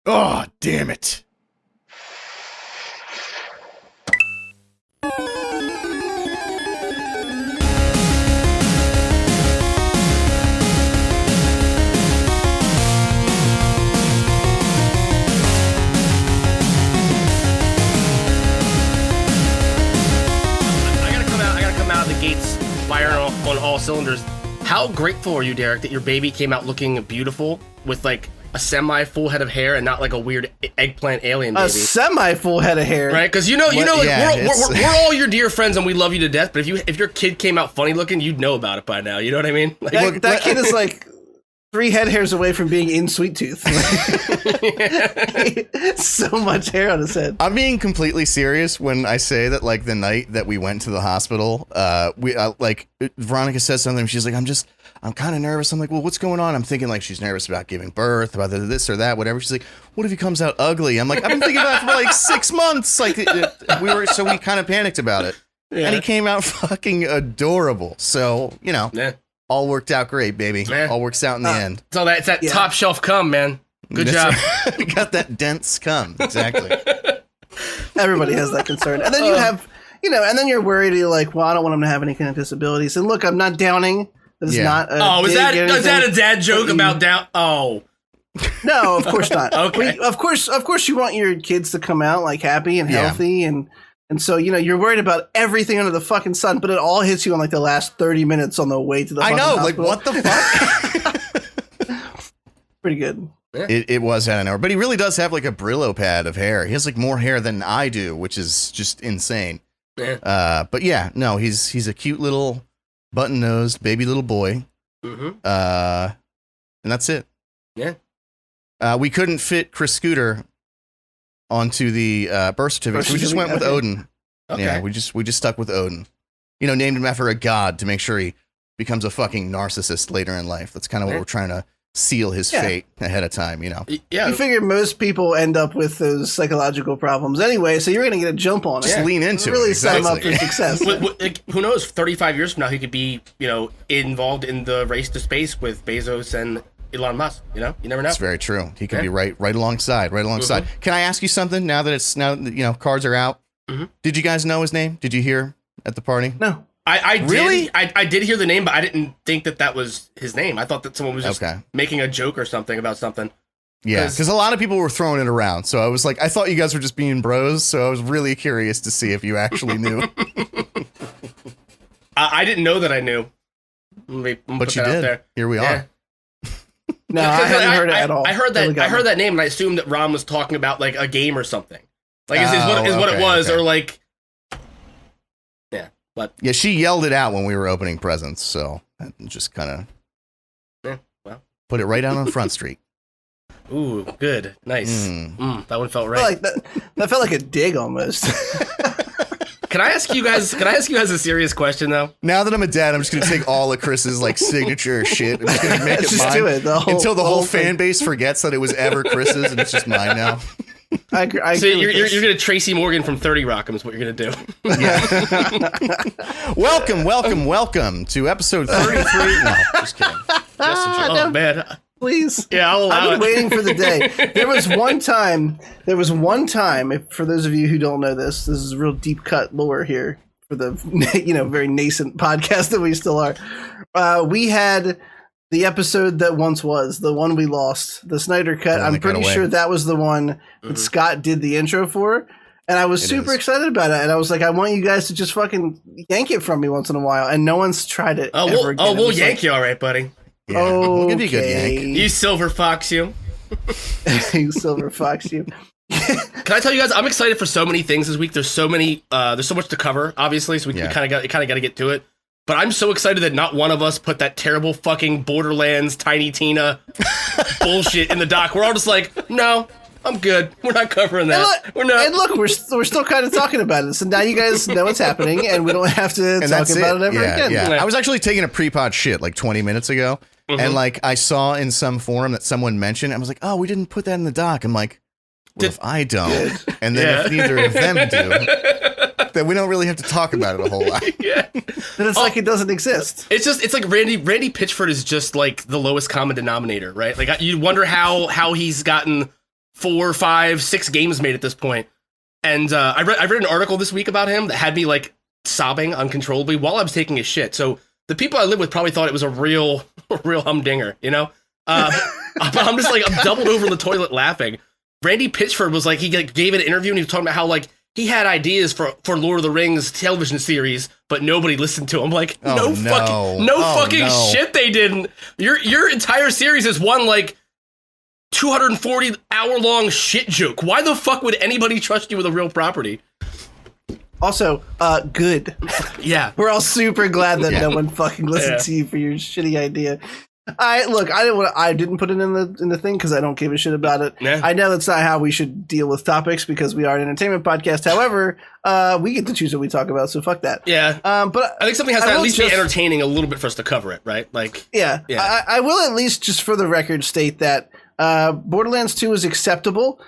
Oh, damn it. Gates firing on all cylinders. How grateful are you, Derek, that your baby came out looking beautiful with like a semi-full head of hair and not like a weird eggplant alien baby? A semi-full head of hair, right? Because we're all your dear friends and we love you to death. But if your kid came out funny looking, you'd know about it by now. You know what I mean? Like, that kid is like 3 head hairs away from being in Sweet Tooth. So much hair on his head. I'm being completely serious when I say that, like, the night that we went to the hospital, Veronica says something. She's like, I'm kind of nervous. I'm like, well, what's going on? I'm thinking like she's nervous about giving birth, about this or that, whatever. She's like, what if he comes out ugly? I'm like, I've been thinking about it for like 6 months. Like, we kind of panicked about it. Yeah. And he came out fucking adorable. So, you know. Yeah. All worked out great, baby. Man. All works out in the end. So it's that top shelf cum, man. Good job. Right. We got that dense cum. Exactly. Everybody has that concern. And then you have, and then you're worried. You're like, well, I don't want him to have any kind of disabilities. And look, I'm not downing. It's not is that a dad joke about down? Oh. No, of course not. Okay. Of course you want your kids to come out like happy and healthy and so, you're worried about everything under the fucking sun, but it all hits you on like the last 30 minutes on the way to the fucking hospital. Like, what the fuck? Pretty good. It was out of nowhere. But he really does have like a Brillo pad of hair. He has like more hair than I do, which is just insane. Yeah. But yeah, no, he's a cute little button-nosed baby little boy. Mm-hmm. And that's it. Yeah. We couldn't fit Chris Scooter onto the birth certificate. So we just went with Odin. Okay. Yeah, we just stuck with Odin. Named him after a god to make sure he becomes a fucking narcissist later in life. That's kind of what we're trying to seal his fate ahead of time, Yeah. You figure most people end up with those psychological problems anyway, so you're going to get a jump on it. Just lean into really it. Set him up for success. Who knows, 35 years from now, he could be, involved in the race to space with Bezos and Elon Musk, you never know. That's very true. He could be right alongside. Mm-hmm. Can I ask you something now that cards are out? Mm-hmm. Did you guys know his name? Did you hear at the party? No. I really? Did. I did hear the name, but I didn't think that was his name. I thought that someone was just making a joke or something about something. Yeah, because a lot of people were throwing it around. So I was like, I thought you guys were just being bros. So I was really curious to see if you actually knew. I didn't know that I knew. But you did. There. Here we are. No, I hadn't heard it at all. I heard that name, and I assumed that Ron was talking about like a game or something. Like is what it was, or like. Yeah, but yeah, she yelled it out when we were opening presents, so that just kind of put it right out on Front Street. Ooh, good, nice. That one felt right. Like that felt like a dig almost. Can I ask you guys a serious question though? Now that I'm a dad, I'm just gonna take all of Chris's like signature shit and just gonna make it mine do it, until the whole fan base forgets that it was ever Chris's and it's just mine now. I agree. So you're gonna Tracy Morgan from 30 Rock is what you're gonna do. Yeah. Welcome to episode 33. No, just kidding. Just a joke. Oh man. Please. Yeah, I've been waiting for the day. There was one time, for those of you who don't know this is real deep cut lore here for the, very nascent podcast that we still are. We had the episode that once was, the one we lost, the Snyder Cut. I'm pretty sure that was the one that Scott did the intro for. And I was super excited about it. And I was like, I want you guys to just fucking yank it from me once in a while. And no one's tried it ever again. We'll yank you all right, buddy. Yeah, we'll give you a good yank. You silver fox, you. You silver fox, you. Can I tell you guys, I'm excited for so many things this week. There's so much to cover, obviously, so we kind of got to get to it. But I'm so excited that not one of us put that terrible fucking Borderlands Tiny Tina bullshit in the doc. We're all just like, no, I'm good. We're not covering that. We're still kind of talking about it. So now you guys know what's happening, and we don't have to talk about it ever again. Yeah. I was actually taking a pre-pod shit like 20 minutes ago, and like I saw in some forum that someone mentioned, I was like, oh, we didn't put that in the doc. I'm like, well, if I don't, and then if neither of them do, then we don't really have to talk about it a whole lot. Yeah. Then it's like it doesn't exist. It's like Randy Pitchford is just like the lowest common denominator, right? Like you wonder how he's gotten 4, 5, 6 games made at this point. And I read an article this week about him that had me like sobbing uncontrollably while I was taking a shit. So the people I live with probably thought it was a real humdinger, you know? But I'm just like, I'm doubled over in the toilet laughing. Randy Pitchford was like, he gave an interview and he was talking about how like he had ideas for Lord of the Rings television series, but nobody listened to him. Like, no fucking shit they didn't. Your entire series is one like 240-hour-long shit joke. Why the fuck would anybody trust you with a real property? Also, good. Yeah. We're all super glad that no one fucking listened to you for your shitty idea. I didn't put it in the thing because I don't give a shit about it. Yeah. I know that's not how we should deal with topics because we are an entertainment podcast. However, we get to choose what we talk about, so fuck that. Yeah. But I think something has to at least be entertaining a little bit for us to cover it, right? Like, yeah. I will at least, just for the record, state that Borderlands 2 is acceptable.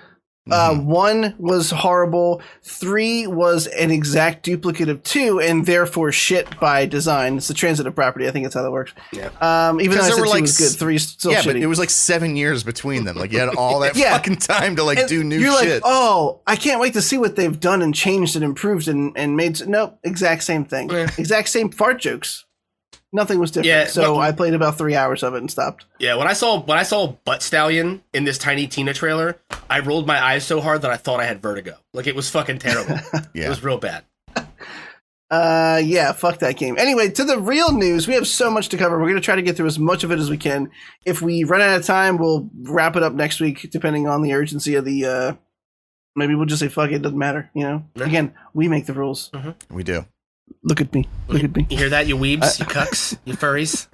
1 was horrible. 3 was an exact duplicate of 2, and therefore shit by design. It's a transitive property. I think that's how that works. Yeah. Even though I said 2 was good, 3 is still shitty. But it was like 7 years between them. Like you had all that fucking time to like do new shit. You're like, oh, I can't wait to see what they've done and changed and improved and made. Nope, exact same thing. Yeah. Exact same fart jokes. Nothing was different. Yeah, so I played about 3 hours of it and stopped. Yeah, when I saw Butt Stallion in this Tiny Tina trailer, I rolled my eyes so hard that I thought I had vertigo. Like, it was fucking terrible. It was real bad. Yeah, fuck that game. Anyway, to the real news, we have so much to cover. We're going to try to get through as much of it as we can. If we run out of time, we'll wrap it up next week, depending on the urgency of the... maybe we'll just say, fuck it, doesn't matter, you know? Yeah. Again, we make the rules. We do. Look at me. Look at me. You hear that, you weebs, you cucks, you furries?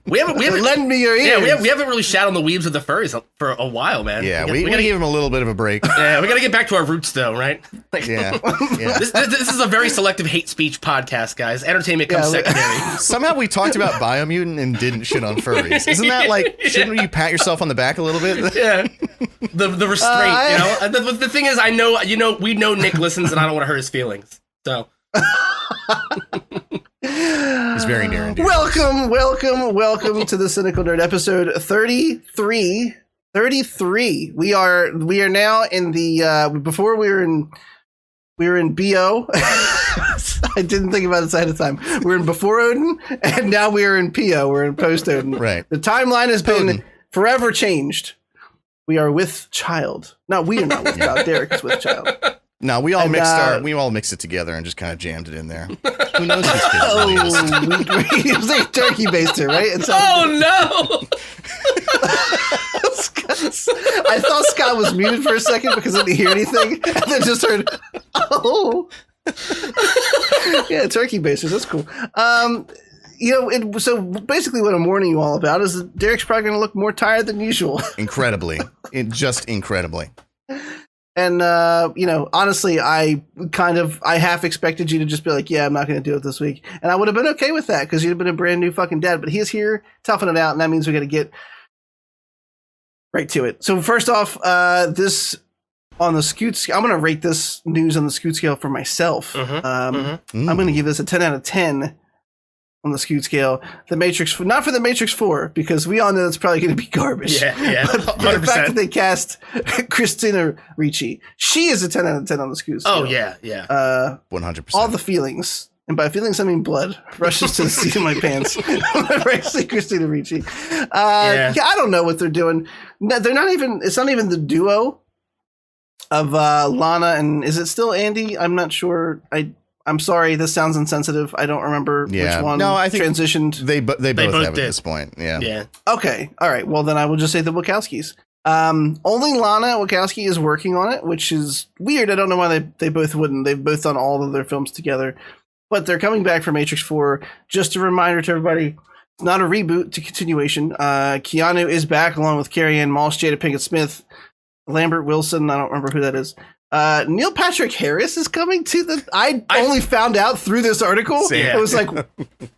We haven't lend me your ears. Yeah, we haven't really shat on the weebs of the furries for a while, man. Yeah, we gotta give them a little bit of a break. Yeah, we gotta get back to our roots, though, right? Like, yeah. This is a very selective hate speech podcast, guys. Entertainment comes secondary. Somehow we talked about Biomutant and didn't shit on furries. Isn't that like? Shouldn't you pat yourself on the back a little bit? Yeah. The restraint, you know. The thing is, I know, we know Nick listens, and I don't want to hurt his feelings. So. It's very near and dear. Welcome to the Cynical Nerd, episode 33. 33. We are now in the before we were in BO. I didn't think about it ahead of time. We're in before Odin, and now we are in PO. We're in post Odin. Right. The timeline has been forever changed. We are with child. No, we are not with child. Derek is with child. No, we all mixed it together and just kind of jammed it in there. Who knows whose kid it is? It was like turkey baster, right? No! I thought Scott was muted for a second because I didn't hear anything, and then just heard, oh. Yeah, turkey basters, that's cool. So basically what I'm warning you all about is that Derek's probably going to look more tired than usual. Incredibly. Just incredibly. And, honestly, I half expected you to just be like, yeah, I'm not going to do it this week. And I would have been okay with that because you'd have been a brand new fucking dad. But he's here, toughing it out, and that means we got to get right to it. So first off, this on the Scoot scale, I'm going to rate this news on the Scoot scale for myself. I'm going to give this a 10 out of 10 on the Scoot scale. The Matrix, not for the Matrix 4, because we all know that's probably going to be garbage. Yeah, but the fact that they cast Christina Ricci, she is a 10 out of 10 on the Scoot scale. Oh, yeah. 100%. All the feelings, and by feelings I mean blood, rushes to the seat of my pants whenever I see Christina Ricci. I don't know what they're doing. No, they're not even, it's not even the duo of Lana and, is it still Andy? I'm not sure. I'm sorry, this sounds insensitive. I don't remember which one I think transitioned. They both have at this point. Yeah. Okay. All right. Well, then I will just say the Wachowskis. Only Lana Wachowski is working on it, which is weird. I don't know why they both wouldn't. They've both done all of their films together. But they're coming back for Matrix 4. Just a reminder to everybody, it's not a reboot, it's a continuation. Keanu is back along with Carrie-Anne Moss, Jada Pinkett Smith, Lambert Wilson. I don't remember who that is. Neil Patrick Harris is coming to the. I only found out through this article. I was like,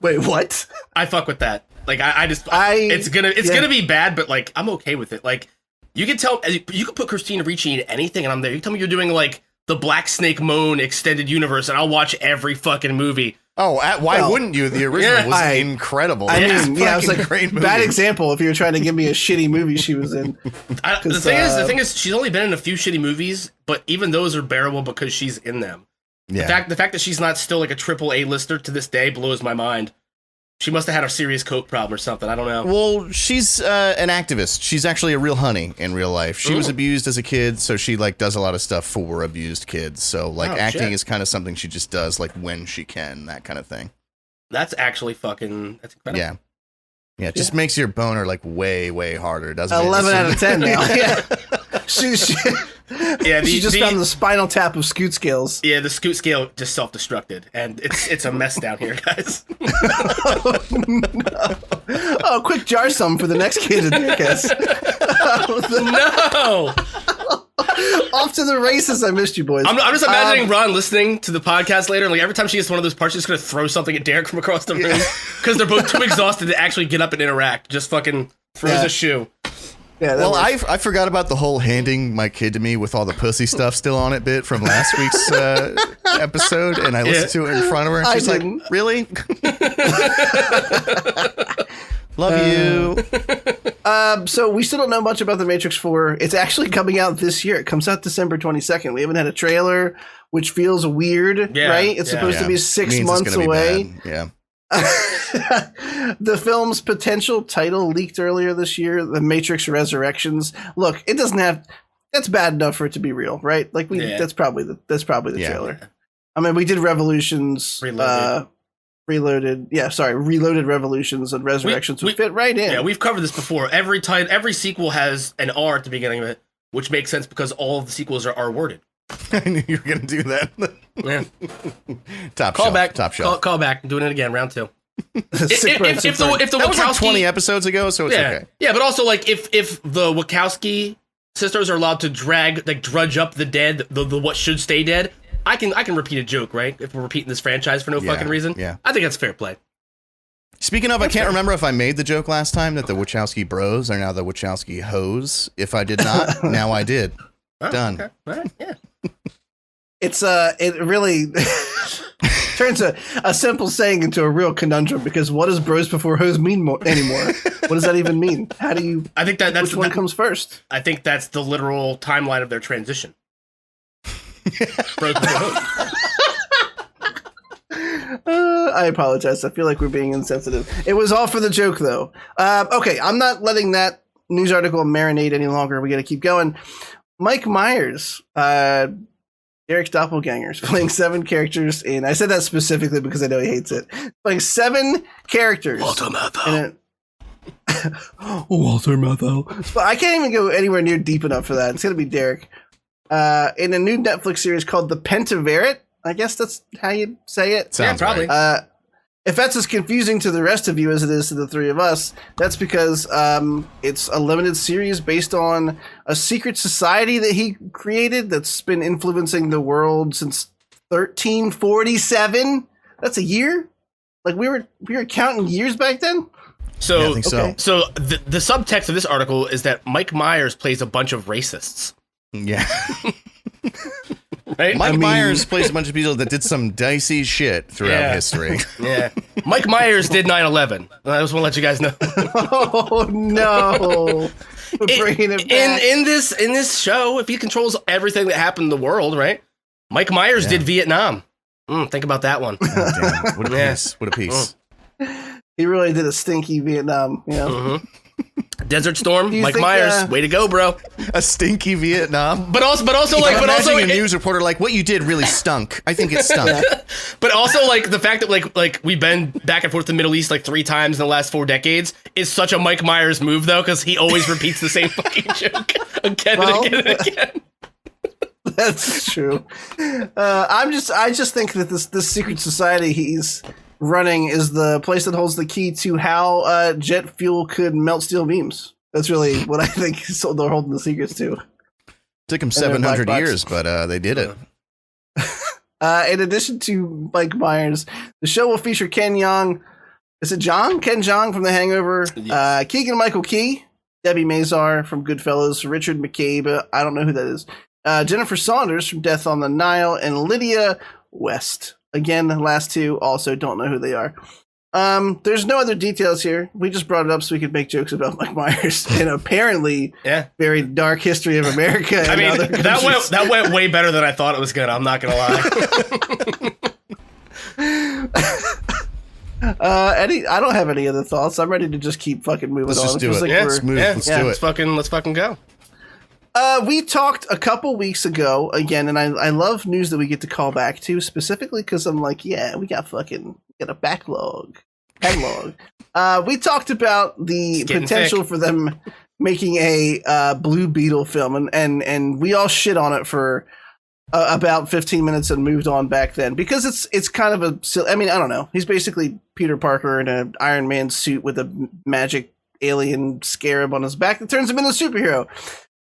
wait, what? I fuck with that. Like, it's gonna be bad, but like, I'm okay with it. Like, you can tell, you can put Christina Ricci in anything, and I'm there. You tell me you're doing like the Black Snake Moan extended universe, and I'll watch every fucking movie. Oh, why wouldn't you? The original was incredible. I mean, I was like, great movie. bad example if you were trying to give me a shitty movie she was in. The thing is, she's only been in a few shitty movies, but even those are bearable because she's in them. Yeah. The fact that she's not still like a triple A-lister to this day blows my mind. She must have had a serious coke problem or something. I don't know. Well, she's an activist. She's actually a real honey in real life. She was abused as a kid, so she like does a lot of stuff for abused kids. So like acting is kind of something she just does like when she can, that kind of thing. That's actually that's incredible. Yeah. Yeah, it just makes your boner like way, way harder, doesn't it? 11 out of 10 now. Yeah. She just found the spinal tap of Scoot scales. Yeah, the Scoot scale just self-destructed, and it's a mess down here, guys. Oh, no. Oh, quick jar some for the next kid in there, guys. No! Off to the races. I missed you, boys. I'm just imagining Ron listening to the podcast later, and like every time she gets to one of those parts, she's just gonna throw something at Derek from across the room because they're both too exhausted to actually get up and interact. Just fucking throws a shoe. Yeah, well, I forgot about the whole handing my kid to me with all the pussy stuff still on it bit from last week's episode, and I listened to it in front of her, and she's like, "Really? Love you." So we still don't know much about The Matrix 4. It's actually coming out this year. It comes out December 22nd. We haven't had a trailer, which feels weird, right? It's supposed to be 6 months away. Yeah. The film's potential title leaked earlier this year, The Matrix Resurrections. Look, it doesn't have. That's bad enough for it to be real, right? Like that's probably the trailer. I mean, we did Revolutions, Reloaded. Yeah, sorry, Reloaded Revolutions and Resurrections would fit right in. Yeah, we've covered this before. Every sequel has an R at the beginning of it, which makes sense because all of the sequels are worded. I knew you were gonna do that. Yeah. Top shelf. Call back. I'm doing it again. Round 2. if the that was like 20 episodes ago, so it's okay. Yeah, but also like if the Wachowski sisters are allowed to drudge up the dead, the what should stay dead, I can repeat a joke, right? If we're repeating this franchise for no fucking reason, I think that's fair play. Speaking of, I can't remember if I made the joke last time that the Wachowski bros are now the Wachowski hoes. If I did not, now I did. Done. Okay. All right, yeah. It really turns a simple saying into a real conundrum, because what does bros before hoes mean anymore? What does that even mean? How do you? I think that's which one comes first. I think that's the literal timeline of their transition. Bros before hoes. I apologize. I feel like we're being insensitive. It was all for the joke, though. Okay, I'm not letting that news article marinate any longer. We got to keep going. Mike Myers, Derek's doppelganger, is playing 7 characters in. I said that specifically because I know he hates it. Playing 7 characters. Walter Matthau. Walter Matthau. But I can't even go anywhere near deep enough for that. It's gonna be Derek. In a new Netflix series called The Pentaverate. I guess that's how you say it. Sounds probably. Right. If that's as confusing to the rest of you as it is to the 3 of us, that's because it's a limited series based on a secret society that he created that's been influencing the world since 1347. That's a year? Like we were counting years back then? So, yeah, I think so. So the subtext of this article is that Mike Myers plays a bunch of racists. Yeah. Right? Mike Myers plays a bunch of people that did some dicey shit throughout history. Yeah. Mike Myers did 9/11. I just want to let you guys know. Oh no. We're bringing it back. In this show, if he controls everything that happened in the world, right? Mike Myers did Vietnam. Think about that one. Oh, damn. What a piece. What a piece. He really did a stinky Vietnam, you know. Mm-hmm. Desert Storm, Mike think, Myers, way to go, bro. A stinky Vietnam. But also a news reporter like, what you did really stunk. I think it stunk. But also like the fact that like we've been back and forth to the Middle East like 3 times in the last 4 decades is such a Mike Myers move though, because he always repeats the same fucking joke again and again and again. That's true. I just think that this secret society he's running is the place that holds the key to how jet fuel could melt steel beams. That's really what I think they're holding the secrets to. Took them 700 years, but they did it. In addition to Mike Myers, the show will feature Ken Jeong. Is it John? Ken Jeong from The Hangover. Yes. Keegan-Michael Key. Debbie Mazar from Goodfellas. Richard McCabe. I don't know who that is. Jennifer Saunders from Death on the Nile. And Lydia West Again, the last two also don't know who they are. There's no other details here. We just brought it up so we could make jokes about Mike Myers and apparently very dark history of America. I mean, that went way better than I thought it was gonna. I'm not gonna lie. I don't have any other thoughts. I'm ready to just keep fucking moving let's on. Just do it. Let's move. Let's do it. Let's fucking go. We talked a couple weeks ago again, and I love news that we get to call back to specifically because I'm like, yeah, we got a backlog. We talked about the potential for them making a Blue Beetle film, and we all shit on it for about 15 minutes and moved on back then because it's kind of I mean, I don't know. He's basically Peter Parker in an Iron Man suit with a magic alien scarab on his back that turns him into a superhero.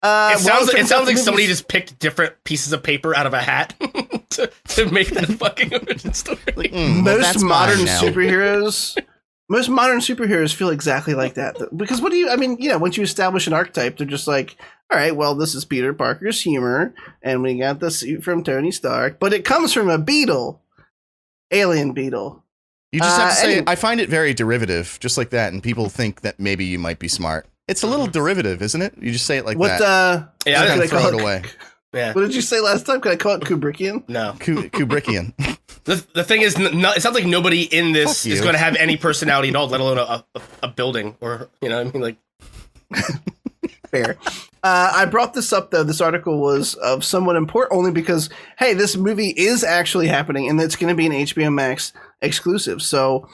It sounds like somebody just picked different pieces of paper out of a hat to make that fucking origin story. Most modern superheroes feel exactly like that. Because once you establish an archetype, they're just like, all right, well, this is Peter Parker's humor, and we got the suit from Tony Stark, but it comes from a beetle, alien beetle. You just have to say, I find it very derivative, just like that, and people think that maybe you might be smart. It's a little derivative, isn't it? You just say it like that. Yeah, I kind of throw it away. Yeah. What did you say last time? Could I call it Kubrickian? No. Kubrickian. The thing is, it sounds like nobody in this is going to have any personality at all, let alone a building or, you know what I mean? Like. Fair. I brought this up, though. This article was of somewhat important only because, hey, this movie is actually happening and it's going to be an HBO Max exclusive. So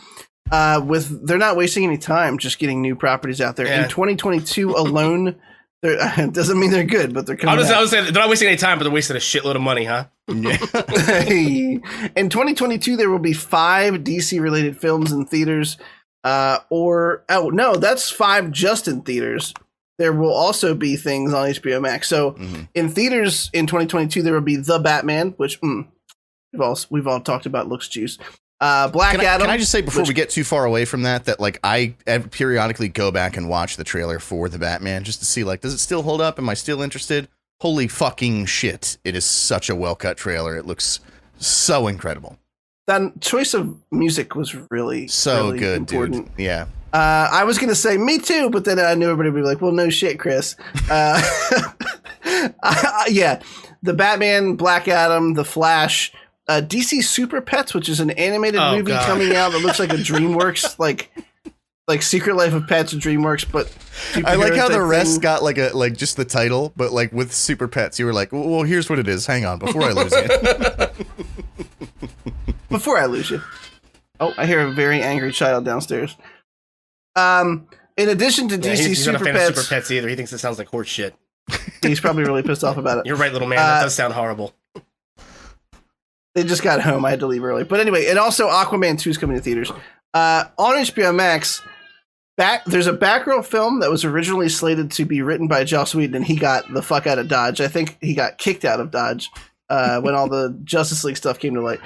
they're not wasting any time just getting new properties out there. In 2022 alone, it doesn't mean they're good, but they're coming out. I was saying they're not wasting any time, but they're wasting a shitload of money, huh? Yeah. In 2022, there will be 5 DC-related films in theaters. That's 5 just in theaters. There will also be things on HBO Max. So in theaters in 2022, there will be The Batman, which we've all talked about, looks juice. Black Adam. Can I just say before we get too far away from that like I periodically go back and watch the trailer for the Batman just to see like, does it still hold up? Am I still interested? Holy fucking shit. It is such a well-cut trailer. It looks so incredible. That choice of music was really good, important. Dude. Yeah. I was going to say me too, but then I knew everybody would be like, well, no shit, Chris. Yeah. The Batman, Black Adam, The Flash, DC Super Pets, which is an animated movie coming out that looks like a DreamWorks, like Secret Life of Pets and DreamWorks, but I like how the rest got like just the title, but like with Super Pets, you were like, well, here's what it is. Hang on, before I lose you. Before I lose you. Oh, I hear a very angry child downstairs. In addition to DC he's Super not a fan Pets, of Super Pets either. He thinks it sounds like horse shit. He's probably really pissed off about it. You're right, little man. That does sound horrible. They just got home. I had to leave early. But anyway, and also Aquaman 2 is coming to theaters. On HBO Max, there's a Batgirl film that was originally slated to be written by Joss Whedon, and he got the fuck out of Dodge. I think he got kicked out of Dodge when all the Justice League stuff came to light.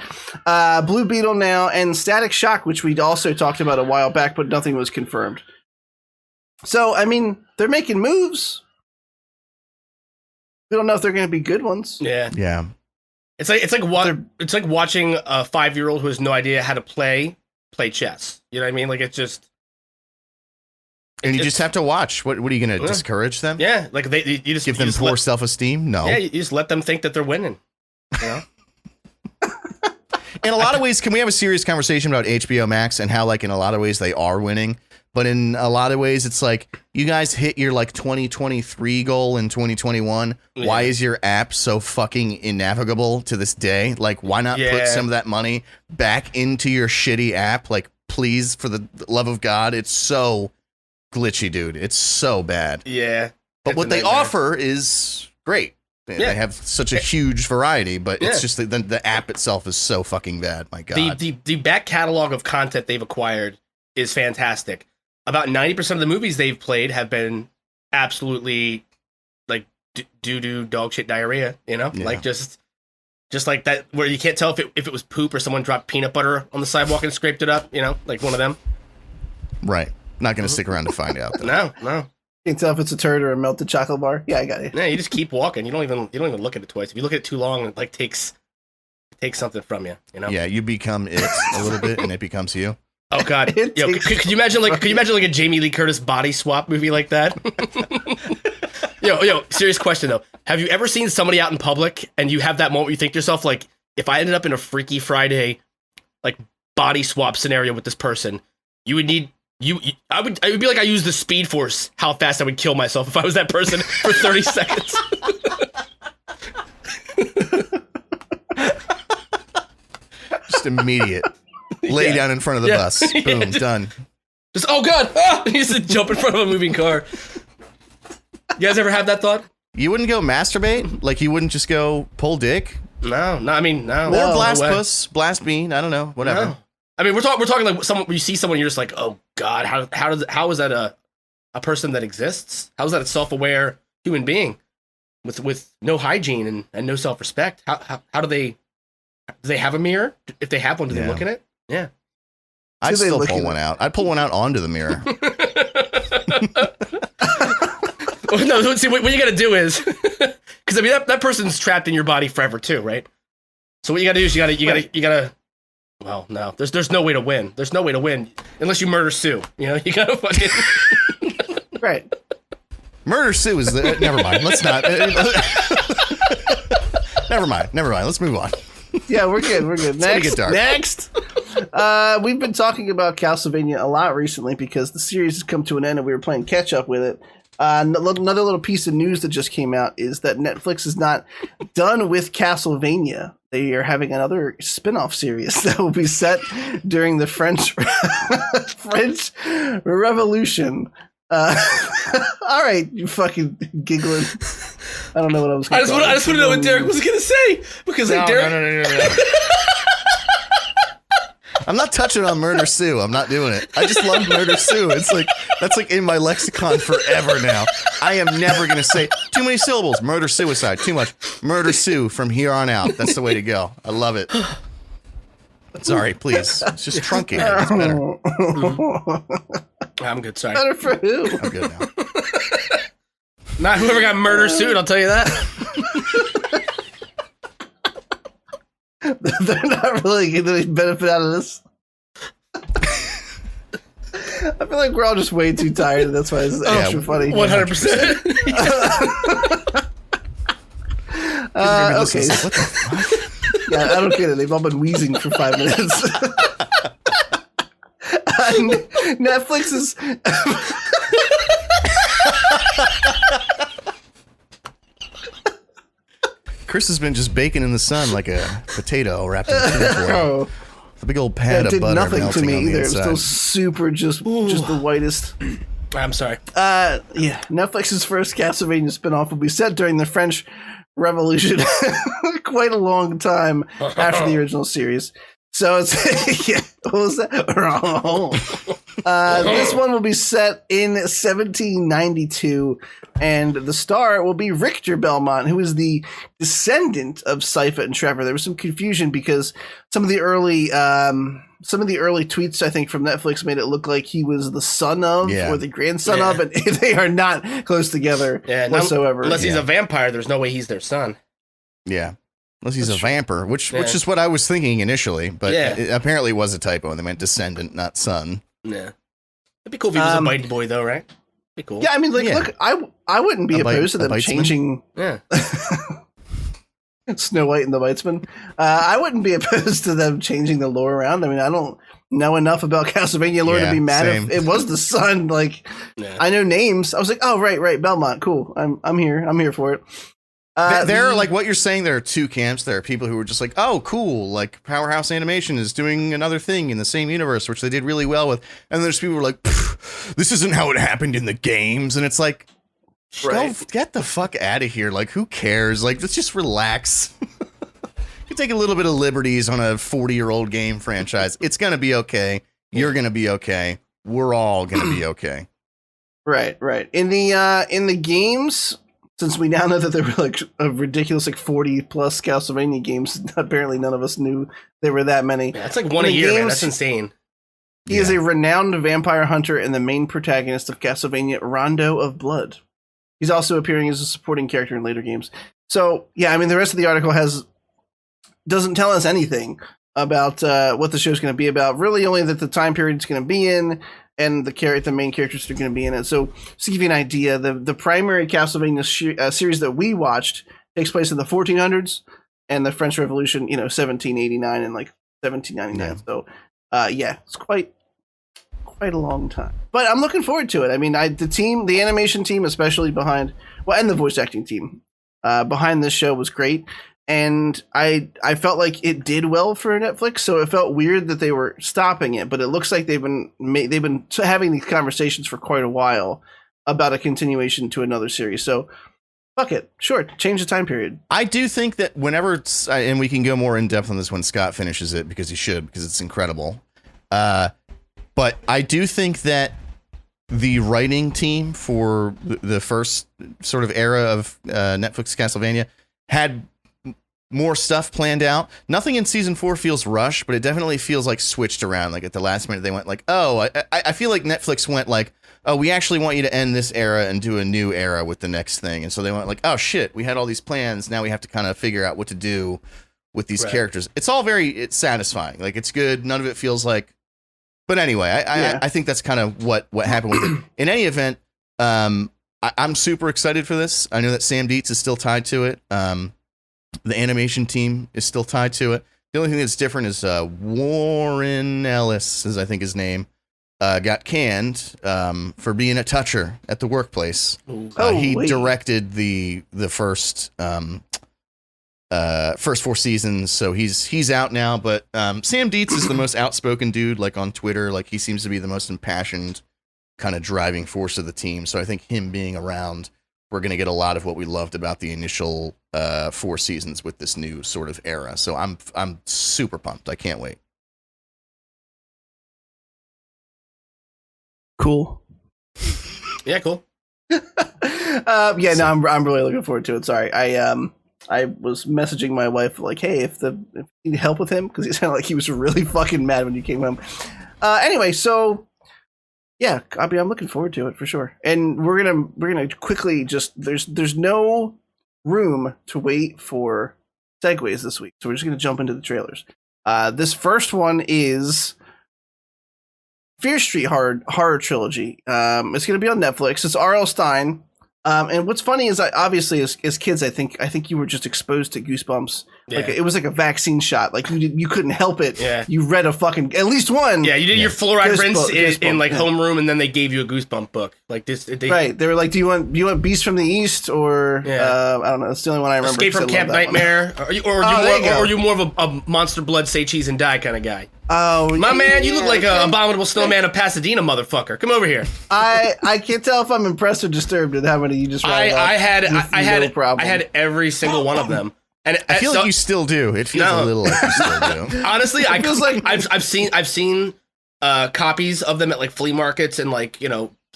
Blue Beetle now, and Static Shock, which we'd also talked about a while back, but nothing was confirmed. So, I mean, they're making moves. We don't know if they're going to be good ones. Yeah. It's like watching a 5-year-old who has no idea how to play chess. You know what I mean? Like it's just. And you just have to watch. What are you going to discourage them? Yeah, like you just give them poor self-esteem. No. Yeah, you just let them think that they're winning. You know. In a lot of ways, can we have a serious conversation about HBO Max and how, like, in a lot of ways they are winning, but in a lot of ways it's like you guys hit your like 2023 goal in 2021. Yeah. Why is your app so fucking innavigable to this day? Like, why not put some of that money back into your shitty app? Like, please, for the love of God, it's so glitchy, dude. It's so bad. Yeah. But what they offer is great. They have such a huge variety, but it's just the app itself is so fucking bad. My God. The back catalog of content they've acquired is fantastic. About 90% of the movies they've played have been absolutely like doo-doo dog shit diarrhea, you know? Yeah. Like just like that, where you can't tell if it was poop or someone dropped peanut butter on the sidewalk and scraped it up, you know? Like one of them. Right. Not going to stick around to find out. No. You can tell if it's a turd or a melted chocolate bar. Yeah, I got it. Yeah, you just keep walking. You don't even look at it twice. If you look at it too long, it like takes takes something from you. You know? Yeah, you become it a little bit, and it becomes you. Oh God! Yo, could you imagine like a Jamie Lee Curtis body swap movie like that? Yo, serious question though. Have you ever seen somebody out in public and you have that moment where you think to yourself, like, if I ended up in a Freaky Friday, like, body swap scenario with this person, you would need I would be like I use the Speed Force. How fast I would kill myself if I was that person for 30 seconds. Just immediate. Lay down in front of the bus. Boom, done. Just, oh God! Ah! He used to jump in front of a moving car. You guys ever have that thought? You wouldn't go masturbate? Like, you wouldn't just go pull dick? No. Or blast puss, blast bean, I don't know, whatever. No. I mean, we're talking like someone, you see someone, you're just like, oh God, how is that a person that exists? How is that a self-aware human being with no hygiene and no self-respect? How do they have a mirror? If they have one, do they look in it? Yeah. I'd still pull one out. I'd pull one out onto the mirror. No, see, what you gotta do is, because I mean that person's trapped in your body forever too, right? So what you gotta do is you gotta. Well, no, there's no way to win. There's no way to win unless you murder Sue. You know, you gotta fucking. Right. Murder Sue is the. Never mind. Let's not. Never mind. Let's move on. Yeah, we're good. Next. We've been talking about Castlevania a lot recently because the series has come to an end and we were playing catch up with it. Another little piece of news that just came out is that Netflix is not done with Castlevania. They are having another spin-off series that will be set during the French Revolution. All right, you fucking giggling. I don't know what I was going to I just want to know what Derek was going to say. Because Derek... No. I'm not touching on Murder Sue. I'm not doing it. I just love Murder Sue. It's like, that's like in my lexicon forever now. I am never going to say too many syllables. Murder suicide. Too much. Murder Sue from here on out. That's the way to go. I love it. Sorry, please. It's just truncated. It's better. I'm good. Sorry. Better for who? I'm good now. Not whoever got Murder Sue, I'll tell you that. They're not really getting any benefit out of this. I feel like we're all just way too tired, and that's why it's extra funny. 100%. Okay. What the fuck? Yeah, I don't get it. They've all been wheezing for 5 minutes. Netflix is... Chris has been just baking in the sun like a potato wrapped in tinfoil. The big old pad of butter melting melting to me on the either. It was inside. still super, just the whitest. I'm sorry. Yeah, Netflix's first Castlevania spinoff will be set during the French Revolution, quite a long time after the original series. So it's yeah, what was that? This one will be set in 1792, and the star will be Richter Belmont, who is the descendant of Sypha and Trevor. There was some confusion because some of the early tweets, I think, from Netflix made it look like he was the son of or the grandson of, and they are not close together whatsoever. Unless he's a vampire, there's no way he's their son. Yeah. Unless he's a vampire, which is what I was thinking initially, but it apparently was a typo, and they meant descendant, not son. Yeah. It'd be cool if he was a biting boy, though, right? Be cool. Yeah, I mean, look, I wouldn't be opposed to them changing Snow White and the Bitesman. I wouldn't be opposed to them changing the lore around. I mean, I don't know enough about Castlevania lore to be mad if it was the son. Like, I know names. I was like, oh, right, Belmont, cool. I'm here for it. There are, like what you're saying, there are two camps. There are people who are just like, oh, cool, like Powerhouse Animation is doing another thing in the same universe, which they did really well with. And there's people who are like, this isn't how it happened in the games. And it's like, go get the fuck out of here. Like, who cares? Like, let's just relax. You take a little bit of liberties on a 40-year-old game franchise. It's going to be okay. You're going to be okay. We're all going to be okay. Right. In the games... Since we now know that there were like a ridiculous 40 plus Castlevania games, apparently none of us knew there were that many. Yeah, that's like one a year, man. That's insane. He is a renowned vampire hunter and the main protagonist of Castlevania Rondo of Blood. He's also appearing as a supporting character in later games. So, yeah, I mean, the rest of the article has doesn't tell us anything about what the show's going to be about. Really, only that the time period it's going to be in and the main characters are going to be in it. So, just to give you an idea, the primary Castlevania series that we watched takes place in the 1400s, and the French Revolution, 1789 and like 1799. Yeah. So, it's quite a long time. But I'm looking forward to it. I mean, the animation team, especially and the voice acting team behind this show was great. And I felt like it did well for Netflix, so it felt weird that they were stopping it. But it looks like they've been having these conversations for quite a while about a continuation to another series. So, fuck it, sure, change the time period. I do think that whenever and we can go more in depth on this when Scott finishes it because it's incredible. But I do think that the writing team for the first sort of era of Netflix Castlevania had more stuff planned out. Nothing in season 4 feels rushed, but it definitely feels like switched around. Like at the last minute, they went like, oh, I feel like Netflix went like, oh, we actually want you to end this era and do a new era with the next thing. And so they went like, oh shit, we had all these plans. Now we have to kind of figure out what to do with these characters. It's all it's satisfying. Like it's good. None of it feels like, but anyway, I think that's kind of what happened with it. In any event, I'm super excited for this. I know that Sam Dietz is still tied to it. The animation team is still tied to it. The only thing that's different is Warren Ellis, is I think his name, got canned for being a toucher at the workplace. He directed the first 4 seasons, so he's out now. But Sam Dietz is the most outspoken dude, like on Twitter. Like he seems to be the most impassioned kind of driving force of the team. So I think him being around, we're going to get a lot of what we loved about the initial 4 seasons with this new sort of era. So I'm super pumped. I can't wait. Cool. Yeah, cool. I'm really looking forward to it. Sorry, I was messaging my wife like, hey, if you need help with him, because he sounded like he was really fucking mad when you came home. Anyway, so yeah, I'm looking forward to it for sure. And we're gonna quickly just there's no room to wait for segues this week, so we're just gonna jump into the trailers. This first one is Fear Street horror trilogy. It's gonna be on Netflix. It's R.L. Stine. And what's funny is, obviously, as kids, I think you were just exposed to Goosebumps. Yeah. Like it was like a vaccine shot. Like you couldn't help it. Yeah. You read at least one. Yeah, you did your fluoride rinse in like homeroom, and then they gave you a Goosebump book. Like this. Right. They were like, do you want Beast from the East or I don't know. That's the only one I remember. Escape from Camp Nightmare. Are you more of a Monster Blood, Say Cheese and Die kind of guy? Oh, my man, you look like an abominable snowman of Pasadena, motherfucker. Come over here. I can't tell if I'm impressed or disturbed at how many you just. I had every single one of them, and I feel like you still do. It feels a little like you still do. Honestly, I've seen copies of them at like flea markets and like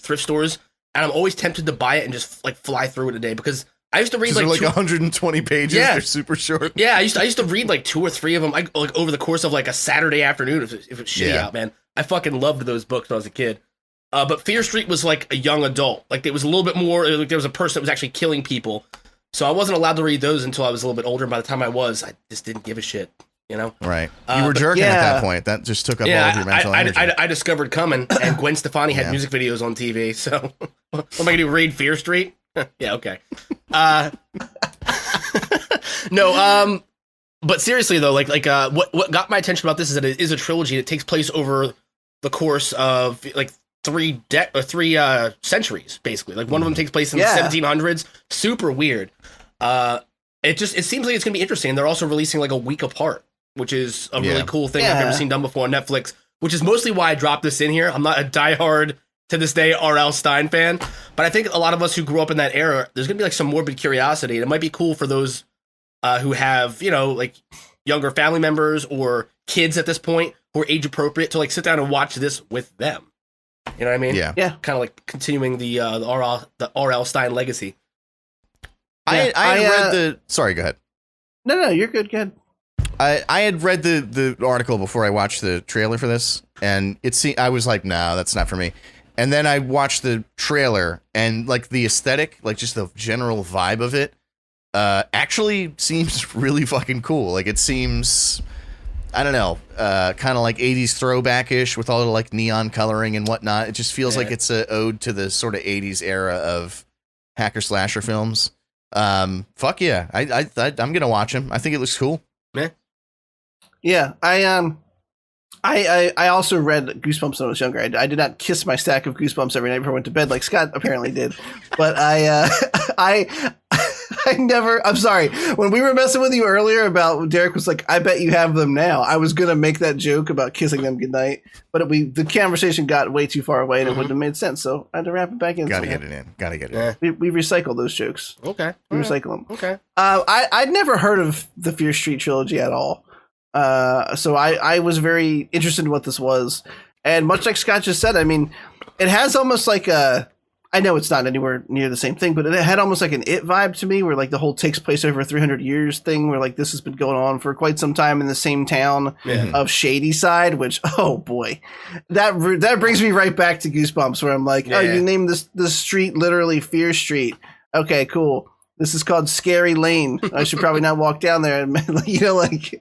thrift stores, and I'm always tempted to buy it and just like fly through it a day because I used to read like 120 pages. Yeah. They're super short. Yeah, I used to read like 2 or 3 of them like over the course of like a Saturday afternoon if it's shitty out, man. I fucking loved those books when I was a kid. But Fear Street was like a young adult. Like it was a little bit more like there was a person that was actually killing people. So I wasn't allowed to read those until I was a little bit older. And by the time I was, I just didn't give a shit, Right. You were jerking at that point. That just took up all of your mental energy. I discovered Coming, and Gwen Stefani had music videos on TV. So what am I going to do, read Fear Street? Yeah, okay. No, but seriously though, like what got my attention about this is that it is a trilogy that takes place over the course of like 3 centuries, basically. Like one of them takes place in the 1700s. Super weird. It seems like it's gonna be interesting. They're also releasing like a week apart, which is a really cool thing I've never seen done before on Netflix. Which is mostly why I dropped this in here. I'm not a diehard to this day R.L. Stine fan, but I think a lot of us who grew up in that era, there's gonna be like some morbid curiosity, and it might be cool for those who have like younger family members or kids at this point who are age appropriate to like sit down and watch this with them. You know what I mean? Yeah. Kind of like continuing the R.L. Stine legacy. I read the. Sorry, go ahead. No, you're good. Go ahead. I had read the article before I watched the trailer for this, and I was like, no, that's not for me. And then I watched the trailer, and like the aesthetic, like just the general vibe of it, actually seems really fucking cool. Like it seems, I don't know, kind of like 80s throwback-ish with all the like neon coloring and whatnot. It just feels like it's a ode to the sort of 80s era of hacker slasher films. Fuck yeah. I'm gonna watch him. I think it looks cool. Yeah, I also read Goosebumps when I was younger. I did not kiss my stack of Goosebumps every night before I went to bed like Scott apparently did. But I never, I'm sorry. When we were messing with you earlier about Derek was like, I bet you have them now. I was going to make that joke about kissing them goodnight, but the conversation got way too far away and it wouldn't have made sense. So I had to wrap it back in. Gotta get it in. We recycle those jokes. Okay. We recycle them. Okay. I'd never heard of the Fear Street trilogy at all. So I was very interested in what this was. And much like Scott just said, I mean, it has almost like I know it's not anywhere near the same thing, but it had almost like an It vibe to me where like the whole takes place over 300 years thing where like this has been going on for quite some time in the same town of Shadyside, which, oh boy, that brings me right back to Goosebumps where I'm like, you named this street literally Fear Street. Okay, cool. This is called Scary Lane. I should probably not walk down there. And, you know, like,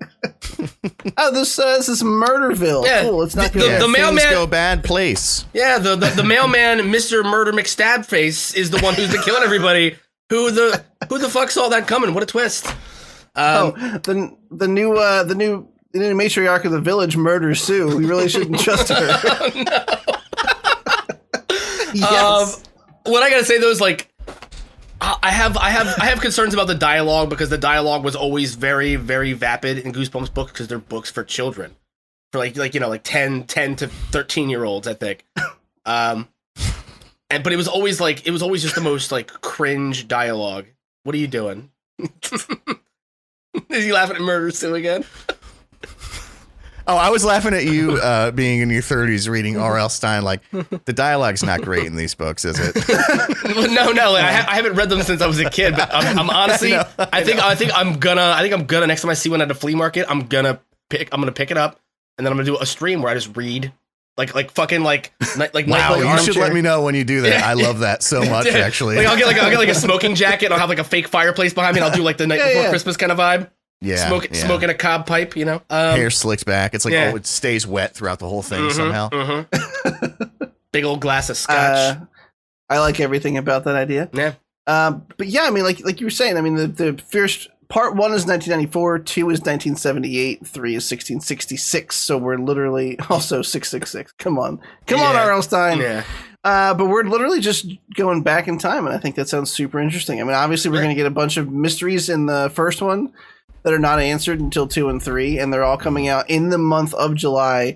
this is Murderville. Yeah, cool. It's not good. The mailman go bad place. Yeah, the mailman, Mr. Murder McStabface, is the one who's been killing everybody. Who the fuck saw that coming? What a twist! The new matriarch of the village murders Sue. We really shouldn't trust her. Oh, no. Yes. What I gotta say though is like. I have concerns about the dialogue because the dialogue was always very, very vapid in Goosebumps books because they're books for children, for like 10 to 13-year-olds, I think. But it was always just the most like cringe dialogue. What are you doing? Is he laughing at Murder Sue again? Oh, I was laughing at you being in your 30s reading R.L. Stine. Like, the dialogue's not great in these books, is it? No. I haven't read them since I was a kid. But I'm honestly, I think I'm gonna next time I see one at a flea market, I'm gonna pick it up, and then I'm gonna do a stream where I just read like fucking like wow. You should let me know when you do that. I love that so much. Actually, like I'll get a smoking jacket. And I'll have like a fake fireplace behind me. And I'll do like the night before Christmas kind of vibe. Yeah, smoking a cob pipe, you know. Hair slicks back. It's like it stays wet throughout the whole thing somehow. Big old glass of scotch. I like everything about that idea. Yeah. But yeah, I mean, like you were saying, I mean, the first part 1 is 1994, 2 is 1978, 3 is 1666. So we're literally also 666. Come on, R.L. Stine. Yeah. But we're literally just going back in time, and I think that sounds super interesting. I mean, obviously, we're going to get a bunch of mysteries in the first one that are not answered until 2 and 3, and they're all coming out in the month of July.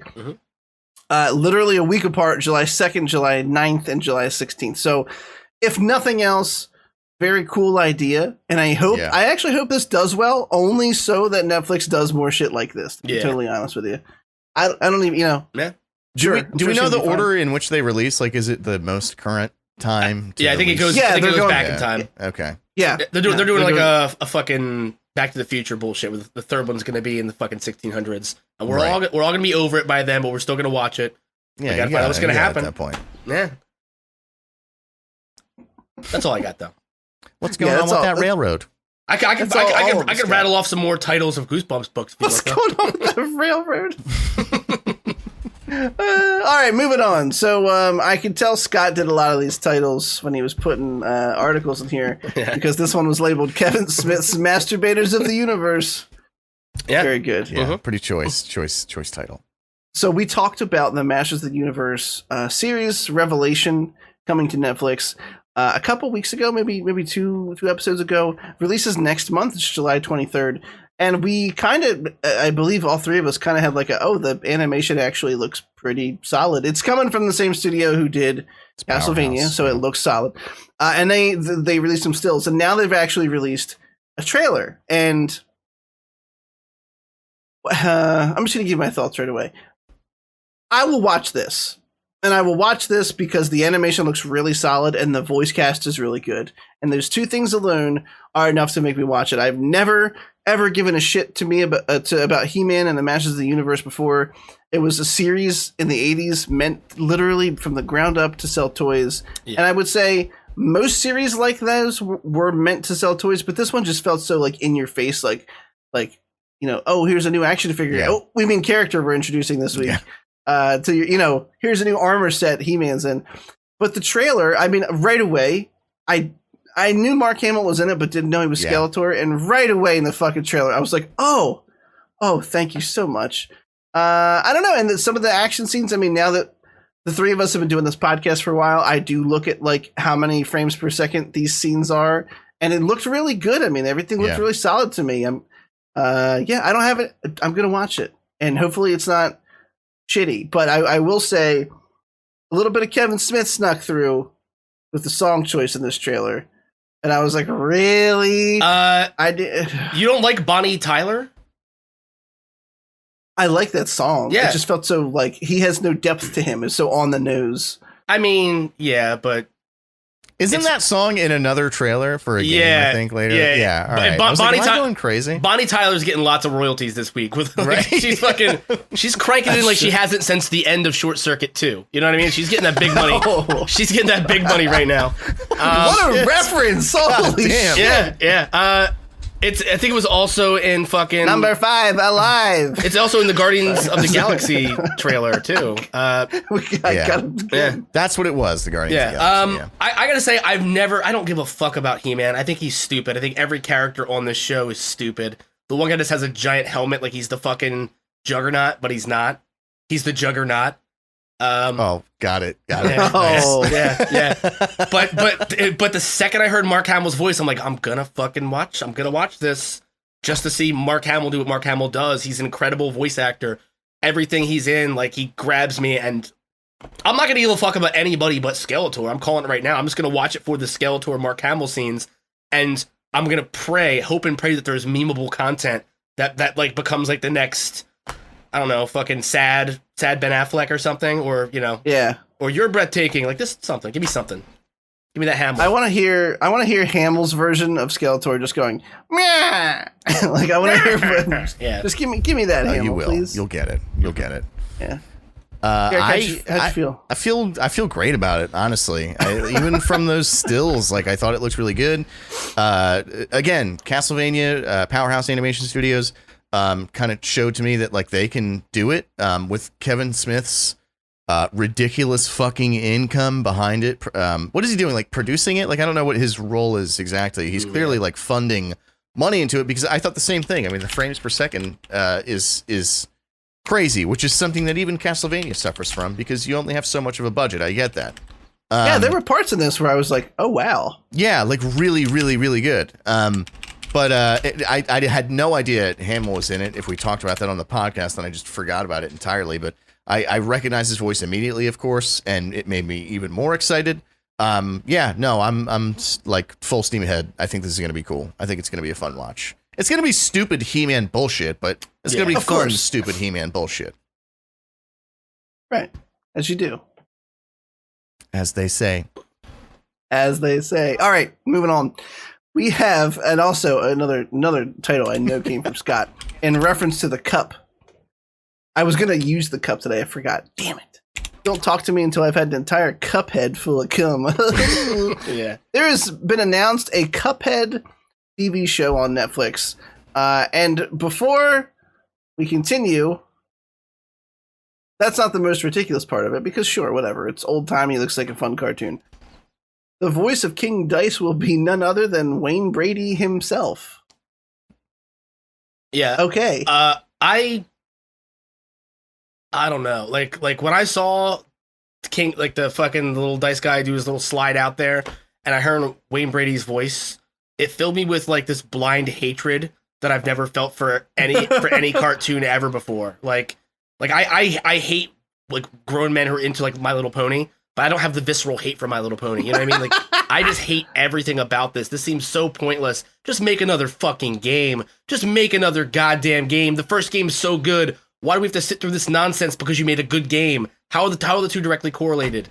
Literally a week apart, July 2nd, July 9th, and July 16th. So, if nothing else, very cool idea. And I actually hope this does well, only so that Netflix does more shit like this, to be totally honest with you. I don't even, Yeah. Sure. Do we know the order in which they release? Like, is it the most current time? I think it goes. I think it goes back in time. Okay. Yeah. They're doing like a fucking Back to the Future bullshit. With the third one's going to be in the fucking 1600s, and we're all going to be over it by then, but we're still going to watch it. Yeah, we gotta find out what's going to happen at that point. Yeah. That's all I got though. What's going on with that railroad? I can rattle off some more titles of Goosebumps books. What's going on with the railroad? All right, moving on. So I can tell Scott did a lot of these titles when he was putting articles in here because this one was labeled Kevin Smith's Masturbators of the Universe. Yeah, very good. Yeah, pretty choice title. So we talked about the Masters of the Universe series Revelation coming to Netflix a couple weeks ago, maybe two episodes ago. Releases next month, it's July 23rd. And we kind of, I believe all three of us kind of had like the animation actually looks pretty solid. It's coming from the same studio who did Castlevania, so it looks solid. And they released some stills, and now they've actually released a trailer. And I'm just going to give my thoughts right away. I will watch this. And I will watch this because the animation looks really solid and the voice cast is really good. And those two things alone are enough to make me watch it. I've never, ever given a shit to me about He-Man and the Masters of the Universe before. It was a series in the 80s meant literally from the ground up to sell toys. Yeah. And I would say most series like those were meant to sell toys, but this one just felt so like in your face, like oh, here's a new action figure. Yeah. Oh, we mean character we're introducing this week. To your, here's a new armor set He-Man's in. But the trailer, I mean, right away, I knew Mark Hamill was in it, but didn't know he was Skeletor. And right away in the fucking trailer, I was like, oh, thank you so much. I don't know. And some of the action scenes, I mean, now that the three of us have been doing this podcast for a while, I do look at like how many frames per second these scenes are. And it looked really good. I mean, everything looked really solid to me. I don't have it. I'm going to watch it. And hopefully it's not shitty. But I will say a little bit of Kevin Smith snuck through with the song choice in this trailer. And I was like, really? I did. You don't like Bonnie Tyler? I like that song. Yeah. It just felt so like he has no depth to him. It's so on the nose. I mean, yeah, but isn't that song in another trailer for a game? I think later. Yeah. All right. I was like, am I going crazy? Bonnie Tyler's getting lots of royalties this week. With like, she's cranking in like she hasn't since the end of Short Circuit 2. You know what I mean? She's getting that big money. She's getting that big money right now. What a reference! Holy damn! Yeah. I think it was also in fucking number 5 Alive. It's also in the Guardians of the Galaxy trailer too. That's what it was. The Guardians of the Galaxy. I gotta say, I don't give a fuck about He-Man. I think he's stupid. I think every character on this show is stupid. The one guy just has a giant helmet like he's the fucking Juggernaut, but he's not. He's the Juggernaut. Got it. Oh, yeah. But the second I heard Mark Hamill's voice, I'm like, I'm gonna watch this just to see Mark Hamill do what Mark Hamill does. He's an incredible voice actor. Everything he's in, like, he grabs me, and I'm not gonna give a fuck about anybody but Skeletor. I'm calling it right now. I'm just gonna watch it for the Skeletor Mark Hamill scenes, and I'm gonna hope and pray that there's memeable content that like becomes like the next, I don't know, fucking sad Ben Affleck or something, or or You're Breathtaking, like this something. Give me something. Give me that Hamill. I want to hear Hamill's version of Skeletor just going, Meow! Like I want to hear. Yeah. Just give me that Hamill, you will. please. You'll get it. Yeah. How'd you feel? I feel great about it, honestly. Even from those stills, like I thought it looked really good. Again, Castlevania, Powerhouse Animation Studios. Kind of showed to me that like they can do it with Kevin Smith's ridiculous fucking income behind it. What is he doing? Like producing it? Like I don't know what his role is exactly. He's clearly like funding money into it, because I thought the same thing. I mean, the frames per second is crazy, which is something that even Castlevania suffers from because you only have so much of a budget. I get that. There were parts in this where I was like, oh wow. Yeah, like really, really, really good. But I had no idea Hamill was in it. If we talked about that on the podcast, then I just forgot about it entirely. But I recognized his voice immediately, of course, and it made me even more excited. I'm like full steam ahead. I think this is going to be cool. I think it's going to be a fun watch. It's going to be stupid He-Man bullshit, but it's going to be fun, stupid He-Man bullshit. Right. As you do. As they say. As they say. All right, moving on. We have, and also another title I know came from Scott, in reference to the cup. I was going to use the cup today. I forgot. Damn it. Don't talk to me until I've had an entire Cuphead full of cum. Yeah. There has been announced a Cuphead TV show on Netflix. And before we continue, that's not the most ridiculous part of it, because sure, whatever. It's old-timey, looks like a fun cartoon. The voice of King Dice will be none other than Wayne Brady himself. Yeah. Okay. I don't know. Like when I saw King, like the fucking little dice guy do his little slide out there, and I heard Wayne Brady's voice, it filled me with like this blind hatred that I've never felt for any cartoon ever before. Like I hate like grown men who are into like My Little Pony. But I don't have the visceral hate for My Little Pony. You know what I mean? Like, I just hate everything about this. This seems so pointless. Just make another fucking game. Just make another goddamn game. The first game's so good. Why do we have to sit through this nonsense because you made a good game? How are the two directly correlated?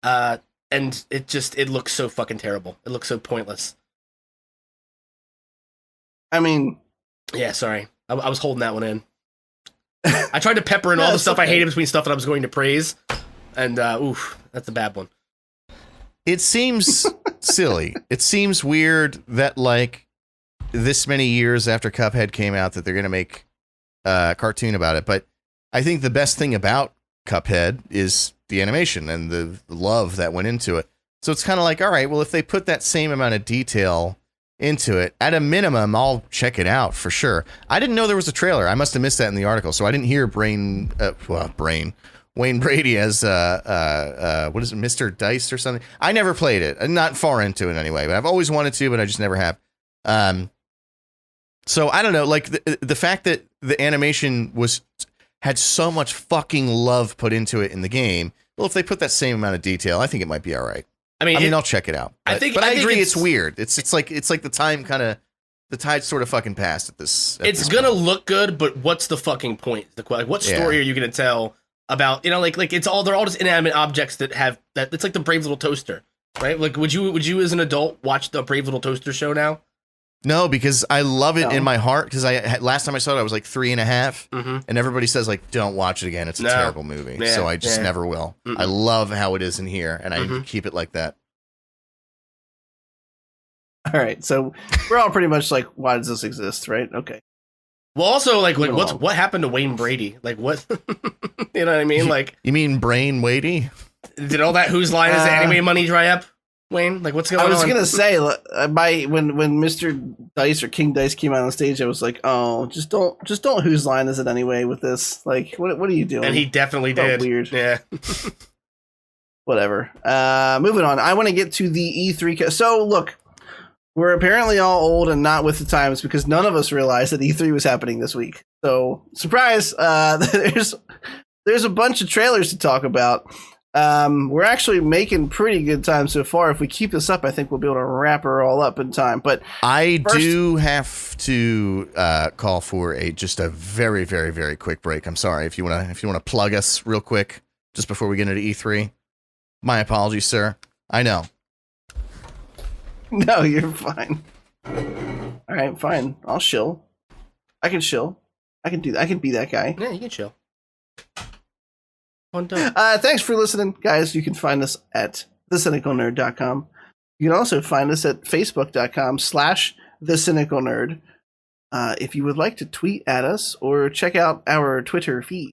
And it looks so fucking terrible. It looks so pointless. I mean... Yeah, sorry. I was holding that one in. I tried to pepper in all the stuff I hated between stuff that I was going to praise. And, oof, that's a bad one. It seems silly. It seems weird that like this many years after Cuphead came out that they're gonna make a cartoon about it. But I think the best thing about Cuphead is the animation and the love that went into it. So it's kind of like, all right, well, if they put that same amount of detail into it, at a minimum, I'll check it out for sure. I didn't know there was a trailer. I must have missed that in the article, so I didn't hear Wayne Brady as what is it, Mr. Dice or something. I never played it. I'm not far into it anyway, but I've always wanted to, but I just never have. So I don't know, like the fact that the animation had so much fucking love put into it in the game. Well, if they put that same amount of detail, I think it might be all right. I mean, I'll check it out. But I agree, it's weird. It's like the time the tide sort of fucking passed at this. It's gonna look good, but what's the fucking point? Like, what story are you gonna tell about? Like they're all just inanimate objects that have that. It's like the Brave Little Toaster, right? Like, would you as an adult watch the Brave Little Toaster show now? No, because I love it in my heart. Because last time I saw it, I was like 3.5, and everybody says like, don't watch it again. It's a terrible movie. Yeah, so I just never will. I love how it is in here, and I keep it like that. All right, so we're all pretty much like, why does this exist, right? Okay. Well, also like what happened to Wayne Brady? Like what? You know what I mean? Like you mean Brain Weighty? Did all that Whose Line Is It anime money dry up? Wayne, like what's going on? I was gonna say, when Mr. Dice or King Dice came out on stage, I was like, oh, just don't Whose Line Is It anyway with this? Like, what are you doing? And he definitely did. Weird. Yeah. Whatever. Moving on. I want to get to the E3. So look, we're apparently all old and not with the times because none of us realized that E3 was happening this week. So surprise! There's a bunch of trailers to talk about. We're actually making pretty good time so far. If we keep this up, I think we'll be able to wrap her all up in time. But I do have to call for just a very, very, very quick break. I'm sorry if you want to plug us real quick just before we get into E3. My apologies, sir. I know. No, you're fine. All right, fine. I'll shill. I can shill. I can do that. I can be that guy. Yeah, you can chill. Thanks for listening, guys. You can find us at thecynicalnerd.com. You can also find us at facebook.com/thecynicalnerd. If you would like to tweet at us or check out our Twitter feed,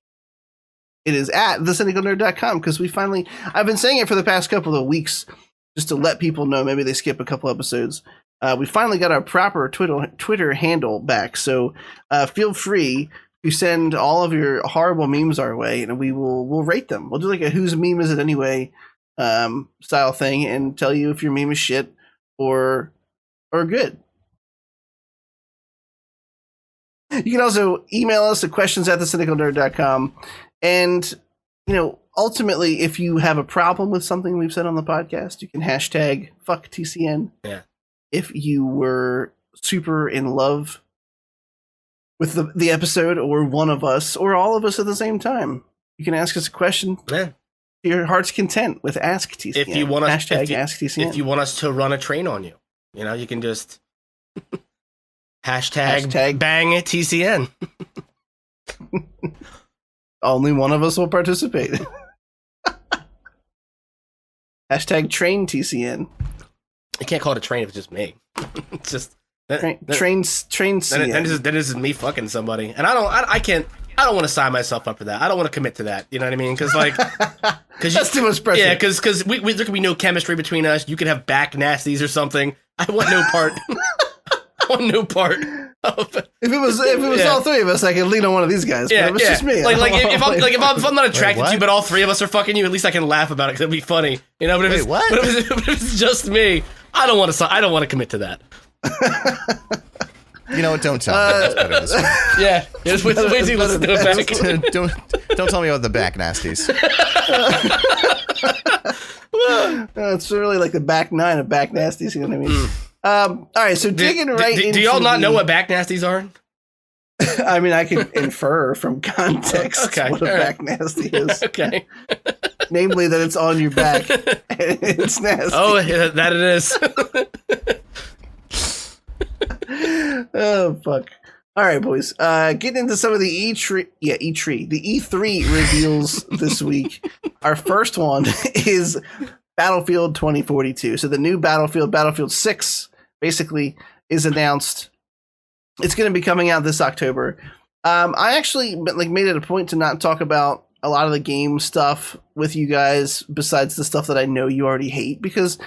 it is at thecynicalnerd.com because I've been saying it for the past couple of weeks just to let people know maybe they skip a couple episodes. We finally got our proper Twitter handle back, so feel free to send all of your horrible memes our way, and we'll rate them. We'll do like a whose meme is it anyway style thing, and tell you if your meme is shit or good. You can also email us at questions@thecynicalnerd.com, and ultimately, if you have a problem with something we've said on the podcast, you can hashtag #FuckTCN. Yeah. If you were super in love with the episode, or one of us, or all of us at the same time, you can ask us a question to your heart's content with Ask TCN. If you want us, Ask TCN. If you want us to run a train on you, you can just hashtag bang it TCN. Only one of us will participate. Hashtag train TCN. You can't call it a train if it's just me. It's just train CN. Then this is me fucking somebody, and I don't want to sign myself up for that. I don't want to commit to that. You know what I mean? Because that's too much pressure. Yeah, because there could be no chemistry between us. You could have back nasties or something. I want no part. I want no part. If it was all three of us, I could lean on one of these guys. Yeah, but it was just me. If I'm not attracted to you, but all three of us are fucking you, at least I can laugh about it because it'd be funny. But if it's just me, I don't want to commit to that. You know what? Don't tell me. That's better this way. Yeah. Just wait till you listen to it back. Don't tell me about the back nasties. It's really like the back nine of back nasties. You know what I mean? All right, so digging into... Do y'all not know what back nasties are? I mean, I can infer from context what a back nasty is. Okay. Namely, that it's on your back and it's nasty. Oh, yeah, that it is. Oh, fuck. All right, boys. Getting into some of the the E3 reveals this week. Our first one is Battlefield 2042. So the new Battlefield 6, basically is announced. It's going to be coming out this October. I actually made it a point to not talk about a lot of the game stuff with you guys besides the stuff that I know you already hate, because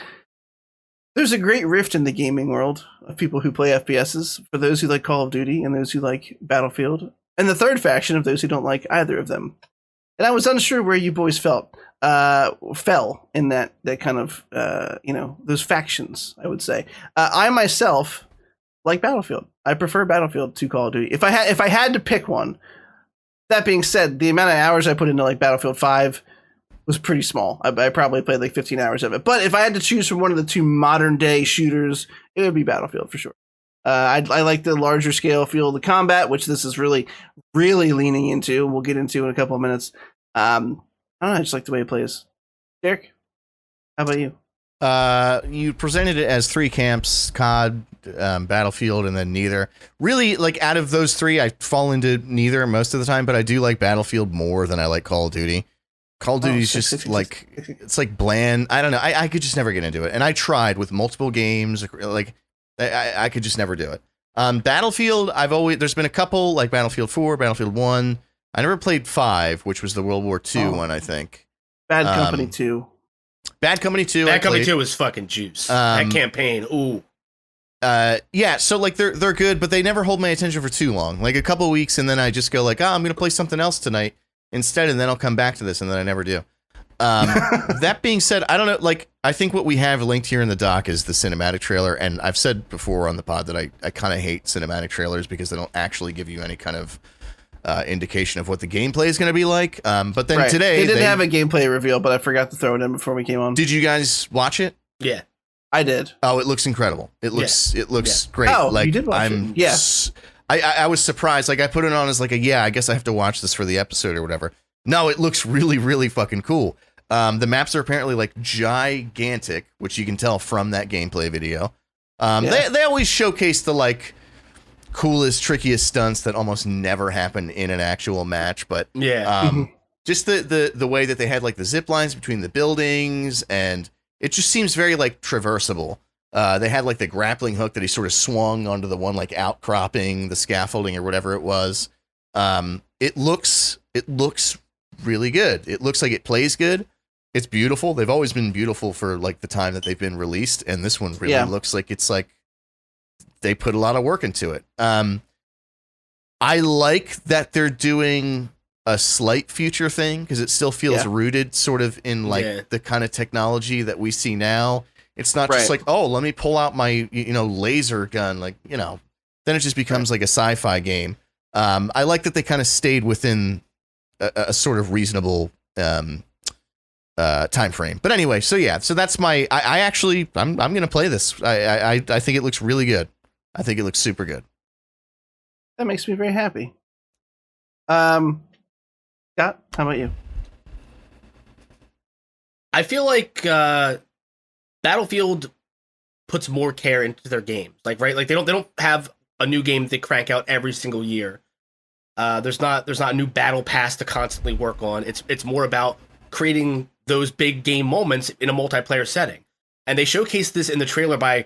there's a great rift in the gaming world of people who play FPSs, for those who like Call of Duty and those who like Battlefield, and the third faction of those who don't like either of them. And I was unsure where you boys fell in that kind of, those factions, I would say. I myself like Battlefield. I prefer Battlefield to Call of Duty. If I had to pick one, that being said, the amount of hours I put into like Battlefield 5 was pretty small. I probably played like 15 hours of it. But if I had to choose from one of the two modern day shooters, it would be Battlefield for sure. I like the larger scale feel of the combat, which this is really, really leaning into. We'll get into in a couple of minutes. I don't know. I just like the way it plays. Derek, how about you? You presented it as 3 camps: COD, Battlefield, and then neither. Really, like out of those 3, I fall into neither most of the time, but I do like Battlefield more than I like Call of Duty. Call of Duty is just like, it's like bland. I don't know. I could just never get into it. And I tried with multiple games. Like I could just never do it. Battlefield, there's been a couple, like Battlefield 4, Battlefield 1. I never played 5, which was the World War II one, I think. Bad Company 2. Bad Company 2. Bad Company 2 was fucking juice. That campaign, ooh. Yeah, so like they're good, but they never hold my attention for too long. Like a couple weeks, and then I just go like, I'm gonna play something else tonight instead, and then I'll come back to this, and then I never do. That being said, I don't know. Like, I think what we have linked here in the doc is the cinematic trailer, and I've said before on the pod that I kind of hate cinematic trailers because they don't actually give you any kind of indication of what the gameplay is going to be like. But then today they didn't have a gameplay reveal, but I forgot to throw it in before we came on. Did you guys watch it? Yeah, I did. Oh, it looks incredible. It looks great. Oh, like, you did watch it? Yes. I was surprised. Like I put it on as like I guess I have to watch this for the episode or whatever. No, it looks really, really fucking cool. The maps are apparently like gigantic, which you can tell from that gameplay video. They always showcase the like coolest, trickiest stunts that almost never happen in an actual match. But just the way that they had like the zip lines between the buildings, and it just seems very like traversable. They had like the grappling hook that he sort of swung onto the one like outcropping, the scaffolding or whatever it was. It looks really good. It looks like it plays good. It's beautiful. They've always been beautiful for like the time that they've been released, and this one really looks like it's like they put a lot of work into it. I like that they're doing a slight future thing because it still feels rooted sort of in like the kind of technology that we see now. It's not just like, oh, let me pull out my laser gun, like, then it just becomes like a sci-fi game. I like that they kind of stayed within a sort of reasonable time frame. But anyway, so that's my I'm gonna play this. I think it looks really good. I think it looks super good. That makes me very happy. Scott, how about you? I feel like Battlefield puts more care into their games. Like they don't have a new game they crank out every single year. There's not a new battle pass to constantly work on. It's more about creating those big game moments in a multiplayer setting. And they showcased this in the trailer by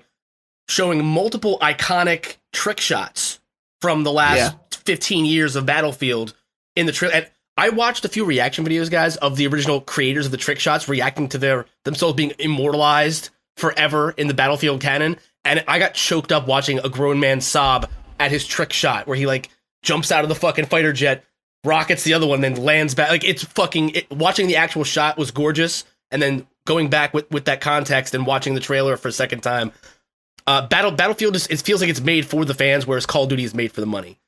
showing multiple iconic trick shots from the last 15 years of Battlefield in the trailer. And I watched a few reaction videos, guys, of the original creators of the trick shots reacting to themselves being immortalized forever in the Battlefield canon. And I got choked up watching a grown man sob at his trick shot where he like jumps out of the fucking fighter jet, rockets the other one, then lands back. Like watching the actual shot was gorgeous. And then going back with that context and watching the trailer for a second time, Battlefield it feels like it's made for the fans, whereas Call of Duty is made for the money.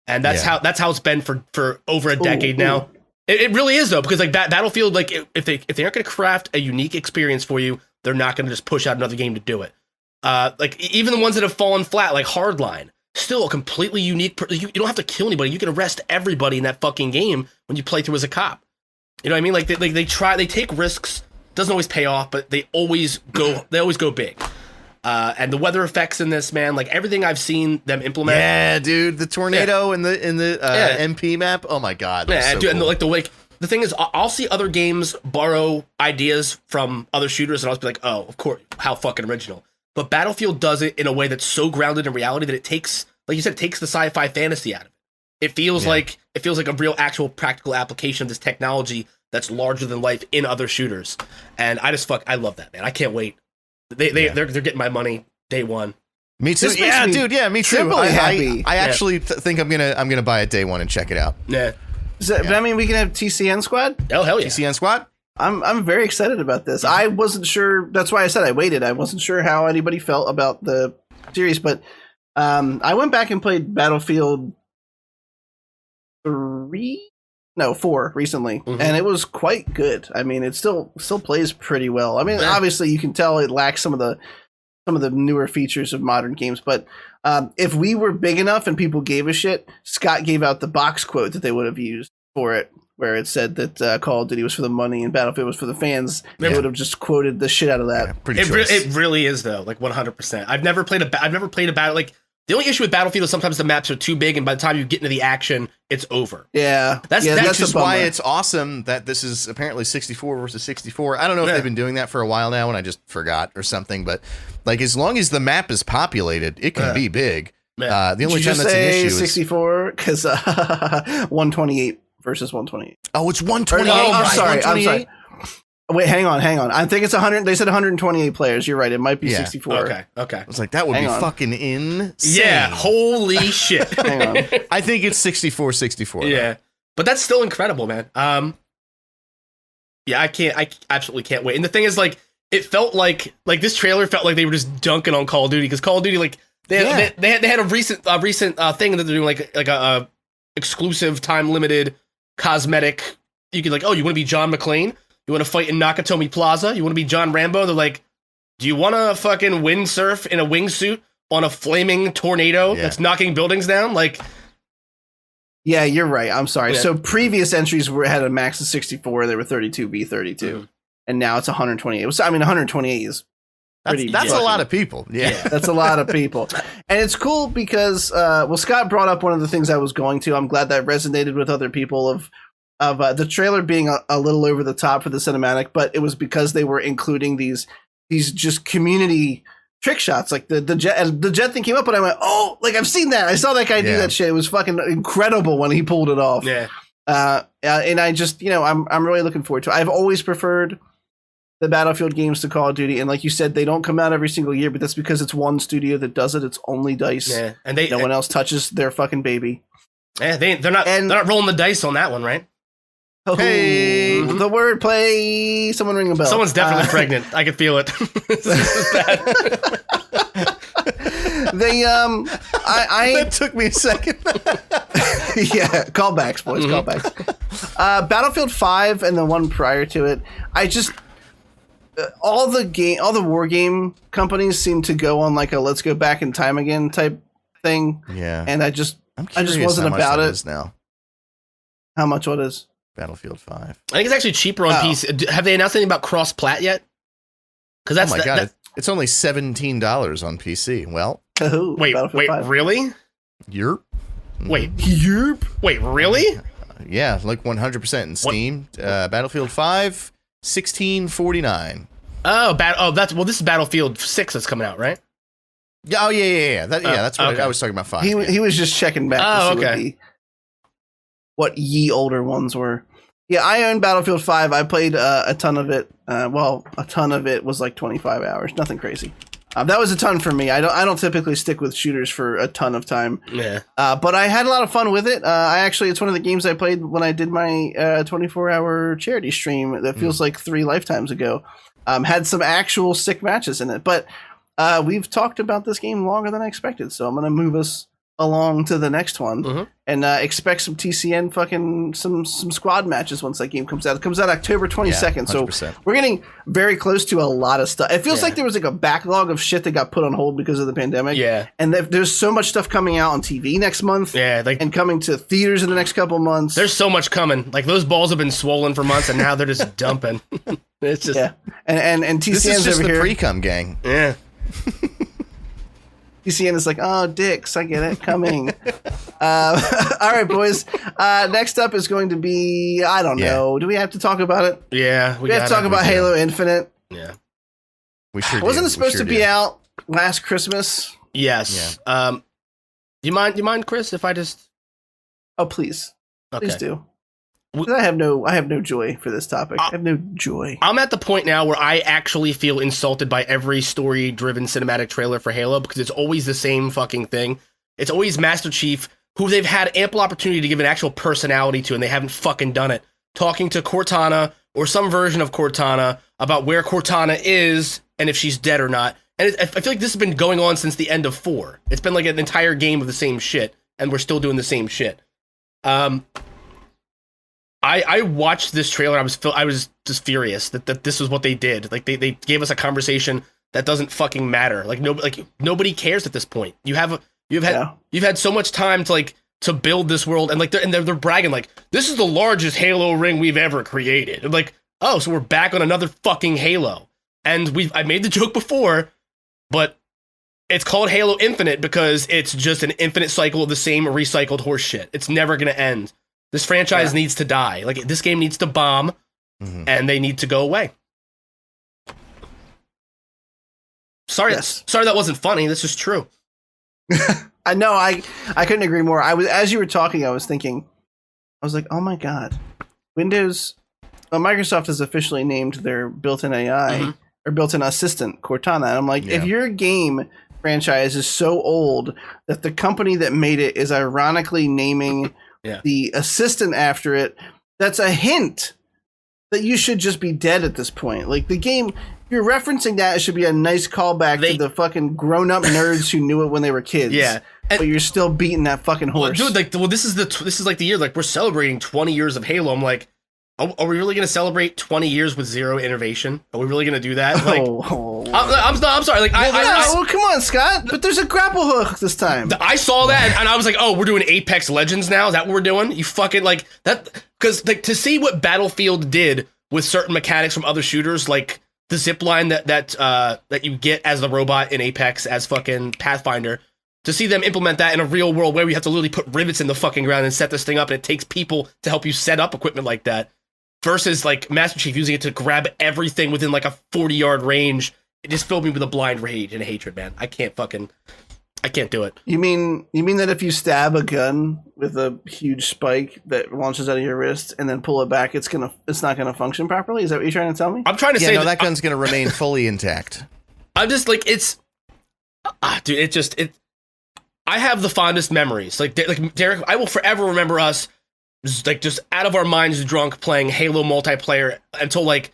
And that's how it's been for over a decade now. It really is though, because like Battlefield, like if they aren't going to craft a unique experience for you, they're not going to just push out another game to do it. Like even the ones that have fallen flat, like Hardline, still a completely unique. You don't have to kill anybody. You can arrest everybody in that fucking game when you play through as a cop. You know what I mean? Like they take risks. Doesn't always pay off, but they always go big. And the weather effects in this, man, like everything I've seen them implement. Yeah, dude, the tornado in the MP map. Oh my god, yeah, so dude, cool. and the thing is, I'll see other games borrow ideas from other shooters, and I'll just be like, oh, of course, how fucking original. But Battlefield does it in a way that's so grounded in reality that it takes, like you said, it takes the sci-fi fantasy out of it. It feels like a real, actual, practical application of this technology that's larger than life in other shooters. And I love that, man. I can't wait. They're getting my money day one. Me too. Yeah, dude. Yeah, me too. Happy. I actually think I'm gonna buy it day one and check it out. Yeah. But I mean, we can have TCN squad. Oh hell yeah, TCN squad. I'm very excited about this. I wasn't sure. That's why I said I waited. I wasn't sure how anybody felt about the series, but I went back and played Battlefield 4 recently, and it was quite good. I mean, it still plays pretty well. I mean, obviously you can tell it lacks some of the newer features of modern games, but if we were big enough and people gave a shit, Scott gave out the box quote that they would have used for it, where it said that Call of Duty was for the money and Battlefield was for the fans. They would have just quoted the shit out of that. It really is though, like 100%. I've never played a battle. Like the only issue with Battlefield is sometimes the maps are too big, and by the time you get into the action, it's over. Yeah, that's why it's awesome that this is apparently 64 versus 64. I don't know if they've been doing that for a while now, and I just forgot or something. But like, as long as the map is populated, it can be big. The only time that's an issue is 64 because 128 versus 128. Oh, it's 128. I'm sorry. Wait, hang on. I think it's 100. They said 128 players. You're right. It might be 64. Okay. I was like, that would be fucking insane. Yeah, holy shit. Hang on. I think it's 64. Yeah, but that's still incredible, man. Yeah, I absolutely can't wait. And the thing is, like, it felt like this trailer felt like they were just dunking on Call of Duty, because Call of Duty, like, they had a recent thing that they're doing, like a exclusive, time limited cosmetic. You could, like, oh, you want to be John McClane? You want to fight in Nakatomi Plaza? You want to be John Rambo? They're like, do you want to fucking windsurf in a wingsuit on a flaming tornado that's knocking buildings down? Like, yeah, you're right. I'm sorry. Yeah. So previous entries had a max of 64. They were 32v32, and now it's 128. 128 is that's a lot of people. Yeah, that's a lot of people, and it's cool because Scott brought up one of the things I was going to. I'm glad that resonated with other people of the trailer being a little over the top for the cinematic, but it was because they were including these just community trick shots. Like the jet thing came up, and I went, oh, like, I've seen that. I saw that guy do that shit. It was fucking incredible when he pulled it off. Yeah. And I just, I'm really looking forward to it. I've always preferred the Battlefield games to Call of Duty, and like you said, they don't come out every single year, but that's because it's one studio that does it. It's only DICE. Yeah, and no one else touches their fucking baby. Yeah, they're not rolling the dice on that one, right? Oh, hey, the wordplay. Someone ring a bell. Someone's definitely pregnant. I can feel it. That took me a second. Yeah, callbacks, boys, callbacks. Battlefield 5 and the one prior to it. I just all the war game companies seem to go on like a let's go back in time again type thing. Yeah, and I just wasn't about it. Now, how much? What is Battlefield 5? I think it's actually cheaper on PC. Have they announced anything about cross-plat yet? Because that's it's only $17 on PC. Well, wait, 5. Really? Yerp. Wait, really? Yeah, like 100% in Steam. Battlefield 5, $16.49. This is Battlefield 6 that's coming out, right? Yeah. Oh yeah. That's what I was talking about. 5. He was just checking back. Oh, okay. What ye older ones were. Yeah, I own Battlefield 5. I played a ton of it. A ton of it was like 25 hours. Nothing crazy. That was a ton for me. I don't typically stick with shooters for a ton of time. Yeah. But I had a lot of fun with it. It's one of the games I played when I did my 24-hour charity stream. That feels like 3 lifetimes ago. Had some actual sick matches in it. But we've talked about this game longer than I expected, so I'm going to move us along to the next one and expect some TCN fucking some squad matches once that game comes out. It comes out October 22nd, so we're getting very close to a lot of stuff. It feels like there was like a backlog of shit that got put on hold because of the pandemic. Yeah, and there's so much stuff coming out on TV next month. Yeah, and coming to theaters in the next couple months. There's so much coming. Like those balls have been swollen for months, and now they're just dumping. It's just and TCN's over here. This is just the pre-cum gang. Yeah. Yeah. And TCN's over here. This is just the pre-cum gang. Yeah. Sienna's like, oh, dicks, I get it, coming. All right, boys. Next up is going to be, I don't know. Do we have to talk about it? Yeah. We have to talk about Halo Infinite. Yeah. We sure Wasn't it supposed to be out last Christmas? Yes. Yeah. Do you mind, Chris, if I just... Oh, please. Okay. Please do. I have no joy for this topic. I have no joy. I'm at the point now where I actually feel insulted by every story-driven cinematic trailer for Halo because it's always the same fucking thing. It's always Master Chief, who they've had ample opportunity to give an actual personality to, and they haven't fucking done it. Talking to Cortana or some version of Cortana about where Cortana is and if she's dead or not. And I feel like this has been going on since the end of 4. It's been like an entire game of the same shit, and we're still doing the same shit. I watched this trailer. I was just furious that this was what they did. Like they gave us a conversation that doesn't fucking matter. Like nobody cares at this point. You've had so much time to build this world, and they're bragging like this is the largest Halo ring we've ever created. And like, oh, so we're back on another fucking Halo. And I made the joke before, but it's called Halo Infinite because it's just an infinite cycle of the same recycled horse shit. It's never gonna end. This franchise needs to die. Like, this game needs to bomb, and they need to go away. Sorry, sorry that wasn't funny. This is true. I know. I couldn't agree more. As you were talking, I was thinking, I was like, oh my god, Microsoft has officially named their built-in AI or built-in assistant Cortana. And I'm like, if your game franchise is so old that the company that made it is ironically naming the assistant after it, that's a hint that you should just be dead at this point. Like, the game, if you're referencing that, it should be a nice callback to the fucking grown-up nerds who knew it when they were kids. Yeah. But you're still beating that fucking horse. Well, dude, this is like the year, like, we're celebrating 20 years of Halo. I'm like, are we really going to celebrate 20 years with zero innovation? Are we really going to do that? Like, I'm sorry. Like, come on, Scott. But there's a grapple hook this time. I saw that and I was like, oh, we're doing Apex Legends now? Is that what we're doing? You fucking like that? Because like to see what Battlefield did with certain mechanics from other shooters, like the zip line that you get as the robot in Apex as fucking Pathfinder. To see them implement that in a real world where we have to literally put rivets in the fucking ground and set this thing up, and it takes people to help you set up equipment like that. Versus like Master Chief using it to grab everything within like a 40-yard range. It just filled me with a blind rage and hatred, man. I can't do it. You mean that if you stab a gun with a huge spike that launches out of your wrist and then pull it back, it's not gonna function properly? Is that what you're trying to tell me? I'm trying to say that gun's gonna remain fully intact. I'm just like, dude, I have the fondest memories. Like Derek, I will forever remember us just out of our minds drunk playing Halo multiplayer until like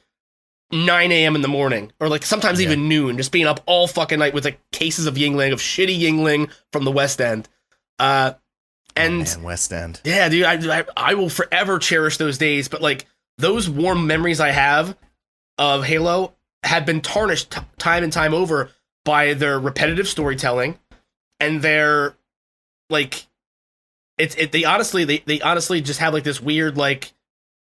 9 a.m. in the morning, or like sometimes even noon, just being up all fucking night with like cases of Yingling, of shitty Yingling from the West End. West End. Yeah, dude, I will forever cherish those days. But like those warm memories I have of Halo have been tarnished time and time over by their repetitive storytelling and their like. They honestly just have like this weird like,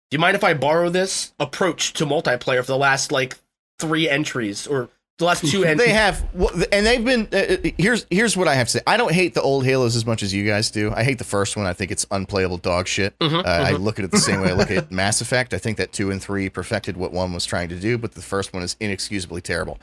do you mind if I borrow this approach to multiplayer for the last like 3 entries or the last 2 entries? They have, and they've been. Here's what I have to say. I don't hate the old Halos as much as you guys do. I hate the first one. I think it's unplayable dog shit. I look at it the same way I look at Mass Effect. I think that 2 and 3 perfected what 1 was trying to do, but the first one is inexcusably terrible.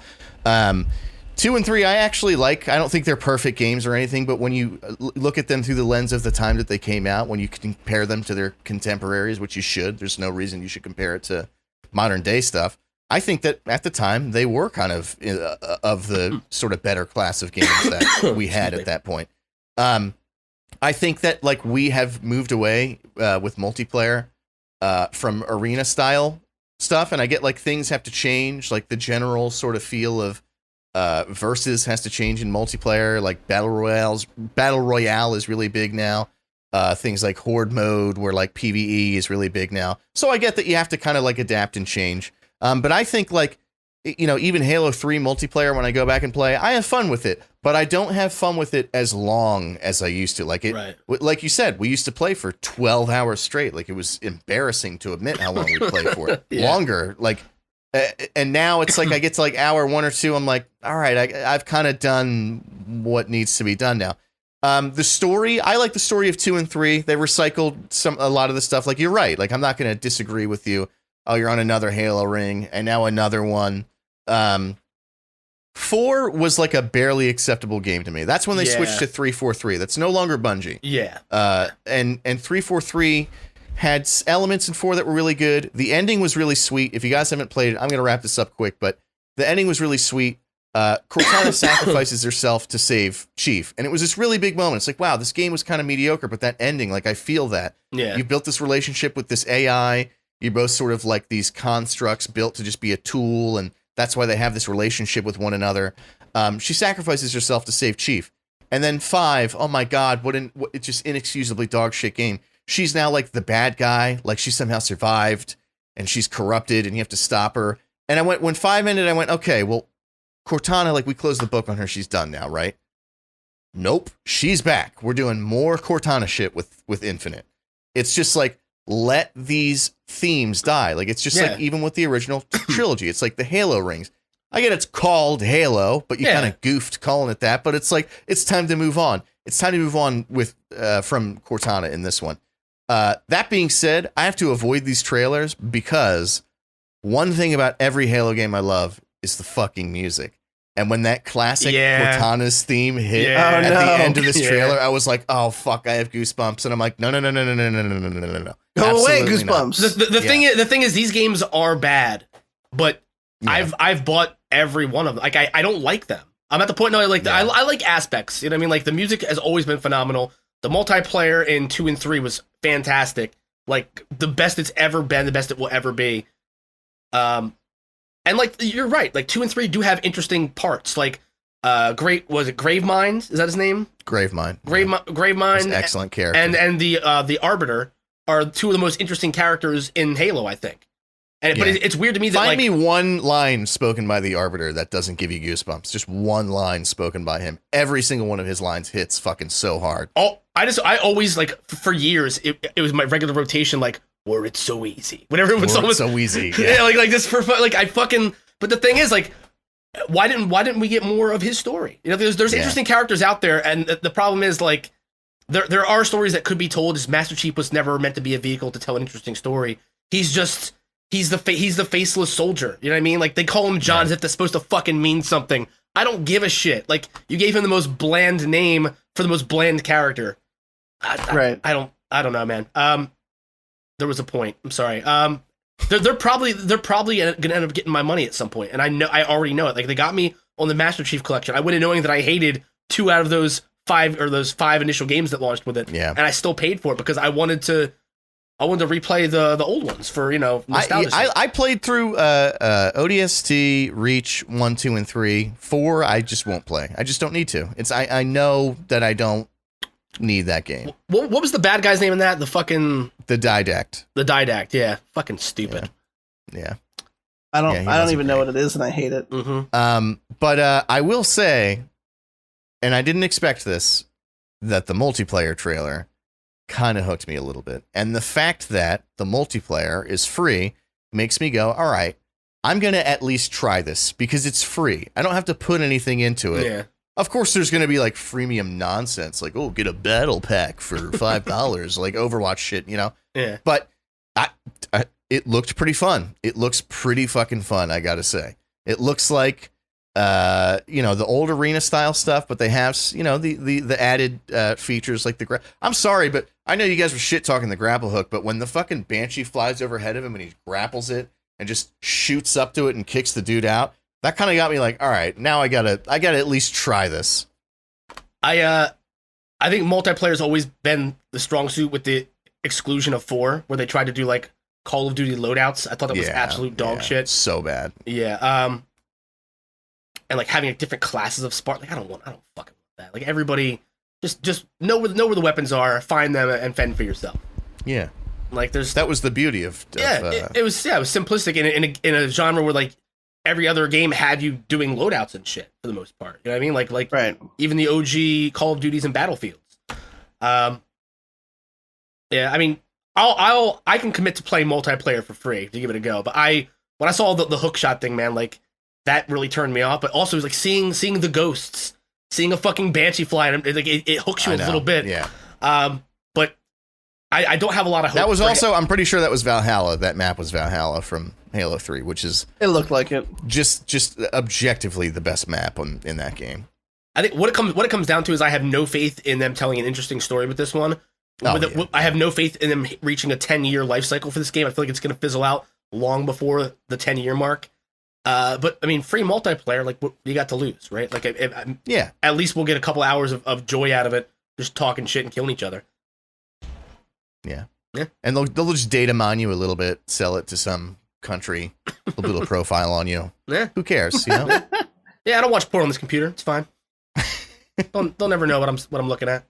2 and 3 I actually like. I don't think they're perfect games or anything, but when you look at them through the lens of the time that they came out, when you compare them to their contemporaries, which you should, there's no reason you should compare it to modern day stuff. I think that at the time they were kind of the sort of better class of games that we had at that point. I think that like we have moved away with multiplayer from arena style stuff, and I get like things have to change, like the general sort of feel of versus has to change in multiplayer. Like battle royale is really big now. Things like horde mode, where like PvE is really big now. So I get that you have to kind of like adapt and change. But I think like, you know, even Halo 3 multiplayer, when I go back and play, I have fun with it, but I don't have fun with it as long as I used to. Like like you said, we used to play for 12 hours straight. Like it was embarrassing to admit how long we played for it. Longer. Like And now it's like I get to like hour 1 or 2. I'm like, all right, I've kind of done what needs to be done now. The story, I like the story of 2 and 3. They recycled a lot of the stuff. Like, you're right. Like, I'm not going to disagree with you. Oh, you're on another Halo ring and now another one. 4 was like a barely acceptable game to me. That's when they switched to 343. That's no longer Bungie. Yeah. And 343 had elements in 4 that were really good. The ending was really sweet. If you guys haven't played it, I'm going to wrap this up quick, but the ending was really sweet. Cortana sacrifices herself to save Chief. And it was this really big moment. It's like, wow, this game was kind of mediocre, but that ending, like, I feel that. Yeah. You built this relationship with this AI. You're both sort of like these constructs built to just be a tool, and that's why they have this relationship with one another. She sacrifices herself to save Chief. And then 5, oh my God, what it's just inexcusably dog shit game. She's now like the bad guy, like she somehow survived and she's corrupted and you have to stop her. And when 5 ended, I went, okay, well, Cortana, like we closed the book on her. She's done now, right? Nope. She's back. We're doing more Cortana shit with Infinite. It's just like, let these themes die. Like, it's just like, even with the original trilogy, it's like the Halo rings. I get it's called Halo, but you kind of goofed calling it that. But it's like, it's time to move on. It's time to move on with from Cortana in this one. That being said, I have to avoid these trailers because one thing about every Halo game I love is the fucking music. And when that classic Cortana's theme hit at the end of this trailer, I was like, oh, fuck, I have goosebumps. And I'm like, no. Go away, goosebumps. The thing is, these games are bad, but I've bought every one of them. Like, I don't like them. I'm at the point now, I like aspects. You know what I mean? Like, the music has always been phenomenal. The multiplayer in 2 and 3 was fantastic. Like, the best it's ever been, the best it will ever be. And like, you're right. Like, 2 and 3 do have interesting parts. Like, was it Gravemind? Is that his name? Gravemind. Gravemind. Excellent character. And the Arbiter are 2 of the most interesting characters in Halo, I think. But it's weird to me that Find me one line spoken by the Arbiter that doesn't give you goosebumps. Just one line spoken by him. Every single one of his lines hits fucking so hard. Oh, I always, like, for years, it was my regular rotation, like, were it so easy. Whenever it was so easy. Yeah, like this for like I fucking. But the thing is, like, why didn't we get more of his story? You know, there's interesting characters out there, and the problem is, like, there are stories that could be told. As Master Chief was never meant to be a vehicle to tell an interesting story. He's the faceless soldier. You know what I mean? Like, they call him John as if that's supposed to fucking mean something. I don't give a shit. Like, you gave him the most bland name for the most bland character. I don't know, man. There was a point. I'm sorry. They're probably gonna end up getting my money at some point, and I already know it. Like, they got me on the Master Chief Collection. I went in knowing that I hated 2 out of those 5 initial games that launched with it. Yeah. And I still paid for it because I wanted to replay the old ones for, you know, nostalgia. I played through ODST, Reach 1, 2, and 3. 4, I just won't play. I just don't need to. I know that I don't need that game. What was the bad guy's name in that? The Didact. The Didact, yeah. Fucking stupid. Yeah. I don't even know what it is, and I hate it. Mm-hmm. But I will say, and I didn't expect this, that the multiplayer trailer kind of hooked me a little bit. And the fact that the multiplayer is free makes me go, all right, I'm going to at least try this because it's free. I don't have to put anything into it. Yeah. Of course, there's going to be like freemium nonsense, like, oh, get a battle pack for $5, like Overwatch shit, you know? Yeah. But it looked pretty fun. It looks pretty fucking fun, I got to say. It looks like, the old arena style stuff, but they have, the added features like I'm sorry, but I know you guys were shit talking the grapple hook, but when the fucking Banshee flies overhead of him and he grapples it and just shoots up to it and kicks the dude out, that kind of got me like, all right, now I gotta at least try this. I think multiplayer's always been the strong suit, with the exclusion of 4, where they tried to do like Call of Duty loadouts. I thought that was absolute dog shit. So bad. Yeah. And like having like different classes of Spartan. Like, I don't fucking want that. Like, everybody just know where the weapons are, find them, and fend for yourself. Yeah. Like, that was the beauty of it was simplistic in a genre where, like, every other game had you doing loadouts and shit for the most part. You know what I mean? Like right. Even the OG Call of Duties and Battlefields. Yeah, I mean, I can commit to playing multiplayer for free to give it a go, but I when I saw the hook shot thing, man, like that really turned me off. But also, it was like seeing the ghosts, seeing a fucking banshee fly, and it hooks you a little bit. Yeah. But I don't have a lot of hope. That was also, I'm pretty sure that was Valhalla. That map was Valhalla from Halo 3, which is It looked like it. just objectively the best map in that game. I think what it comes down to is I have no faith in them telling an interesting story with this one. I have no faith in them reaching a 10-year life cycle for this game. I feel like it's going to fizzle out long before the 10-year mark. But I mean, free multiplayer, like what you got to lose, right? Like, at least we'll get a couple hours of joy out of it, just talking shit and killing each other. Yeah. And they'll just data mine you a little bit, sell it to some country, a little profile on you. Yeah. Who cares? You know? Yeah, I don't watch porn on this computer. It's fine. They'll never know what I'm looking at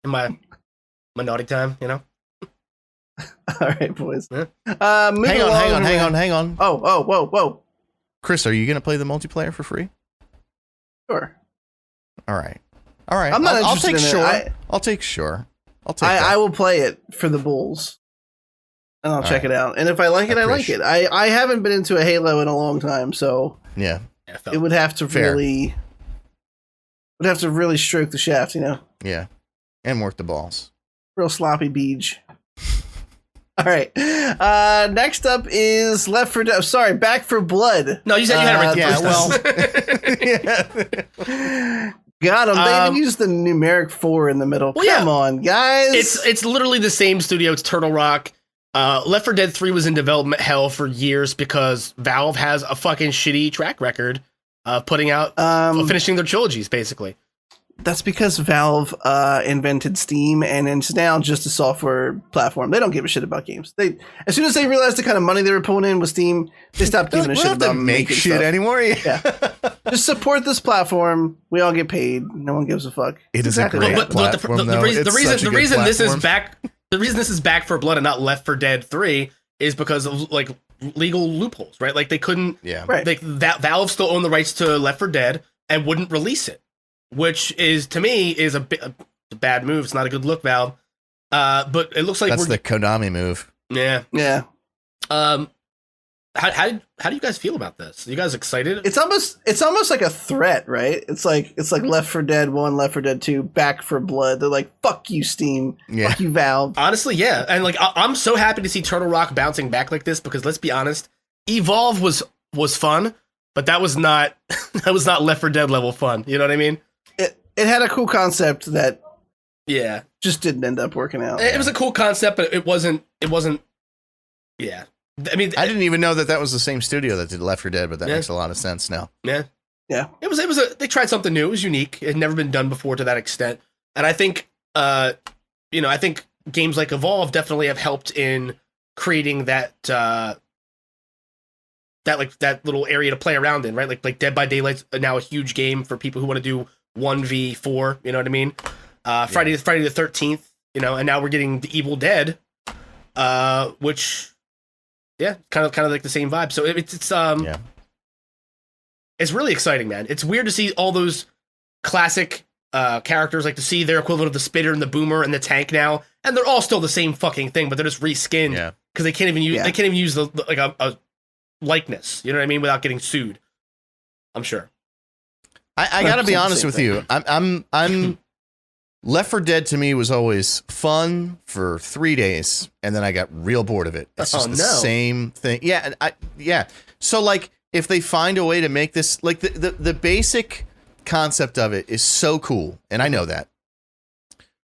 in my naughty time, you know. All right, boys. Yeah. Hang on. Oh, whoa. Chris, are you gonna play the multiplayer for free? Sure. All right. I'm not I'll interested take in it. sure. I'll take sure. I'll take. I will play it for the bulls, and I'll check it out. And if I like it, I like it. I haven't been into a Halo in a long time, so yeah, it would have to really stroke the shaft, you know. Yeah, and work the balls. Real sloppy beach. All right. Next up is Back for Blood. No, you said you had it right. Yeah, God, they even used the numeric 4 in the middle. Come on, guys. It's literally the same studio. It's Turtle Rock. Left 4 Dead 3 was in development hell for years because Valve has a fucking shitty track record of putting out, finishing their trilogies, basically. That's because Valve invented Steam, and it's now just a software platform. They don't give a shit about games. As soon as they realized the kind of money they were pulling in with Steam, they stopped giving a shit about making shit stuff anymore. Yeah, just support this platform. We all get paid. No one gives a fuck. It is exactly a great platform. The reason this is Back for Blood and not Left 4 Dead 3 is because of like legal loopholes, right? Like they couldn't. Yeah. Right. Like Valve still owned the rights to Left 4 Dead and wouldn't release it. Which is, to me, is a bad move. It's not a good look, Valve. But it looks like that's the Konami move. Yeah. Yeah. How do you guys feel about this? Are you guys excited? It's almost like a threat, right? It's like Left 4 Dead 1, Left 4 Dead 2, Back for Blood. They're like, fuck you, Steam. Yeah. Fuck you, Valve. Honestly, yeah. And like, I'm so happy to see Turtle Rock bouncing back like this because let's be honest, Evolve was fun, but that was not Left 4 Dead level fun. You know what I mean? It had a cool concept that just didn't end up working out. It was a cool concept, but it wasn't yeah. I mean, I didn't even know that was the same studio that did Left 4 Dead, but that makes a lot of sense now. Yeah. Yeah. They tried something new. It was unique. It had never been done before to that extent. And I think I think games like Evolve definitely have helped in creating that little area to play around in, right? Like Dead by Daylight's now a huge game for people who want to do 1v4, you know what I mean? Friday the 13th, you know, and now we're getting the Evil Dead, which kind of like the same vibe. So it's really exciting, man. It's weird to see all those classic characters, like to see their equivalent of the Spitter and the Boomer and the Tank now, and they're all still the same fucking thing, but they're just reskinned because they can't even use a likeness, you know what I mean, without getting sued. I'm sure. I gotta be honest with you. I'm Left 4 Dead to me was always fun for 3 days, and then I got real bored of it. It's just the same thing. Yeah. So like, if they find a way to make this, like the basic concept of it is so cool, and I know that,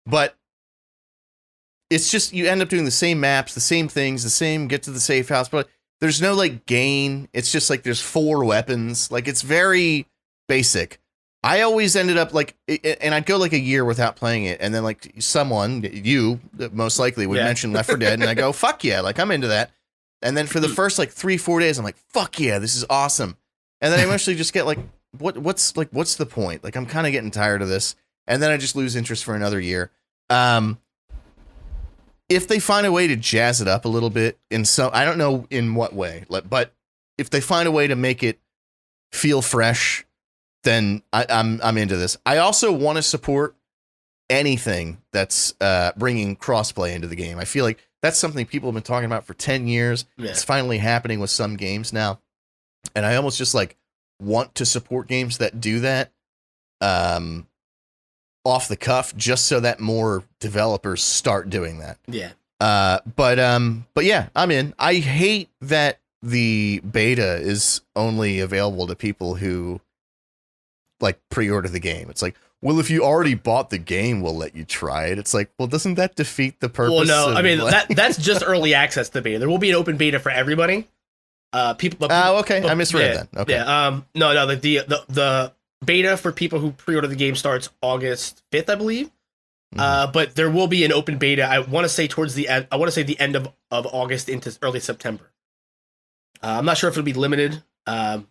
but it's just you end up doing the same maps, the same things, the same get to the safe house, but there's no like gain. It's just like there's 4 weapons. Like it's very basic. I always ended up like, and I'd go like a year without playing it, and then like you most likely would mention Left 4 Dead, and I go, fuck yeah, like I'm into that. And then for the first like 3-4 days, I'm like, fuck yeah, this is awesome. And then I eventually just get like, what's the point? Like I'm kind of getting tired of this, and then I just lose interest for another year. If they find a way to jazz it up a little bit I don't know in what way, but if they find a way to make it feel fresh, then I'm into this. I also want to support anything that's bringing crossplay into the game. I feel like that's something people have been talking about for 10 years. Yeah. It's finally happening with some games now. And I almost just like want to support games that do that off the cuff, just so that more developers start doing that. Yeah. But yeah, I'm in. I hate that the beta is only available to people who like pre-order the game. It's like, well, if you already bought the game, we'll let you try it. It's like, well, doesn't that defeat the purpose? Well, no, of, I mean, like... that's just early access to beta. There will be an open beta for everybody. People. Okay, I misread that. Okay. Yeah. No. The beta for people who pre-order the game starts August 5th, I believe. But there will be an open beta. I want to say towards the end. I want to say the end of August into early September. I'm not sure if it'll be limited. I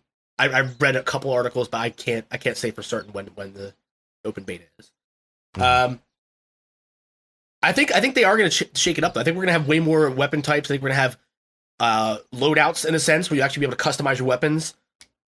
read a couple articles, but I can't say for certain when the open beta is. I think they are going to shake it up. I think we're going to have way more weapon types. I think we're going to have loadouts in a sense where you actually be able to customize your weapons.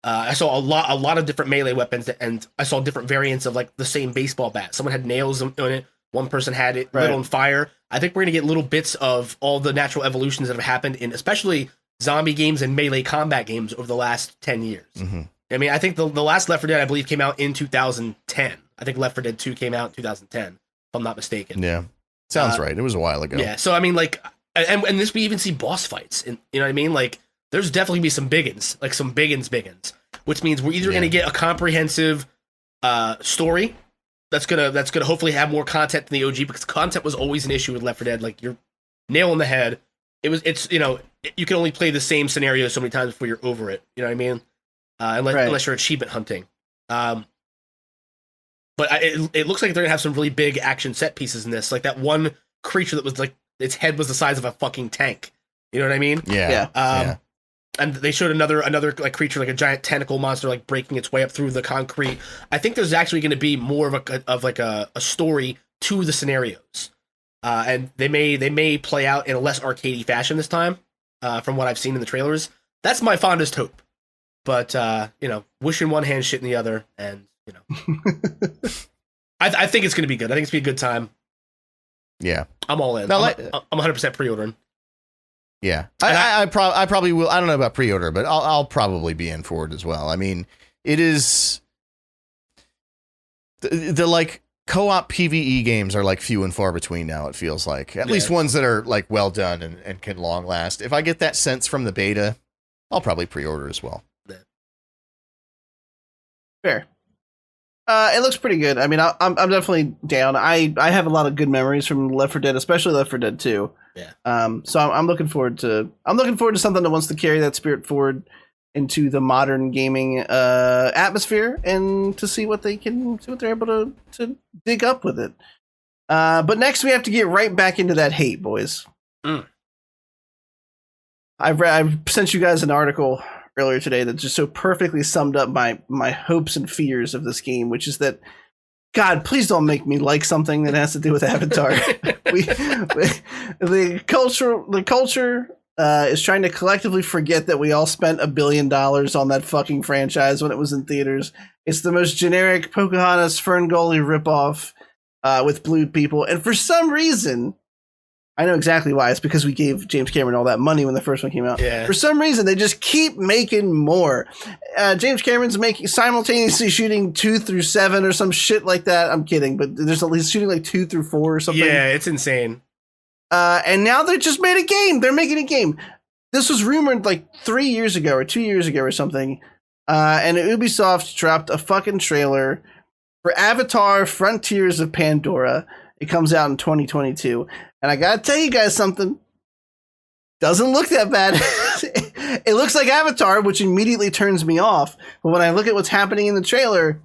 I saw a lot of different melee weapons, and I saw different variants of like the same baseball bat. Someone had nails on it. One person had it lit on fire. I think we're going to get little bits of all the natural evolutions that have happened in especially zombie games and melee combat games over the last 10 years. Mm-hmm. I mean, I think the last Left 4 Dead, I believe, came out in 2010. I think Left 4 Dead 2 came out in 2010, if I'm not mistaken. Yeah. Sounds right. It was a while ago. Yeah. So, I mean, like, and this, we even see boss fights. And, you know what I mean? Like, there's definitely be some biggins, like some biggins, which means we're either going to get a comprehensive story that's gonna hopefully have more content than the OG, because content was always an issue with Left 4 Dead. Like, you're nail on the head. It's you know, you can only play the same scenario so many times before you're over it. You know what I mean? Unless you're achievement hunting. But it looks like they're gonna have some really big action set pieces in this. Like that one creature that was like, its head was the size of a fucking tank. You know what I mean? Yeah. And they showed another like creature, like a giant tentacle monster, like breaking its way up through the concrete. I think there's actually going to be more of a story to the scenarios, and they may play out in a less arcadey fashion this time, from what I've seen in the trailers. That's my fondest hope. But you know, wish in one hand, shit in the other, and you know, I think it's going to be good. I think it's going to be a good time. Yeah, I'm all in. Now, I'm 100% pre-ordering. Yeah, I probably will. I don't know about pre-order, but I'll probably be in for it as well. I mean, it is the like co-op PvE games are like few and far between now. It feels like at least ones that are like well done and can long last. If I get that sense from the beta, I'll probably pre-order as well. Yeah. Fair. It looks pretty good. I mean, I'm definitely down. I have a lot of good memories from Left 4 Dead, especially Left 4 Dead 2. Yeah. So I'm looking forward to something that wants to carry that spirit forward into the modern gaming atmosphere, and to see what they're able to dig up with it. But next we have to get right back into that hate, boys. I've sent you guys an article earlier today that just so perfectly summed up my hopes and fears of this game, which is that, God, please don't make me like something that has to do with Avatar. The culture is trying to collectively forget that we all spent $1 billion on that fucking franchise when it was in theaters. It's the most generic Pocahontas Ferngully ripoff with blue people, and for some reason, I know exactly why. It's because we gave James Cameron all that money when the first one came out. Yeah. For some reason, they just keep making more. James Cameron's simultaneously shooting 2 through 7 or some shit like that. I'm kidding, but he's shooting like 2 through 4 or something. Yeah, it's insane. And now they just made a game. They're making a game. This was rumored like 3 years ago or 2 years ago or something. And Ubisoft dropped a fucking trailer for Avatar: Frontiers of Pandora. It comes out in 2022. And I gotta tell you guys something. Doesn't look that bad. It looks like Avatar, which immediately turns me off. But when I look at what's happening in the trailer,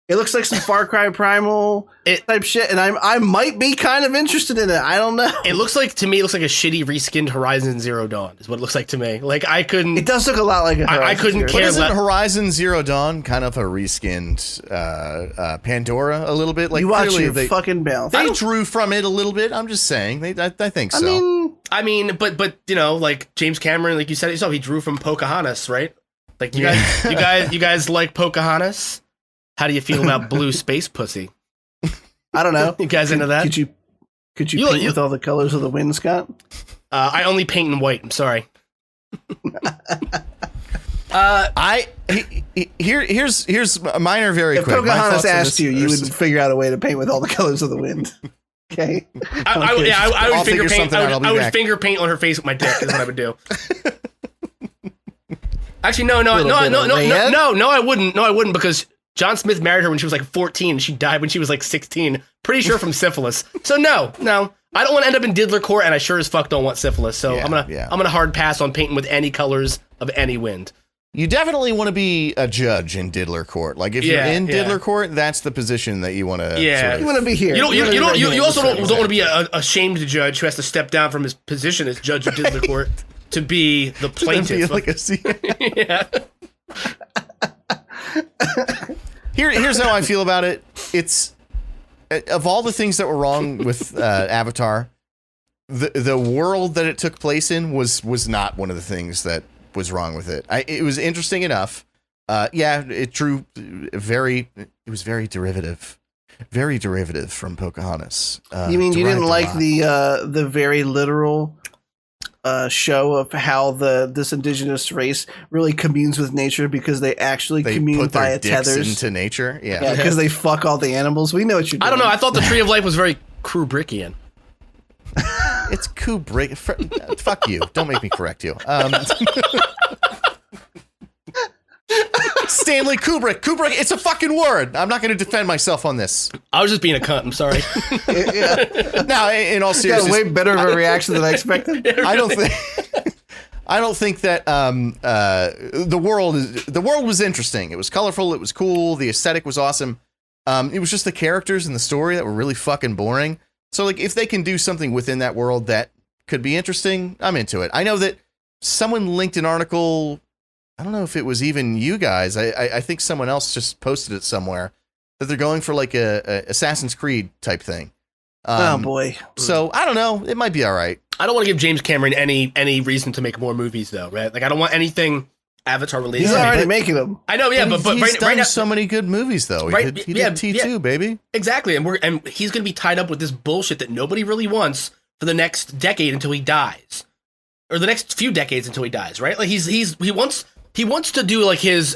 it looks like some Far Cry Primal type shit, and I might be kind of interested in it. I don't know. It looks like, to me, it looks like a shitty reskinned Horizon Zero Dawn is what it looks like to me. Like, I couldn't... It does look a lot like a Horizon I couldn't Zero. care. But isn't Horizon Zero Dawn kind of a reskinned Pandora a little bit? Like, you watch your they fucking mouth. They drew from it a little bit. I'm just saying. I think so. I mean, but you know, like James Cameron, like you said it yourself, he drew from Pocahontas, right? Like you guys like Pocahontas? How do you feel about blue space pussy? I don't know. You guys into that? Could you paint with all the colors of the wind, Scott? I only paint in white. I'm sorry. Here's mine are very if quick. Pocahontas asked you, you would figure out a way to paint with all the colors of the wind. Okay. I would finger paint. I would back. finger paint on her face with my dick. Is what I would do. Actually, no, I wouldn't. No, I wouldn't because John Smith married her when she was like 14 and she died when she was like 16. Pretty sure from syphilis. So no. I don't want to end up in diddler court, and I sure as fuck don't want syphilis. So I'm gonna hard pass on painting with any colors of any wind. You definitely want to be a judge in diddler court. Like if you're in diddler court, that's the position that you want to. Yeah, you want to be here. You also don't want to be a shamed judge who has to step down from his position as judge of diddler court to be the plaintiff. Yeah. Here's how I feel about it. It's of all the things that were wrong with Avatar, the world that it took place in was not one of the things that was wrong with it. It was interesting enough. It was very derivative from Pocahontas. You mean you didn't like the very literal show of how this indigenous race really communes with nature because they actually commune via tethers into nature? Yeah, because they fuck all the animals. We know what you're doing. I don't know. I thought the Tree of Life was very Kubrickian. It's Kubrick. Fuck you. Don't make me correct you. Stanley Kubrick. Kubrick, it's a fucking word. I'm not going to defend myself on this. I was just being a cunt. I'm sorry. Now, in all seriousness, got way better of a reaction than I expected. I don't think that the world was interesting. It was colorful. It was cool. The aesthetic was awesome. It was just the characters and the story that were really fucking boring. So, like, if they can do something within that world that could be interesting, I'm into it. I know that someone linked an article. I don't know if it was even you guys. I think someone else just posted it somewhere that they're going for like a Assassin's Creed type thing. Oh boy! So I don't know. It might be all right. I don't want to give James Cameron any reason to make more movies, though, right? Like I don't want anything Avatar related. He's already making them. I know, yeah, but he's done right now, so many good movies, though. He did T2, baby. Exactly, and he's going to be tied up with this bullshit that nobody really wants for the next decade until he dies, or the next few decades until he dies, right? Like he wants to do like his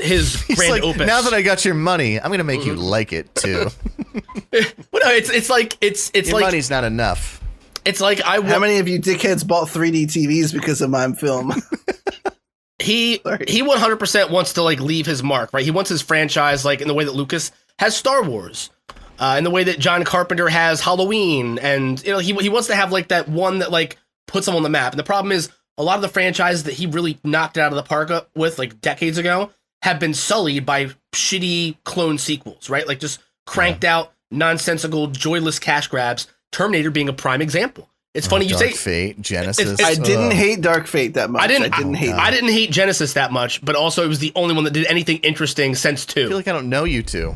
grand opus. Now that I got your money, I'm going to make you like it too. Well, no, it's like your money's not enough. It's like how many of you dickheads bought 3D TVs because of my film? He 100% wants to like leave his mark, right? He wants his franchise like in the way that Lucas has Star Wars, in the way that John Carpenter has Halloween, and you know he wants to have like that one that like puts him on the map. And the problem is a lot of the franchises that he really knocked it out of the park with like decades ago have been sullied by shitty clone sequels, right? Like just cranked out nonsensical, joyless cash grabs. Terminator being a prime example. It's funny you Dark say Fate, Genesis. I didn't hate Dark Fate that much. I didn't hate Genesis that much, but also it was the only one that did anything interesting since 2. I feel like I don't know you two.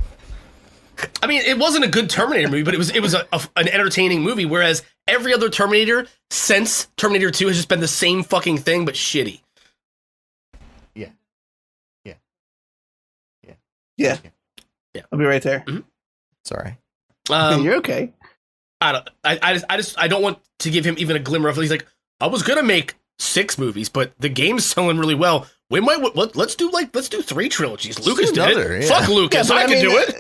I mean, it wasn't a good Terminator movie, but it was an entertaining movie. Whereas every other Terminator since Terminator 2 has just been the same fucking thing, but shitty. Yeah. I'll be right there. Mm-hmm. Sorry. You're okay. I don't want to give him even a glimmer of. He's like, I was gonna make 6 movies, but the game's selling really well. Let's do 3 trilogies. Lucas did it. Fuck Lucas, I can do it.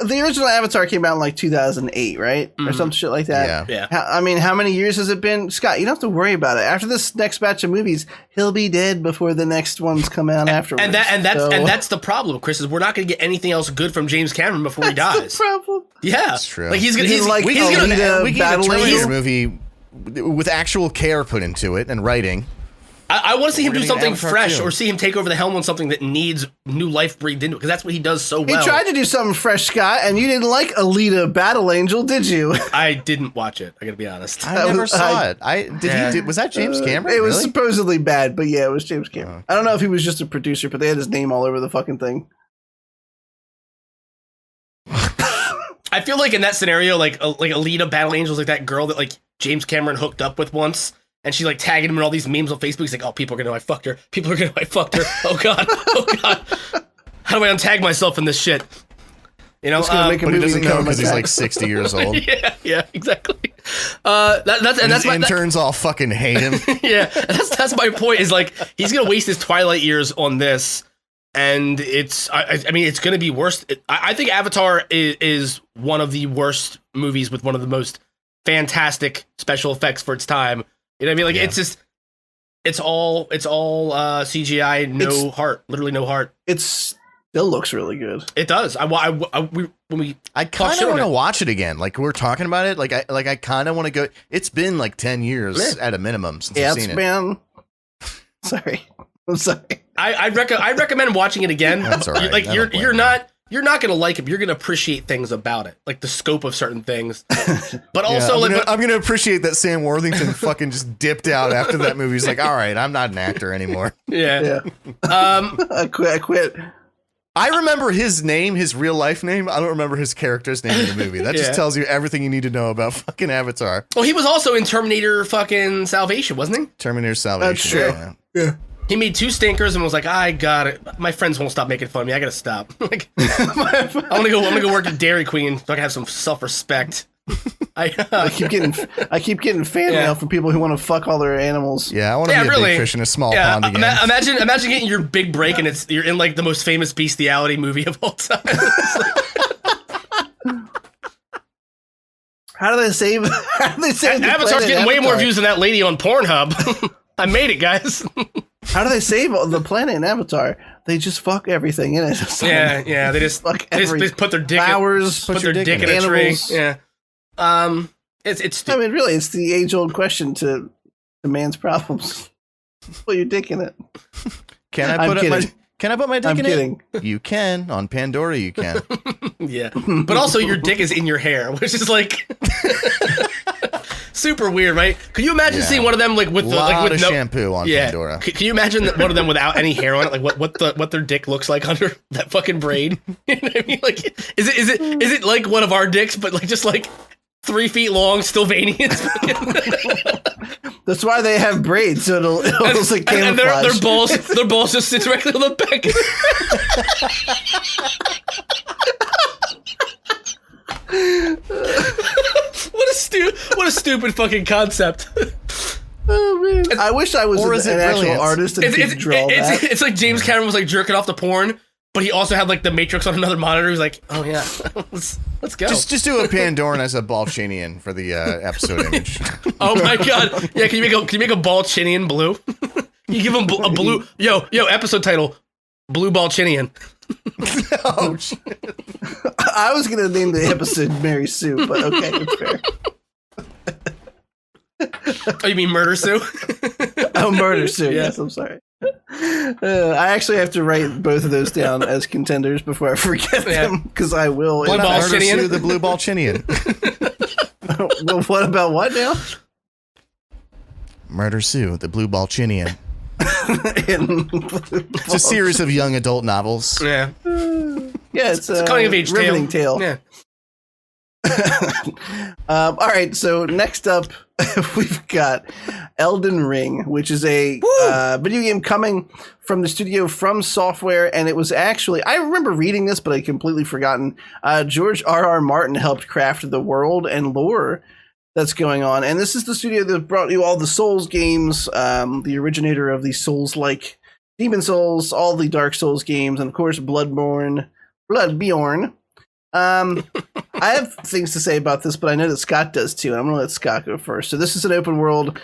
The original Avatar came out in like 2008, right? Or some shit like that. Yeah. How many years has it been? Scott, you don't have to worry about it. After this next batch of movies, he'll be dead before the next ones come out afterwards. And that's the problem, Chris, is we're not going to get anything else good from James Cameron before he dies. That's the problem. Yeah. That's true. Like we can get a Terminator movie with actual care put into it and writing. I want to see him do something fresh or see him take over the helm on something that needs new life breathed into it, because that's what he does so well. He tried to do something fresh, Scott, and you didn't like Alita Battle Angel, did you? I didn't watch it, I gotta be honest. I never saw it. Was that James Cameron? It was supposedly bad, but yeah, it was James Cameron. I don't know if he was just a producer, but they had his name all over the fucking thing. I feel like in that scenario, like Alita Battle Angel is like that girl that like James Cameron hooked up with once. And she's like tagging him in all these memes on Facebook. He's like, oh, people are going to know I fucked her. People are going to know I fucked her. Oh, God. Oh, God. How do I untag myself in this shit? You know, Just gonna make a but he movie doesn't that know comes because he's back. like 60 years old. yeah, exactly. That's His interns all fucking hate him. yeah, that's my point. Is like he's gonna waste his twilight years on this, and I mean it's gonna be worse. I think Avatar is one of the worst movies with one of the most fantastic special effects for its time. You know what I mean? Like it's just it's all CGI, no heart, literally no heart. It still looks really good. It does. I kind of want to watch it again. Like we're talking about it. Like I kind of want to go. It's been like 10 years at a minimum since I've seen it. Man. Sorry, I'm sorry. I recommend watching it again. That's all right. Like you're not gonna like it. But you're gonna appreciate things about it, like the scope of certain things. But also, I'm gonna appreciate that Sam Worthington fucking just dipped out after that movie. He's like, all right, I'm not an actor anymore. Yeah. I quit. I remember his name, his real life name. I don't remember his character's name in the movie. That just tells you everything you need to know about fucking Avatar. Well, he was also in Terminator fucking Salvation, wasn't he? Terminator Salvation. That's true. Yeah. He made 2 stinkers and was like, I got it. My friends won't stop making fun of me. I gotta stop. Like, I'm gonna go work at Dairy Queen so I can have some self-respect. I keep getting fan mail from people who want to fuck all their animals. Yeah, I want to be a big fish in a small pond again. Imagine getting your big break and you're in like the most famous bestiality movie of all time. How do they save? Avatar's getting way more views than that lady on Pornhub. I made it, guys. How do they save the planet in Avatar? They just fuck everything in it. Yeah. They just fuck they just put their dick flowers, put their dick in a tree. Yeah. It's. I mean, really, it's the age-old question to man's problems. Put your dick in it. Can I put my dick in kidding. it? You can. On Pandora, you can. Yeah. But also, your dick is in your hair, which is like super weird, right? Could you imagine seeing one of them like with no shampoo on Pandora? Can you imagine one of them without any hair on it? Like what their dick looks like under that fucking braid? You know what I mean? Like, is it like one of our dicks, but like just like 3 feet long, still veiny? That's why they have braids, so it'll like camouflage. And their balls just sit directly on the back. What a stupid fucking concept. Oh man! I wish I was an actual artist and could draw that. It's like James Cameron was like jerking off the porn, but he also had like the Matrix on another monitor. He's like, oh yeah, let's go. Just do a Pandoran as a Balchinian for the episode image. Oh my god! Yeah, can you make a Balchinian blue? You give him a blue. Yo, episode title: Blue Balchinian. Oh shit! I was gonna name the episode Mary Sue, but okay, it's fair. Oh, you mean Murder Sue? Oh, Murder Sue. Yes, I'm sorry. I actually have to write both of those down as contenders before I forget them, because I will. Blue Murder Sue, the Blue Balchinian. Well, what about what now? Murder Sue, the Blue Balchinian. It's a series of young adult novels. Yeah. Yeah, it's a coming of age riveting tale. Yeah. All right, so next up we've got Elden Ring, which is a video game coming from the studio From Software, and it was actually, I remember reading this, but I completely forgotten. George R.R. Martin helped craft the world and lore that's going on, and this is the studio that brought you all the Souls games, the originator of the Souls-like Demon Souls, all the Dark Souls games, and of course Bloodborne. I have things to say about this, but I know that Scott does too. I'm going to let Scott go first. So this is an open world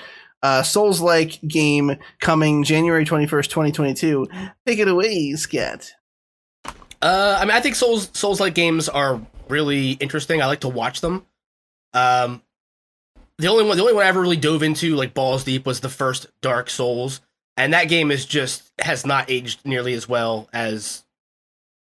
Souls-like game coming January 21st, 2022. Take it away, Scott. I mean, I think Souls-like games are really interesting. I like to watch them. The only one I ever really dove into like balls deep was the first Dark Souls, and that game has not aged nearly as well as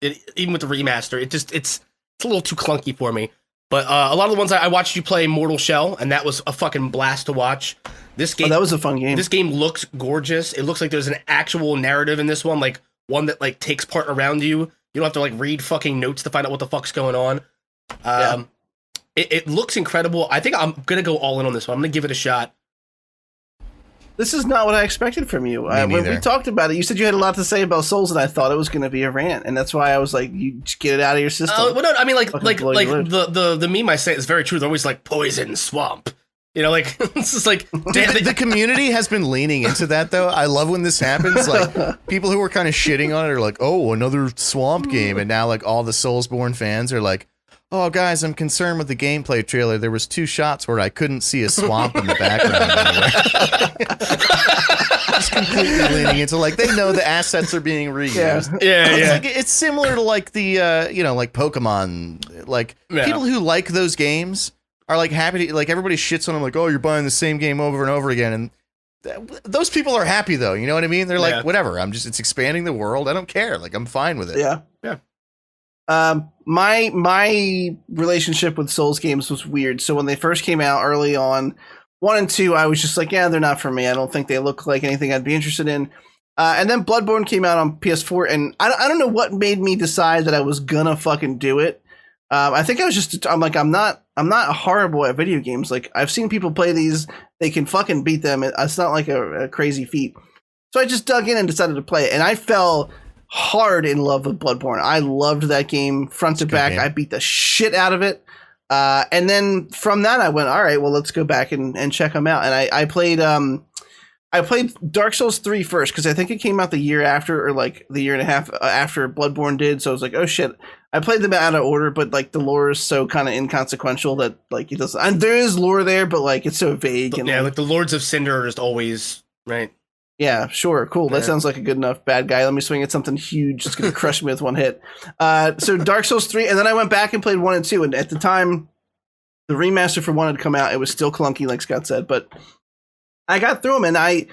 it, even with the remaster. It's a little too clunky for me. But a lot of the ones I watched you play Mortal Shell, and that was a fucking blast to watch. This game, that was a fun game. This game looks gorgeous. It looks like there's an actual narrative in this one, like one that like takes part around you. You don't have to like read fucking notes to find out what the fuck's going on. It looks incredible. I think I'm gonna go all in on this one. I'm gonna give it a shot. This is not what I expected from you. When neither. we talked about it, you said you had a lot to say about Souls, and I thought it was going to be a rant, and that's why I was like, "You just get it out of your system." Well, no, I mean, like the meme I say is very true. They're always like poison swamp. You know, like it's just like the community has been leaning into that though. I love when this happens. Like people who were kind of shitting on it are like, "Oh, another swamp game," and now like all the Soulsborne fans are like, "Oh, guys, I'm concerned with the gameplay trailer. There was 2 shots where I couldn't see a swamp in the background." Just completely leaning into like they know the assets are being reused. Yeah. Like, it's similar to like the like Pokemon. Like people who like those games are like happy to, like everybody shits on them like, "Oh, you're buying the same game over and over again," and those people are happy though. You know what I mean? They're like, whatever. It's expanding the world. I don't care. Like I'm fine with it. Yeah. My relationship with Souls games was weird. So when they first came out early on, 1 and 2, I was just like, yeah, they're not for me. I don't think they look like anything I'd be interested in. And then Bloodborne came out on PS4, and I don't know what made me decide that I was gonna fucking do it. I think I was just, I'm not horrible at video games. Like I've seen people play these, they can fucking beat them. It's not like a crazy feat. So I just dug in and decided to play it, and I fell hard in love with Bloodborne. I loved that game front to back. I beat the shit out of it. And then from that I went, all right, well, let's go back and check them out. And I played Dark Souls 3 first, because I think it came out the year after, or like the year and a half after Bloodborne did. So I was like, oh shit. I played them out of order, but like the lore is so kind of inconsequential that like it doesn't. And there is lore there, but like it's so vague. And like the Lords of Cinder are just always right. Yeah, sure, cool. That sounds like a good enough bad guy. Let me swing at something huge. It's gonna crush me with one hit. So Dark Souls 3, and then I went back and played 1 and 2, and at the time, the remaster for 1 had come out. It was still clunky, like Scott said, but I got through them, and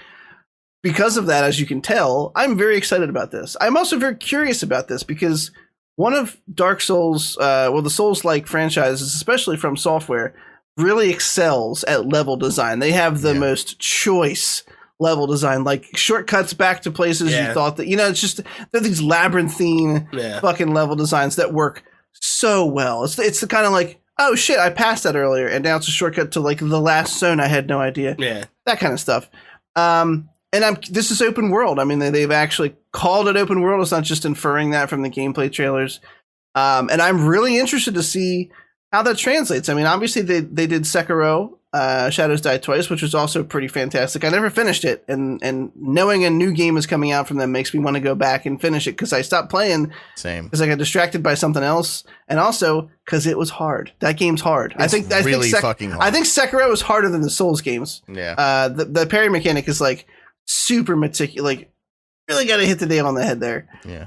because of that, as you can tell, I'm very excited about this. I'm also very curious about this, because one of Dark Souls, the Souls-like franchises, especially from Software, really excels at level design. They have the most choice level design, like shortcuts back to places you thought that, it's just, they're these labyrinthine fucking level designs that work so well. It's the kind of like, oh shit, I passed that earlier, and now it's a shortcut to like the last zone I had no idea. Yeah. That kind of stuff. And this is open world. I mean, they've actually called it open world. It's not just inferring that from the gameplay trailers. And I'm really interested to see how that translates. I mean, obviously they did Sekiro, Shadows Die Twice, which was also pretty fantastic. I never finished it, and knowing a new game is coming out from them makes me want to go back and finish it, because I stopped playing because I got distracted by something else, and also because it was hard. That game's hard. I think fucking hard. I think Sekiro is harder than the Souls games. Yeah. The parry mechanic is like super meticulous. Like really got to hit the nail on the head there. Yeah.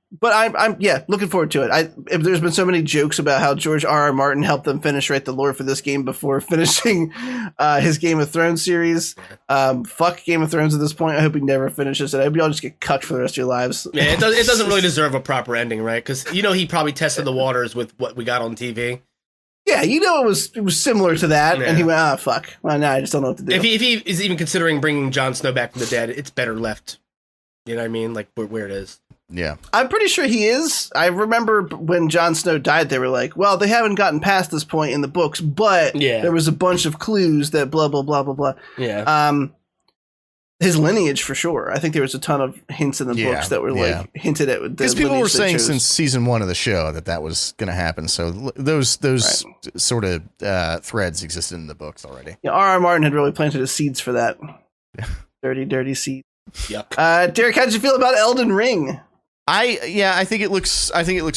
But I'm looking forward to it. There's been so many jokes about how George R.R. Martin helped them finish write the lore for this game before finishing his Game of Thrones series. Fuck Game of Thrones at this point. I hope he never finishes it. I hope y'all just get cucked for the rest of your lives. Yeah, it doesn't really deserve a proper ending, right? Because he probably tested the waters with what we got on TV. Yeah, it was similar to that, and he went, fuck. Well, now I just don't know what to do. If he is even considering bringing Jon Snow back from the dead, it's better left. You know what I mean? Like where it is. Yeah. I'm pretty sure he is. I remember when Jon Snow died, they were like, well, they haven't gotten past this point in the books, but there was a bunch of clues that blah, blah, blah, blah, blah. Yeah. His lineage, for sure. I think there was a ton of hints in the books that were like hinted at. Because people were saying since season 1 of the show that was going to happen. So those sort of threads existed in the books already. Yeah, R.R. Martin had really planted his seeds for that. Dirty, dirty seed. Yuck. Derek, how'd you feel about Elden Ring? I think it looks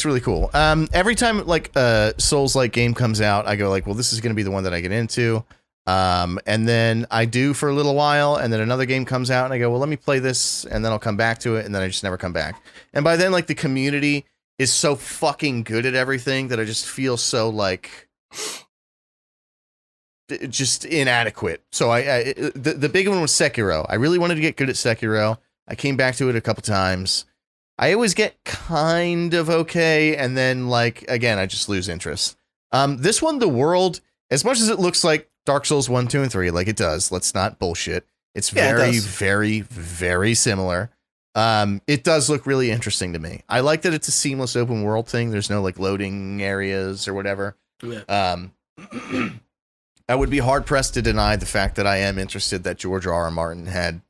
really cool. Every time like a Souls-like game comes out, I go like, well, this is going to be the one that I get into. And then I do for a little while, and then another game comes out, and I go, well, let me play this, and then I'll come back to it, and then I just never come back. And by then, like, the community is so fucking good at everything that I just feel so like just inadequate. So the big one was Sekiro. I really wanted to get good at Sekiro. I came back to it a couple times. I always get kind of okay, and then, like, again, I just lose interest. This one, the world, as much as it looks like Dark Souls 1, 2, and 3, like it does, let's not bullshit. It's very, very, very similar. It does look really interesting to me. I like that it's a seamless open world thing. There's no, like, loading areas or whatever. Yeah. I would be hard pressed to deny the fact that I am interested that George R. Martin had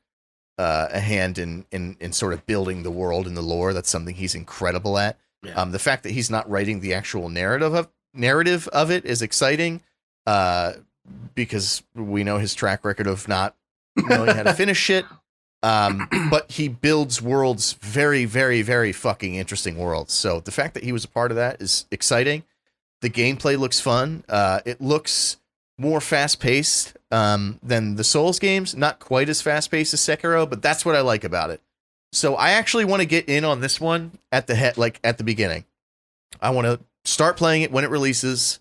a hand in sort of building the world and the lore. That's something he's incredible at. Yeah. The fact that he's not writing the actual narrative of it is exciting, because we know his track record of not knowing how to finish shit. But he builds worlds, very, very, very fucking interesting worlds. So the fact that he was a part of that is exciting. The gameplay looks fun. It looks more fast-paced than the Souls games. Not quite as fast-paced as Sekiro, but that's what I like about it. So I actually want to get in on this one at the beginning. I want to start playing it when it releases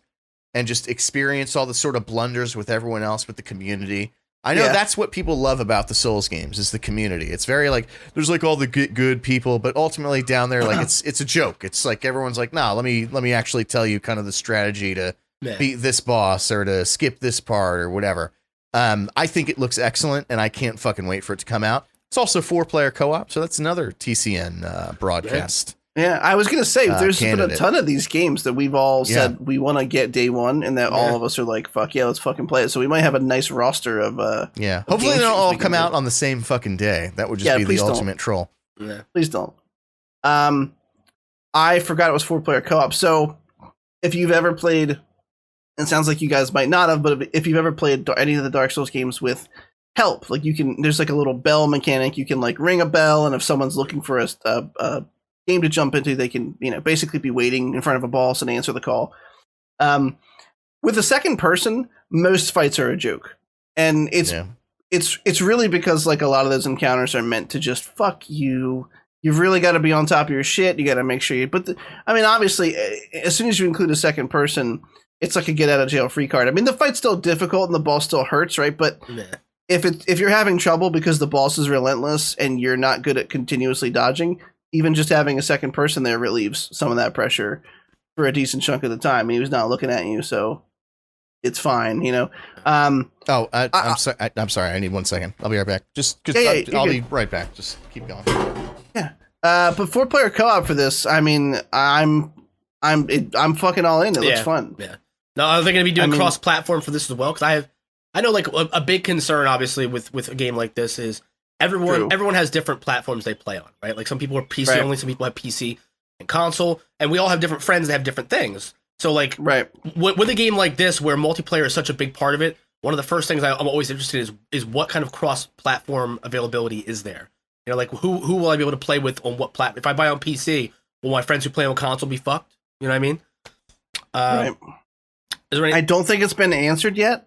and just experience all the sort of blunders with everyone else, with the community. I know that's what people love about the Souls games, is the community. It's very like, there's like all the good people, but ultimately down there, like it's a joke. It's like everyone's like, nah, let me actually tell you kind of the strategy to beat this boss or to skip this part or whatever. I think it looks excellent, and I can't fucking wait for it to come out. It's also 4-player co-op, so that's another TCN broadcast. Yeah, I was going to say, there's candidate. been a ton of these games that we've all said we want to get day one, and that all of us are like, fuck yeah, let's fucking play it. So we might have a nice roster of hopefully they don't all come out on the same fucking day. That would just be the ultimate troll. Yeah. Please don't. I forgot it was 4-player co-op. So if you've ever played, it sounds like you guys might not have, but if you've ever played any of the Dark Souls games with help, like there's like a little bell mechanic. You can like ring a bell, and if someone's looking for a game to jump into, they can basically be waiting in front of a boss and answer the call. With the second person, most fights are a joke, and it's really because like a lot of those encounters are meant to just fuck you. You've really got to be on top of your shit. You got to make sure you. But obviously, as soon as you include a second person, it's like a get out of jail free card. I mean, the fight's still difficult and the boss still hurts, right? But if you're having trouble because the boss is relentless and you're not good at continuously dodging, even just having a second person there relieves some of that pressure for a decent chunk of the time. He was not looking at you, so it's fine, I'm sorry. I need 1 second. I'll be right back. I'll be right back. Just keep going. Yeah. But 4-player co-op for this, I mean, I'm fucking all in. It looks fun. Yeah. No, are they going to be doing cross-platform for this as well? Because I know like a big concern, obviously, with a game like this is everyone has different platforms they play on, right? Like some people are PC only, some people have PC and console, and we all have different friends that have different things. So like, with a game like this where multiplayer is such a big part of it, one of the first things I'm always interested in is what kind of cross-platform availability is there? Like who will I be able to play with on what platform? If I buy on PC, will my friends who play on console be fucked? You know what I mean? Right. Is there any- I don't think it's been answered yet.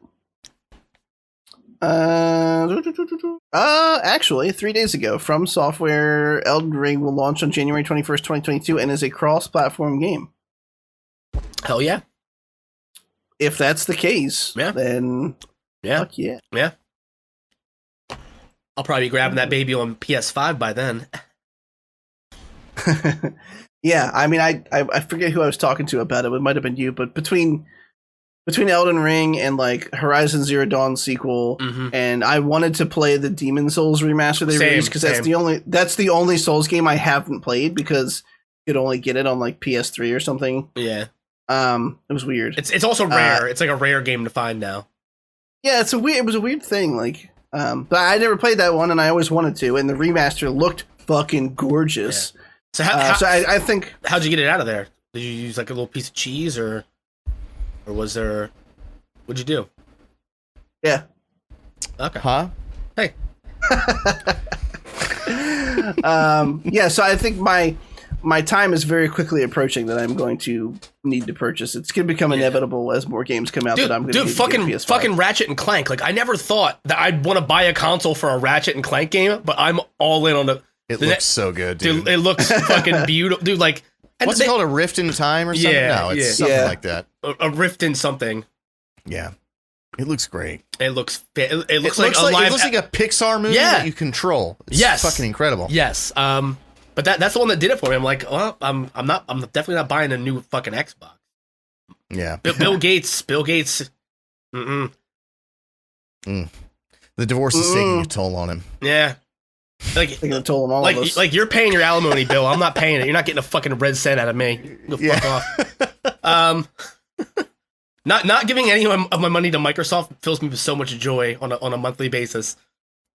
Actually, 3 days ago, From Software, Elden Ring will launch on January 21st, 2022, and is a cross-platform game. Hell yeah. If that's the case, then fuck yeah. Yeah. I'll probably be grabbing that baby on PS5 by then. Yeah, I mean, I forget who I was talking to about it. It might have been you, but between Elden Ring and like Horizon Zero Dawn sequel, and I wanted to play the Demon Souls remaster they released because that's the only Souls game I haven't played because you could only get it on like PS3 or something. Yeah. It was weird. It's also rare. It's like a rare game to find now. Yeah, it was a weird thing. Like, but I never played that one, and I always wanted to. And the remaster looked fucking gorgeous. Yeah. So I think, how'd you get it out of there? Did you use like a little piece of cheese, or was there? What'd you do? Yeah. Okay. Huh? Hey. Yeah. So I think my time is very quickly approaching that I'm going to need to purchase. It's going to become inevitable as more games come out that I'm going to need to get a PS5. Fucking Ratchet and Clank. Like I never thought that I'd want to buy a console for a Ratchet and Clank game, but I'm all in on it. It looks so good, dude. It looks fucking beautiful, dude. Like what's it called? A Rift in Time or something? Yeah, no, it's something like that. A Rift in something. Yeah. It looks great. It looks like a live. It looks like a Pixar movie that you control. It's fucking incredible. Yes. But that's the one that did it for me. I'm like, well, I'm definitely not buying a new fucking Xbox. Yeah. Bill Gates. Mm-mm. The divorce is taking a toll on him. Yeah. Like taking a toll on all of us. Like you're paying your alimony bill. I'm not paying it. You're not getting a fucking red cent out of me. Go fuck off. Not giving any of my money to Microsoft fills me with so much joy on a monthly basis.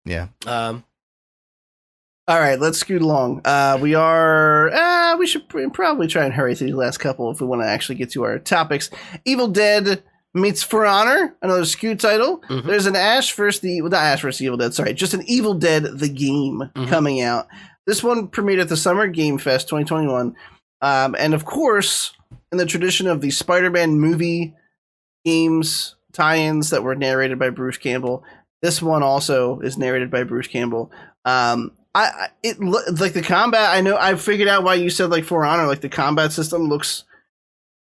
Yeah. All right, let's scoot along. We should probably try and hurry through the last couple if we want to actually get to our topics. Evil Dead meets For Honor, another Scoot title. Mm-hmm. There's an just an Evil Dead the game coming out. This one premiered at the Summer Game Fest 2021. And of course, in the tradition of the Spider-Man movie games tie-ins that were narrated by Bruce Campbell, this one also is narrated by Bruce Campbell. Like the combat, I know I figured out why you said like For Honor, like the combat system looks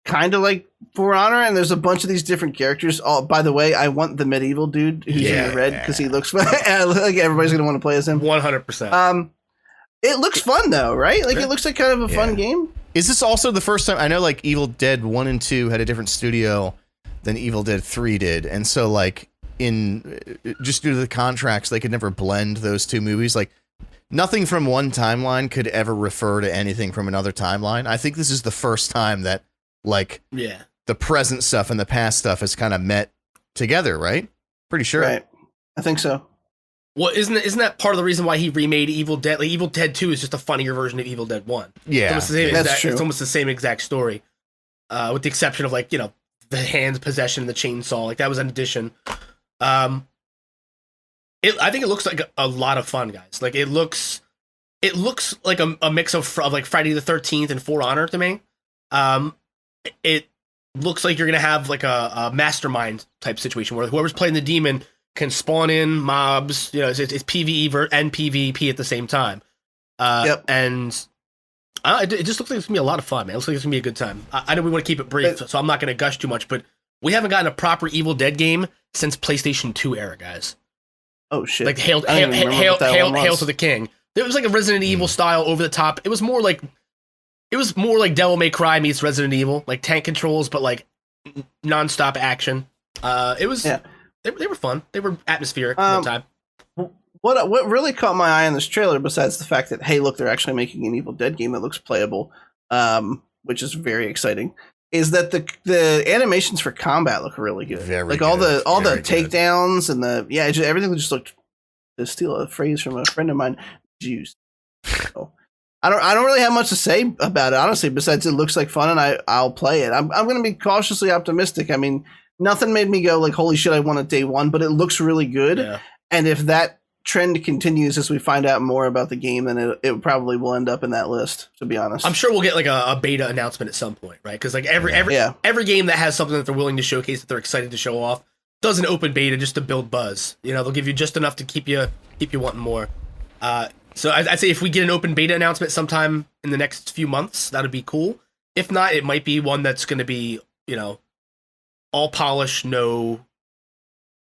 kind of like For Honor, and there's a bunch of these different characters. Oh, by the way, I want the medieval dude who's in the red because he looks like everybody's gonna want to play as him. 100%. It looks fun though, right? Like it looks like kind of a fun game. Is this also the first time? I know like Evil Dead 1 and 2 had a different studio than Evil Dead 3 did, and so like in just due to the contracts, they could never blend those two movies. Like nothing from one timeline could ever refer to anything from another timeline. I think this is the first time that like the present stuff and the past stuff has kind of met together, right? Pretty sure. Right. I think so. Well, isn't that part of the reason why he remade Evil Dead? Like Evil Dead 2 is just a funnier version of Evil Dead 1. Yeah, it's almost the same exact story, with the exception of like the hand possession and the chainsaw. Like that was an addition. I think it looks like a lot of fun, guys. Like it looks like a mix of like Friday the 13th and For Honor to me. It looks like you're gonna have like a mastermind type situation where whoever's playing the demon can spawn in mobs. It's PvE and PvP at the same time. And it just looks like it's gonna be a lot of fun, man. It looks like it's gonna be a good time. I know we want to keep it brief, so I'm not gonna gush too much, but we haven't gotten a proper Evil Dead game since PlayStation 2 era, guys. Oh shit! Like hail to the king. It was like a Resident Evil style over the top. It was more like Devil May Cry meets Resident Evil, like tank controls, but like nonstop action. It was they were fun. They were atmospheric at the time. What really caught my eye in this trailer, besides the fact that hey, look, they're actually making an Evil Dead game that looks playable, which is very exciting, is that the animations for combat look really good. All the takedowns and everything just looked, to steal a phrase from a friend of mine, juice. So, I don't really have much to say about it, honestly, besides it looks like fun and I'll play it. I'm going to be cautiously optimistic. I mean, nothing made me go like, holy shit, I want it day one, but it looks really good. Yeah. And if that trend continues as we find out more about the game, then it probably will end up in that list, to be honest. I'm sure we'll get like a beta announcement at some point, right? Because like every game that has something that they're willing to showcase, that they're excited to show off, does an open beta just to build buzz. They'll give you just enough to keep you wanting more. So I'd say if we get an open beta announcement sometime in the next few months, that'd be cool. If not, it might be one that's going to be, all polish, no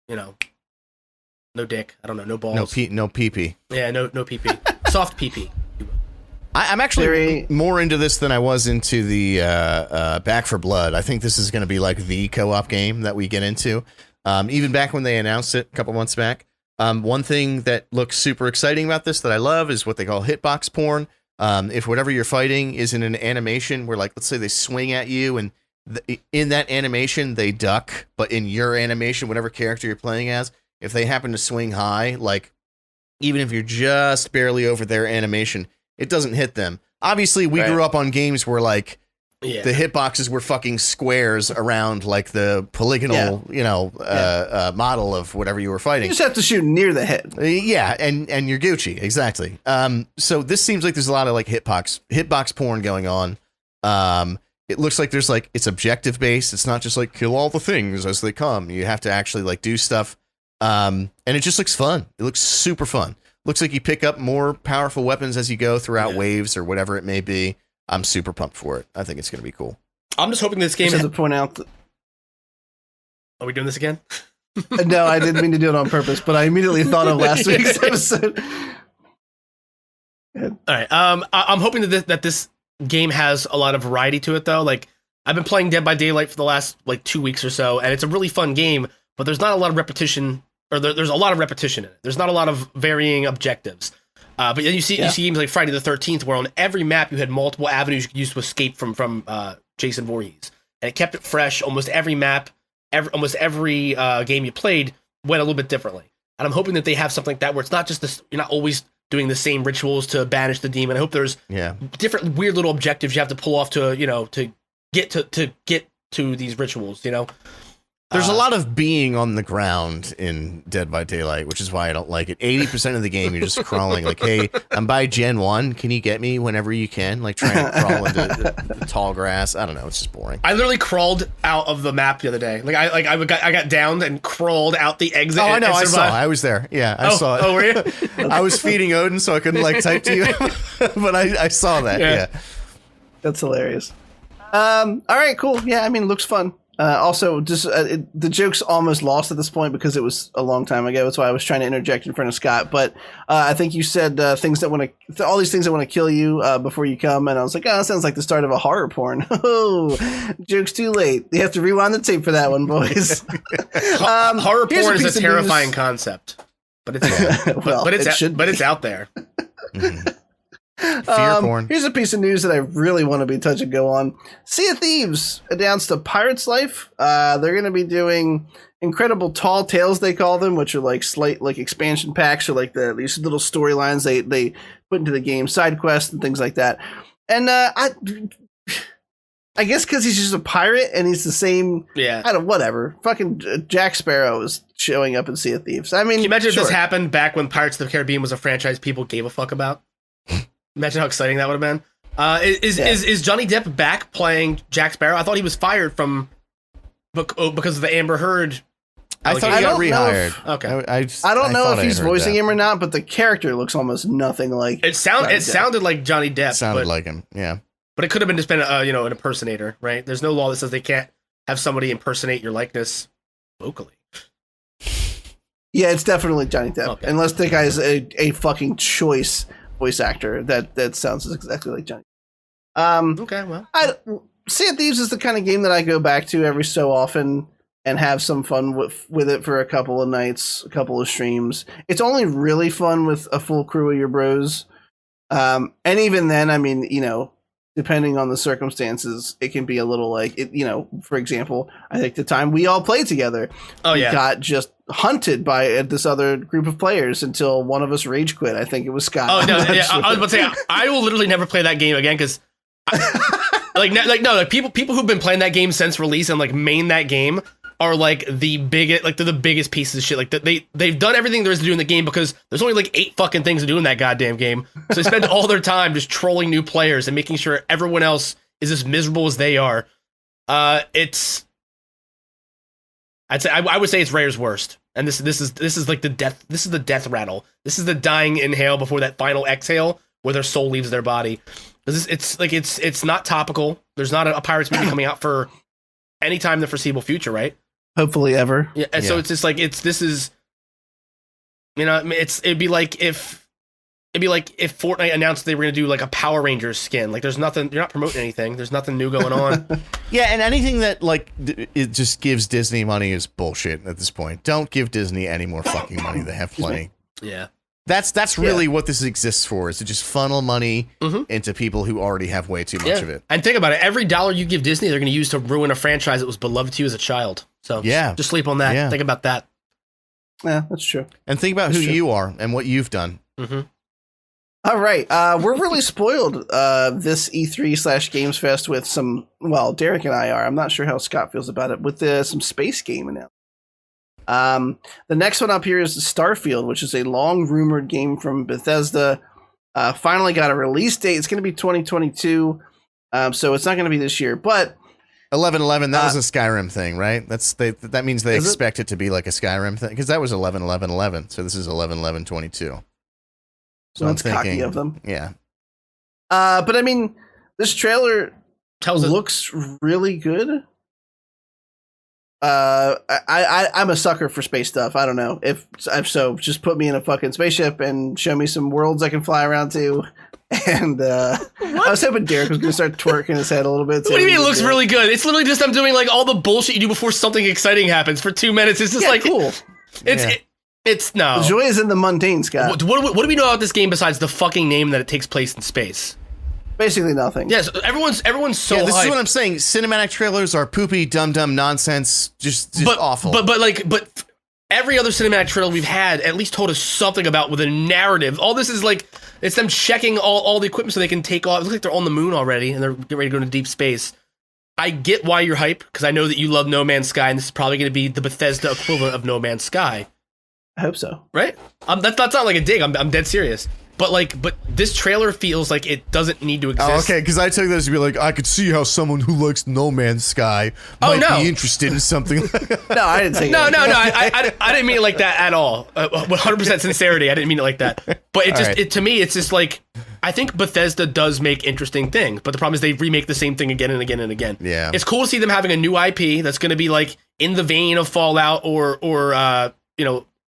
dick. I don't know. No balls. No pee-pee. Yeah, no pee-pee. Soft pee-pee. I'm actually more into this than I was into the Back 4 Blood. I think this is going to be like the co-op game that we get into. Even back when they announced it a couple months back. One thing that looks super exciting about this that I love is what they call hitbox porn. If whatever you're fighting is in an animation where, like, let's say they swing at you and in that animation they duck, but in your animation, whatever character you're playing as, if they happen to swing high, like even if you're just barely over their animation, it doesn't hit them. Obviously, we grew up on games where like the hitboxes were fucking squares around like the polygonal, model of whatever you were fighting. You just have to shoot near the head. And you're Gucci, exactly. So this seems like there's a lot of like hitbox porn going on. It looks like there's like it's objective based. It's not just like kill all the things as they come. You have to actually like do stuff. And it just looks fun. It looks super fun. Looks like you pick up more powerful weapons as you go throughout waves or whatever it may be. I'm super pumped for it. I think it's going to be cool. I'm just hoping this game... Just to point out... Are we doing this again? No, I didn't mean to do it on purpose, but I immediately thought of last week's episode. All right. I'm hoping that this game has a lot of variety to it, though. Like, I've been playing Dead by Daylight for the last, 2 weeks or so, and it's a really fun game, but there's not a lot of repetition... Or there's a lot of repetition in it. There's not a lot of varying objectives. But then you see games like Friday the 13th, where on every map you had multiple avenues you could use to escape from Jason Voorhees. And it kept it fresh. Almost every map almost every game you played went a little bit differently. And I'm hoping that they have something like that where it's not just this. You're not always doing the same rituals to banish the demon. I hope there's different weird little objectives you have to pull off to to get to these rituals. There's a lot of being on the ground in Dead by Daylight, which is why I don't like it. 80% of the game, you're just crawling. Like, hey, I'm by Gen 1. Can you get me whenever you can? Like, trying to crawl into the tall grass. I don't know. It's just boring. I literally crawled out of the map the other day. Like, I got downed and crawled out the exit. Oh, I know. And I saw. I was there. Yeah, I saw it. Oh, were you? I was feeding Odin, so I couldn't, like, type to you. But I saw that. Yeah. That's hilarious. All right, cool. Yeah, I mean, it looks fun. Also, just the joke's almost lost at this point because it was a long time ago. That's why I was trying to interject in front of Scott. But I think you said things that want to, all these things that want to kill you before you come, and I was like, oh, that sounds like the start of a horror porn. Oh, joke's too late. You have to rewind the tape for that one, boys. Horror porn is a terrifying concept, but it's well, but it's out there. Mm-hmm. Fear porn. Here's a piece of news that I really want to be touch and go on. Sea of Thieves announced a Pirate's Life. They're going to be doing incredible tall tales, they call them, which are like slight like expansion packs or like these little storylines they put into the game, side quests and things like that. And I guess because he's just a pirate and he's the same. Yeah. I don't. Whatever. Fucking Jack Sparrow is showing up in Sea of Thieves. I mean, can you imagine if this happened back when Pirates of the Caribbean was a franchise people gave a fuck about? Imagine how exciting that would have been. Is Johnny Depp back playing Jack Sparrow? I thought he was fired from because of the Amber Heard. I thought he got rehired. Okay. I don't know if he's voicing him or not, but the character looks almost nothing like. It sounded like Johnny Depp. Sounded like him. Yeah. But it could have been just been an impersonator, right? There's no law that says they can't have somebody impersonate your likeness vocally. Yeah, it's definitely Johnny Depp, unless the guy's a fucking choice voice actor that sounds exactly like Johnny. Okay, well, Sea of Thieves is the kind of game that I go back to every so often and have some fun with it for a couple of nights, a couple of streams. It's only really fun with a full crew of your bros, and even then, I mean, depending on the circumstances, it can be a little like it. For example, I think the time we all played together, we got just hunted by this other group of players until one of us rage quit. I think it was Scott. Oh no, yeah, I was about to say I will literally never play that game again because, people who've been playing that game since release and like main that game are like the biggest, like they're the biggest pieces of shit. Like they've done everything there is to do in the game because there's only like 8 fucking things to do in that goddamn game. So they spend all their time just trolling new players and making sure everyone else is as miserable as they are. I would say it's Rare's worst. And this is like the death. This is the death rattle. This is the dying inhale before that final exhale where their soul leaves their body. It's not topical. There's not a Pirates movie coming out for any time in the foreseeable future, right? Hopefully ever. Yeah. And so it's just like it'd be like if Fortnite announced they were gonna do like a Power Rangers skin. Like there's nothing. You're not promoting anything. There's nothing new going on. Yeah, and anything that like it just gives Disney money is bullshit at this point. Don't give Disney any more fucking money. They have plenty. Yeah. That's really what this exists for, is to just funnel money into people who already have way too much of it. And think about it. Every dollar you give Disney, they're going to use to ruin a franchise that was beloved to you as a child. So just sleep on that. Yeah. Think about that. Yeah, that's true. And think about who you are and what you've done. Mm-hmm. All right. We're really spoiled this E3/Games Fest with some, well, Derek and I are. I'm not sure how Scott feels about it, with some space game announced. The next one up here is Starfield, which is a long rumored game from Bethesda. Finally got a release date. It's going to be 2022. So it's not going to be this year, but 11/11, that was a Skyrim thing, right? That means they expect it to be like a Skyrim thing, because that was 11/11/11. So this is 11/11/22. So that's cocky of them. Yeah. But I mean, this trailer looks really good. I'm a sucker for space stuff. I don't know if so. Just put me in a fucking spaceship and show me some worlds I can fly around to. And I was hoping Derek was going to start twerking his head a little bit. What do you mean it looks really good? It's literally just I'm doing like all the bullshit you do before something exciting happens for 2 minutes. It's just like cool. It's no. The joy is in the mundane, Scott. What do we know about this game besides the fucking name that it takes place in space? Basically nothing. Yes, everyone's so this hyped. is what I'm saying. Cinematic trailers are poopy, dumb nonsense, just awful. But every other cinematic trailer we've had at least told us something about with a narrative. All this is like it's them checking all the equipment so they can take off. It looks like they're on the moon already and they're getting ready to go into deep space. I get why you're hype because I know that you love No Man's Sky and this is probably going to be the Bethesda equivalent of No Man's Sky. I hope so. Right? That's not like a dig. I'm dead serious. But this trailer feels like it doesn't need to exist. Oh, okay, because I took this to be like, I could see how someone who likes No Man's Sky might be interested in something. No, I didn't say no. I didn't mean it like that at all. 100% sincerity. I didn't mean it like that. But to me, it's just like I think Bethesda does make interesting things, but the problem is they remake the same thing again and again and again. Yeah, it's cool to see them having a new IP that's going to be like in the vein of Fallout or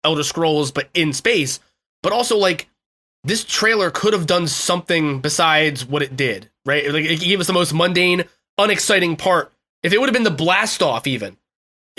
Elder Scrolls, but in space. But also like. This trailer could have done something besides what it did, right? Like it gave us the most mundane, unexciting part. If it would have been the blast off, even,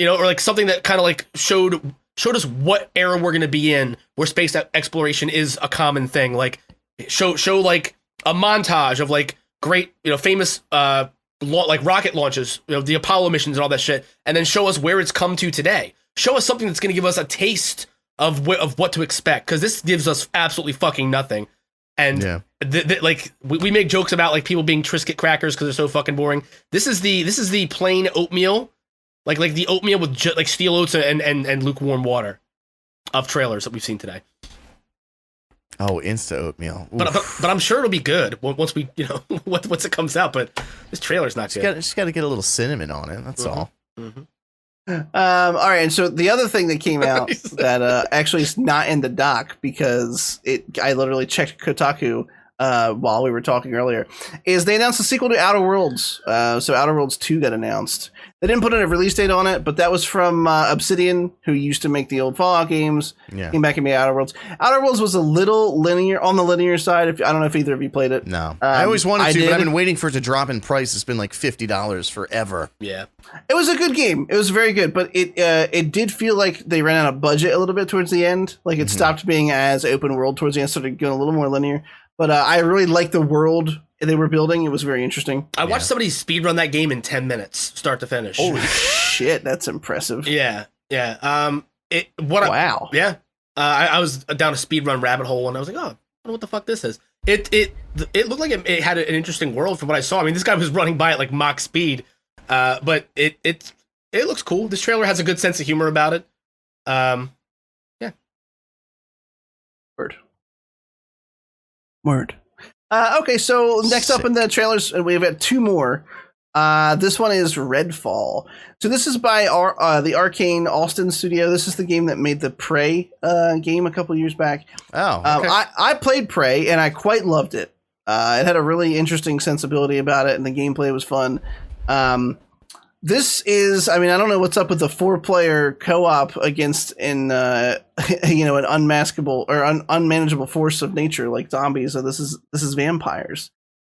or like something that kind of like showed us what era we're going to be in, where space exploration is a common thing. Like show like a montage of like great, famous like rocket launches, the Apollo missions and all that shit, and then show us where it's come to today. Show us something that's going to give us a taste of what to expect, because this gives us absolutely fucking nothing. And like we make jokes about like people being Triscuit crackers because they're so fucking boring. This is the plain oatmeal, like the oatmeal with like steel oats and lukewarm water of trailers that we've seen today. Oh, Insta oatmeal. But I'm sure it'll be good once we once it comes out. But this trailer's not good. Just got to get a little cinnamon on it. That's all. Mm-hmm. All right, and so the other thing that came out that actually is not in the doc because I literally checked Kotaku while we were talking earlier, is they announced a sequel to Outer Worlds. So Outer Worlds 2 got announced. They didn't put a release date on it, but that was from Obsidian, who used to make the old Fallout games. Yeah. Came back and made Outer Worlds. Outer Worlds was a little on the linear side. I don't know if either of you played it. No. I always wanted to, but I've been waiting for it to drop in price. It's been like $50 forever. Yeah. It was a good game. It was very good, but it did feel like they ran out of budget a little bit towards the end. Like it stopped being as open world towards the end, started going a little more linear. But I really liked the world they were building. It was very interesting. I watched somebody speedrun that game in 10 minutes, start to finish. Holy shit, that's impressive. Yeah. Wow. Yeah. I was down a speedrun rabbit hole and I was like, oh, I don't know what the fuck this is. It looked like it had an interesting world from what I saw. I mean, this guy was running by at like Mach speed, but it looks cool. This trailer has a good sense of humor about it. Yeah. Word. Okay, so next up in the trailers, we've got two more. This one is Redfall. So this is by the Arcane Austin studio. This is the game that made the Prey game a couple years back. Oh, okay. I played Prey, and I quite loved it. It had a really interesting sensibility about it, and the gameplay was fun. This is, I mean, I don't know what's up with the 4-player co-op against an unmaskable or unmanageable force of nature like zombies. So this is vampires.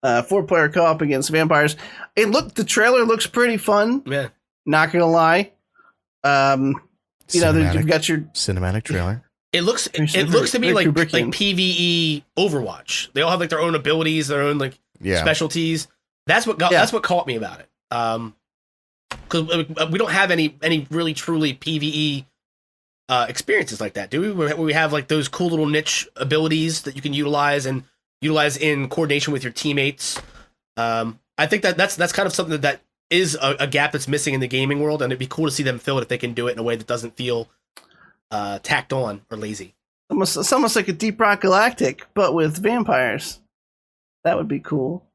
4-player co-op against vampires. The trailer looks pretty fun. Yeah, not gonna lie. You've got your cinematic trailer. It looks to me like PvE Overwatch. They all have like their own abilities, their own specialties. That's what caught me about it. Because we don't have any really truly PvE experiences like that, do we? Where we have like those cool little niche abilities that you can utilize in coordination with your teammates. I think that's kind of something that is a gap that's missing in the gaming world, and it'd be cool to see them fill it if they can do it in a way that doesn't feel tacked on or lazy. It's almost like a Deep Rock Galactic, but with vampires. That would be cool.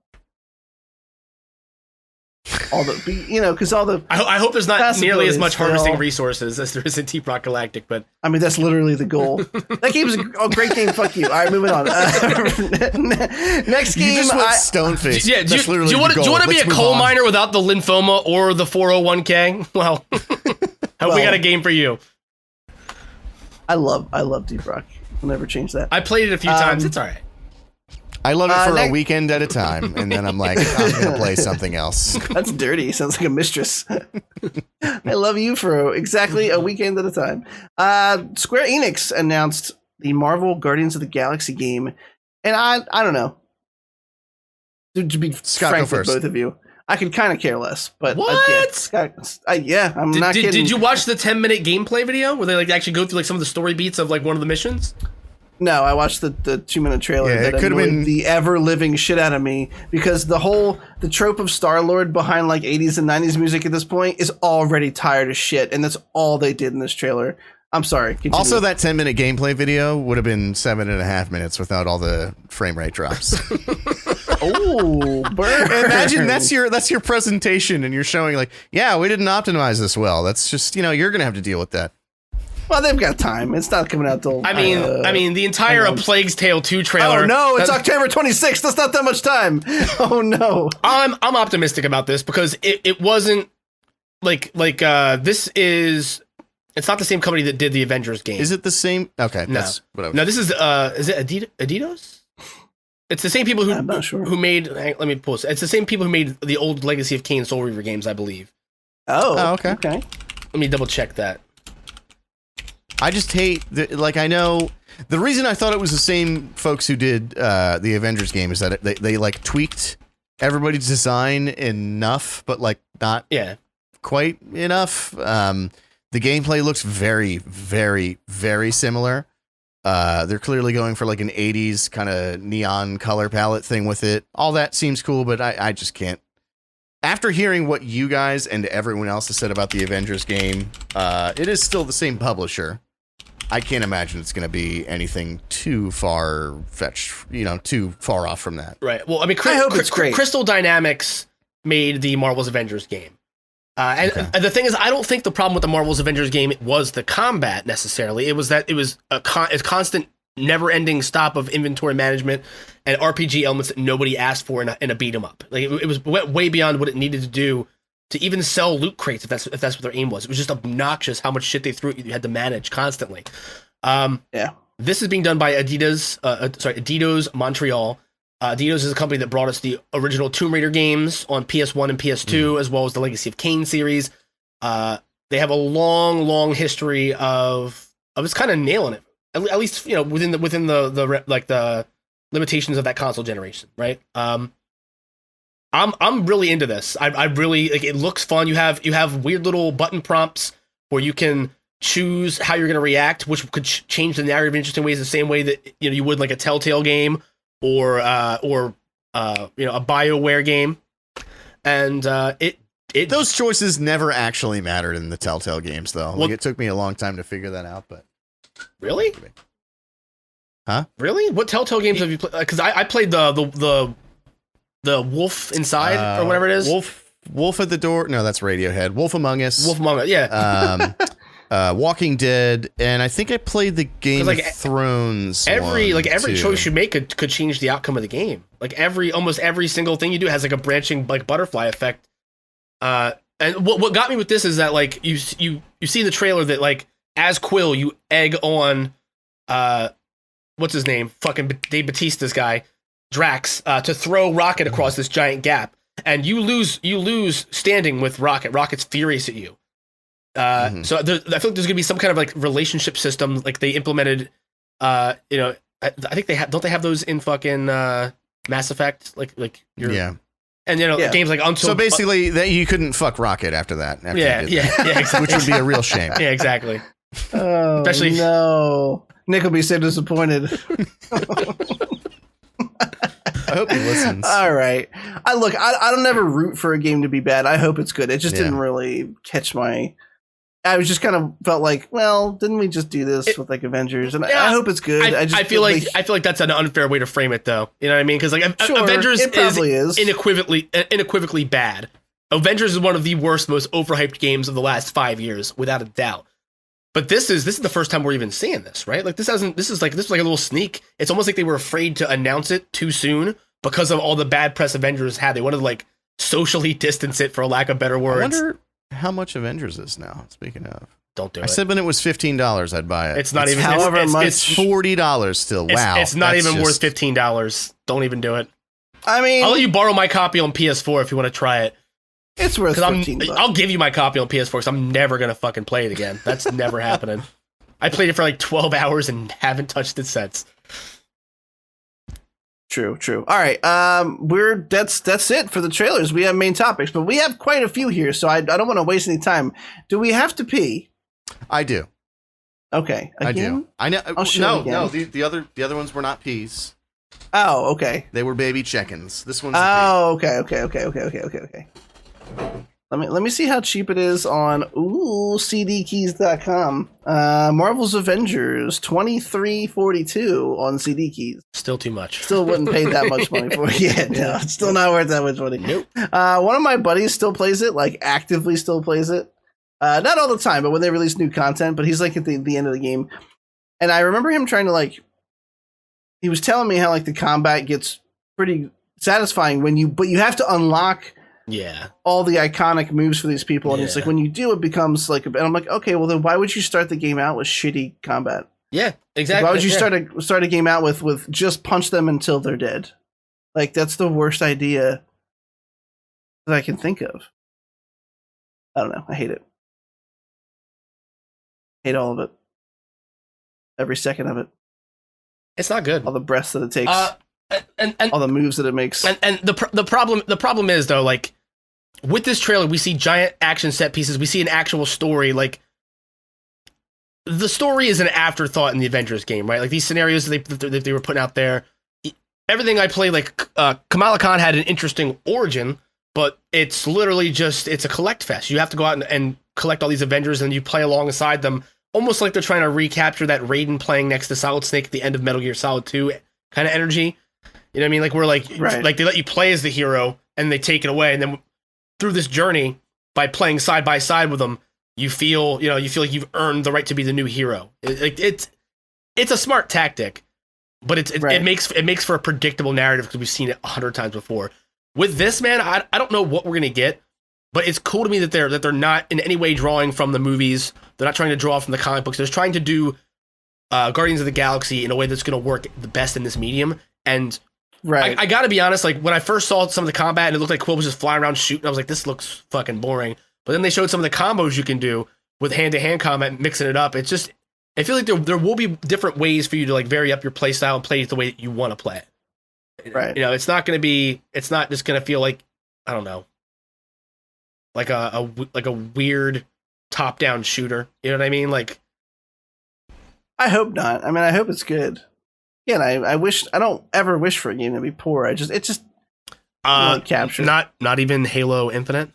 I hope there's not nearly as much harvesting resources as there is in Deep Rock Galactic, but I mean that's literally the goal. That game's a great game. Fuck you. All right, moving on. Next game, you just went stone-faced. Yeah, do you want to be a coal miner without the lymphoma or the 401k? Well, we got a game for you. I love Deep Rock. I'll never change that. I played it a few times. It's all right. I love it for a weekend at a time, and then I'm like, I'm going to play something else. That's dirty. Sounds like a mistress. I love you for exactly a weekend at a time. Square Enix announced the Marvel Guardians of the Galaxy game, and I don't know. To be Scott, frank go with first. both of you, I could kind of care less. But What? I'm not kidding. Did you watch the 10-minute gameplay video where they like actually go through like some of the story beats of like one of the missions? No, I watched the 2-minute trailer. Yeah, it that could have annoyed been the ever living shit out of me because the trope of Star-Lord behind like 80s and 90s music at this point is already tired as shit, and that's all they did in this trailer. I'm sorry. Continue. Also, that 10-minute gameplay video would have been 7.5 minutes without all the frame rate drops. Oh, burn. Imagine that's your presentation, and you're showing like, yeah, we didn't optimize this well. That's just, you're gonna have to deal with that. Well, they've got time. It's not coming out till. I mean, the entire A Plague's Tale 2 trailer. Oh no, it's October 26th. That's not that much time. Oh no. I'm optimistic about this because it wasn't like this is. It's not the same company that did the Avengers game. Is it the same? Okay, No. that's what I was. No, this is it Adidas? It's the same people who I'm not sure. who made. Let me pull this. It's the same people who made the old Legacy of Kain Soul Reaver games, I believe. Oh, okay. Okay. Let me double check that. I just hate I know the reason I thought it was the same folks who did the Avengers game is that they like tweaked everybody's design enough, but like not quite enough. The gameplay looks very, very, very similar. They're clearly going for like an 80s kind of neon color palette thing with it. All that seems cool, but I just can't. After hearing what you guys and everyone else has said about the Avengers game, it is still the same publisher. I can't imagine it's going to be anything too far-fetched, too far off from that. Right. Well, I mean, I hope it's great. Crystal Dynamics made the Marvel's Avengers game. And the thing is, I don't think the problem with the Marvel's Avengers game was the combat necessarily. It was that it was a constant, never-ending stop of inventory management and RPG elements that nobody asked for in a beat-em-up. Like it went way beyond what it needed to do to even sell loot crates if that's what their aim was. It was just obnoxious how much shit they threw at you. You had to manage constantly. This is being done by Adidas Montreal. Adidas is a company that brought us the original Tomb Raider games on PS1 and PS2, as well as the Legacy of Kain series. They have a long history of just kind of nailing it. At least within the limitations of that console generation, right? I'm really into this. I really like. It looks fun. You have weird little button prompts where you can choose how you're going to react, which could change the narrative in interesting ways, the same way that you would like a Telltale game or a BioWare game. And those choices never actually mattered in the Telltale games, though. Like, it took me a long time to figure that out, but really, really, what Telltale games have you played? Because I played the Wolf Inside or whatever it is. Wolf at the Door. No, that's Radiohead. Wolf Among Us. Yeah. Walking Dead, and I think I played the Game of Thrones. Every choice you make could change the outcome of the game. Like almost every single thing you do has like a branching like butterfly effect. And what got me with this is that like you see in the trailer that like as Quill you egg on what's his name? Fucking Dave Bautista's guy, Drax, to throw Rocket across this giant gap, and you lose standing with Rocket. Rocket's furious at you. So I feel like there's gonna be some kind of like relationship system like they implemented. I think don't they have those in fucking Mass Effect? And games like Until. So basically, that you couldn't fuck Rocket after that. Exactly. Which would be a real shame. Yeah, exactly. Oh, especially no, Nick will be so disappointed. I hope he listens. All right. I don't ever root for a game to be bad. I hope it's good. It just didn't really catch my. I was just kind of felt like, well, didn't we just do this with like Avengers? And I hope it's good. I feel like that's an unfair way to frame it, though. You know what I mean? Because like Avengers is unequivocally bad. Avengers is one of the worst, most overhyped games of the last 5 years, without a doubt. But this is the first time we're even seeing this, right? Like this was like a little sneak. It's almost like they were afraid to announce it too soon because of all the bad press Avengers had. They wanted to like socially distance it, for lack of better words. I wonder how much Avengers is now. Speaking of, don't do it. I said when it was $15, I'd buy it. It's not even. However much. It's $40 still. Wow, it's not even worth $15. Don't even do it. I mean, I'll let you borrow my copy on PS4 if you want to try it. It's worth $15. I'll give you my copy on PS4 because I'm never gonna fucking play it again. That's never happening. I played it for like 12 hours and haven't touched it since. True. All right. That's it for the trailers. We have main topics, but we have quite a few here, so I don't want to waste any time. Do we have to pee? I do. Okay. Again? I do. I know. No. The other ones were not peas. Oh, okay. They were baby check-ins. This one's. Okay. Let me see how cheap it is on cdkeys.com. Marvel's Avengers $23.42 on CD Keys. Still too much. Still wouldn't pay that much money for it. Yeah, no, it's still not worth that much money. Nope. One of my buddies still plays it, like actively still plays it. Not all the time, but when they release new content. But he's like at the end of the game, and I remember him trying to like. He was telling me how like the combat gets pretty satisfying but you have to unlock. Yeah. All the iconic moves for these people. And it's like, when you do, it becomes like, and I'm like, okay, well then why would you start the game out with shitty combat? Yeah, exactly. Why would you start a game out with just punch them until they're dead? Like, that's the worst idea that I can think of. I don't know. I hate it. Hate all of it. Every second of it. It's not good. All the breaths that it takes. And all the moves that it makes. And the problem is though, like with this trailer, we see giant action set pieces. We see an actual story. Like the story is an afterthought in the Avengers game, right? Like these scenarios that they were putting out there. Everything I played, like Kamala Khan had an interesting origin, but it's literally just it's a collect fest. You have to go out and collect all these Avengers, and you play alongside them, almost like they're trying to recapture that Raiden playing next to Solid Snake at the end of Metal Gear Solid 2 kind of energy. You know what I mean? Like we're like, right. Like they let you play as the hero and they take it away. And then through this journey, by playing side by side with them, you feel like you've earned the right to be the new hero. It's a smart tactic, but it makes for a predictable narrative because we've seen it 100 times before. With this, man, I don't know what we're gonna get, but it's cool to me that they're not in any way drawing from the movies. They're not trying to draw from the comic books. They're trying to do Guardians of the Galaxy in a way that's gonna work the best in this medium. And right. I gotta be honest, like when I first saw some of the combat and it looked like Quill was just flying around shooting, I was like, this looks fucking boring. But then they showed some of the combos you can do with hand-to-hand combat, mixing it up. It's just, I feel like there will be different ways for you to like vary up your play style and play it the way that you want to play it. Right. You know, it's not just gonna feel like, I don't know, like a weird top-down shooter. You know what I mean? Like, I hope not. I mean, I hope it's good. Yeah, and I don't ever wish for a game to be poor. It just capture. Not even Halo Infinite.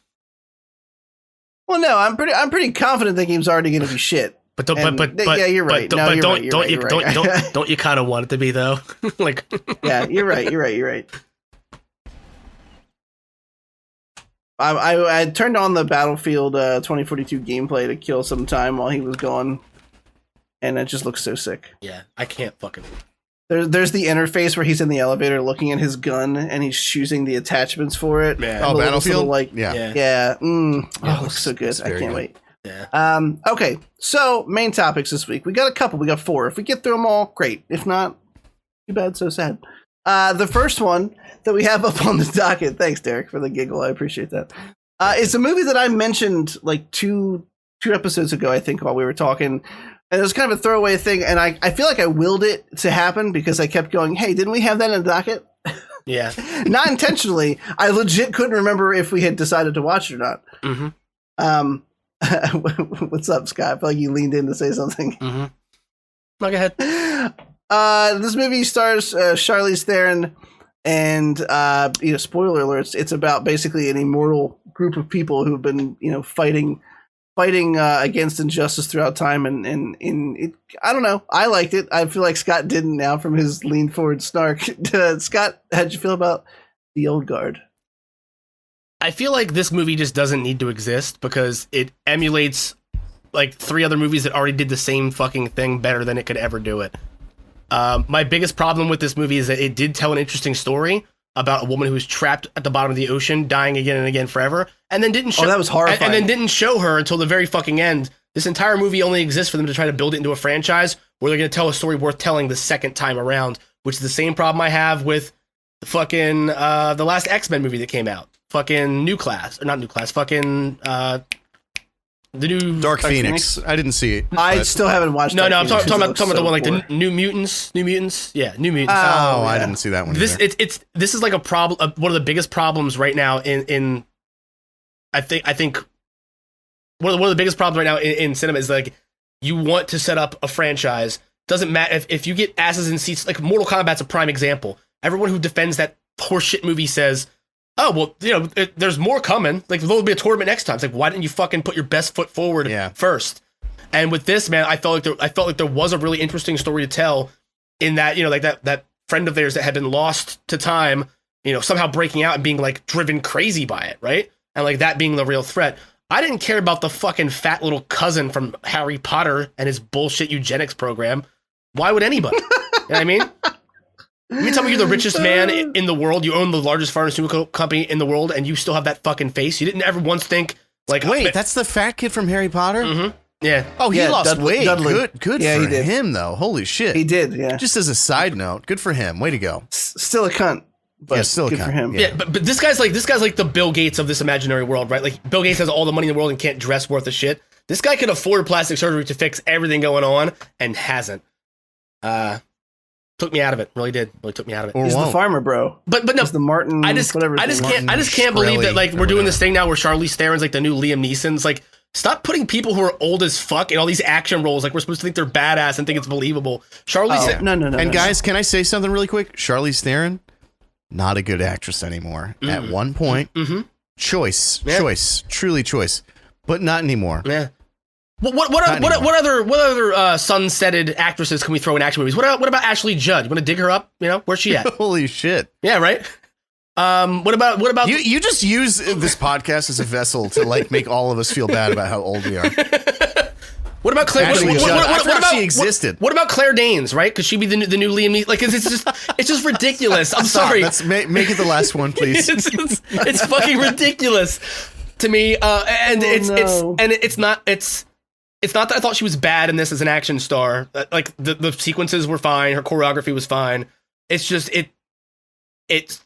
Well, no, I'm pretty confident the game's already going to be shit. But yeah, you're right. Don't you kind of want it to be though? Like, yeah, you're right. I turned on the Battlefield 2042 gameplay to kill some time while he was gone, and it just looks so sick. Yeah, I can't fucking. There's the interface where he's in the elevator looking at his gun and he's choosing the attachments for it. Man. Oh, Battlefield? Yeah. Oh, it looks so good. I can't wait. Yeah. Okay, so main topics this week. We got a couple. We got 4. If we get through them all, great. If not, too bad, so sad. The first one that we have up on the docket, thanks, Derek, for the giggle. I appreciate that. It's a movie that I mentioned like two episodes ago, I think, while we were talking. And it was kind of a throwaway thing, and I feel like I willed it to happen because I kept going, hey, didn't we have that in the docket? Yeah. Not intentionally. I legit couldn't remember if we had decided to watch it or not. Mm-hmm. What's up, Scott? I feel like you leaned in to say something. Mm-hmm. Go ahead. This movie stars Charlize Theron, and spoiler alerts, it's about basically an immortal group of people who've been fighting against injustice throughout time, and it, I don't know. I liked it. I feel like Scott didn't now from his lean forward snark. Scott, how'd you feel about The Old Guard? I feel like this movie just doesn't need to exist because it emulates like 3 other movies that already did the same fucking thing better than it could ever do it. My biggest problem with this movie is that it did tell an interesting story about a woman who was trapped at the bottom of the ocean, dying again and again forever, and then didn't show. Oh, that was horrifying. And then didn't show her until the very fucking end. This entire movie only exists for them to try to build it into a franchise where they're going to tell a story worth telling the second time around, which is the same problem I have with the fucking the last X-Men movie that came out. Fucking New Class, or not New Class. Fucking The new Dark Phoenix. I didn't see it. I still haven't watched. No, Dark no, I'm Phoenix talking 'cause about it the one like looks the New Mutants. New Mutants. Yeah, New Mutants. Oh, yeah. I didn't see that one. This either. this is like a problem. One of the biggest problems right now in I think one of the biggest problems right now in cinema is like you want to set up a franchise. Doesn't matter if you get asses in seats. Like Mortal Kombat's a prime example. Everyone who defends that horseshit movie says, "Oh well, there's more coming. Like there'll be a tournament next time." It's like, why didn't you fucking put your best foot forward first? And with this, man, I felt like there was a really interesting story to tell. In that, like that friend of theirs that had been lost to time, somehow breaking out and being like driven crazy by it, right? And like that being the real threat. I didn't care about the fucking fat little cousin from Harry Potter and his bullshit eugenics program. Why would anybody? You know what I mean? You tell me you're the richest man in the world, you own the largest pharmaceutical company in the world, and you still have that fucking face. You didn't ever once think like, wait, that's the fat kid from Harry Potter? Mm-hmm. Yeah. Oh, he lost weight. Dudley. Good Yeah, for he did. him, though. Holy shit. He did, yeah. Just as a side note, good for him. Way to go. Still a cunt. But still a good cunt. for him. Yeah, but this guy's like the Bill Gates of this imaginary world, right? Like Bill Gates has all the money in the world and can't dress worth a shit. This guy can afford plastic surgery to fix everything going on and hasn't. Took me out of it. Really did. Really took me out of it. Or He's won't. the farmer, bro. But no, He's the Martin. I just can't believe that like we're doing this thing now where Charlize Theron's like the new Liam Neeson's. Like, stop putting people who are old as fuck in all these action roles. Like we're supposed to think they're badass and think it's believable. Charlize. No. And guys, can I say something really quick? Charlize Theron, not a good actress anymore. At one point, choice, truly choice, but not anymore. Yeah. What other sunsetted actresses can we throw in action movies? What about Ashley Judd? You want to dig her up? Where's she at? Holy shit. Yeah, right. What about you just use this podcast as a vessel to like make all of us feel bad about how old we are. What about Claire? Ashley Judd. I What forgot about she existed? What about Claire Danes? Right? Could she be the new Liam Neeson? Like, it's just ridiculous. I'm sorry. Let's make it the last one, please. it's fucking ridiculous to me. It's not that I thought she was bad in this as an action star. Like the sequences were fine, her choreography was fine. It's just it's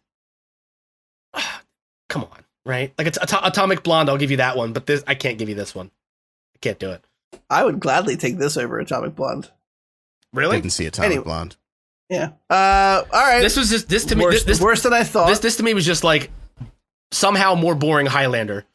come on, right? Like it's Atomic Blonde, I'll give you that one, but this I can't give you this one. I can't do it. I would gladly take this over Atomic Blonde. Really? Didn't see Atomic Blonde. Yeah. All right. This was just this to me. Worse, worse than I thought. This to me was just like somehow more boring Highlander.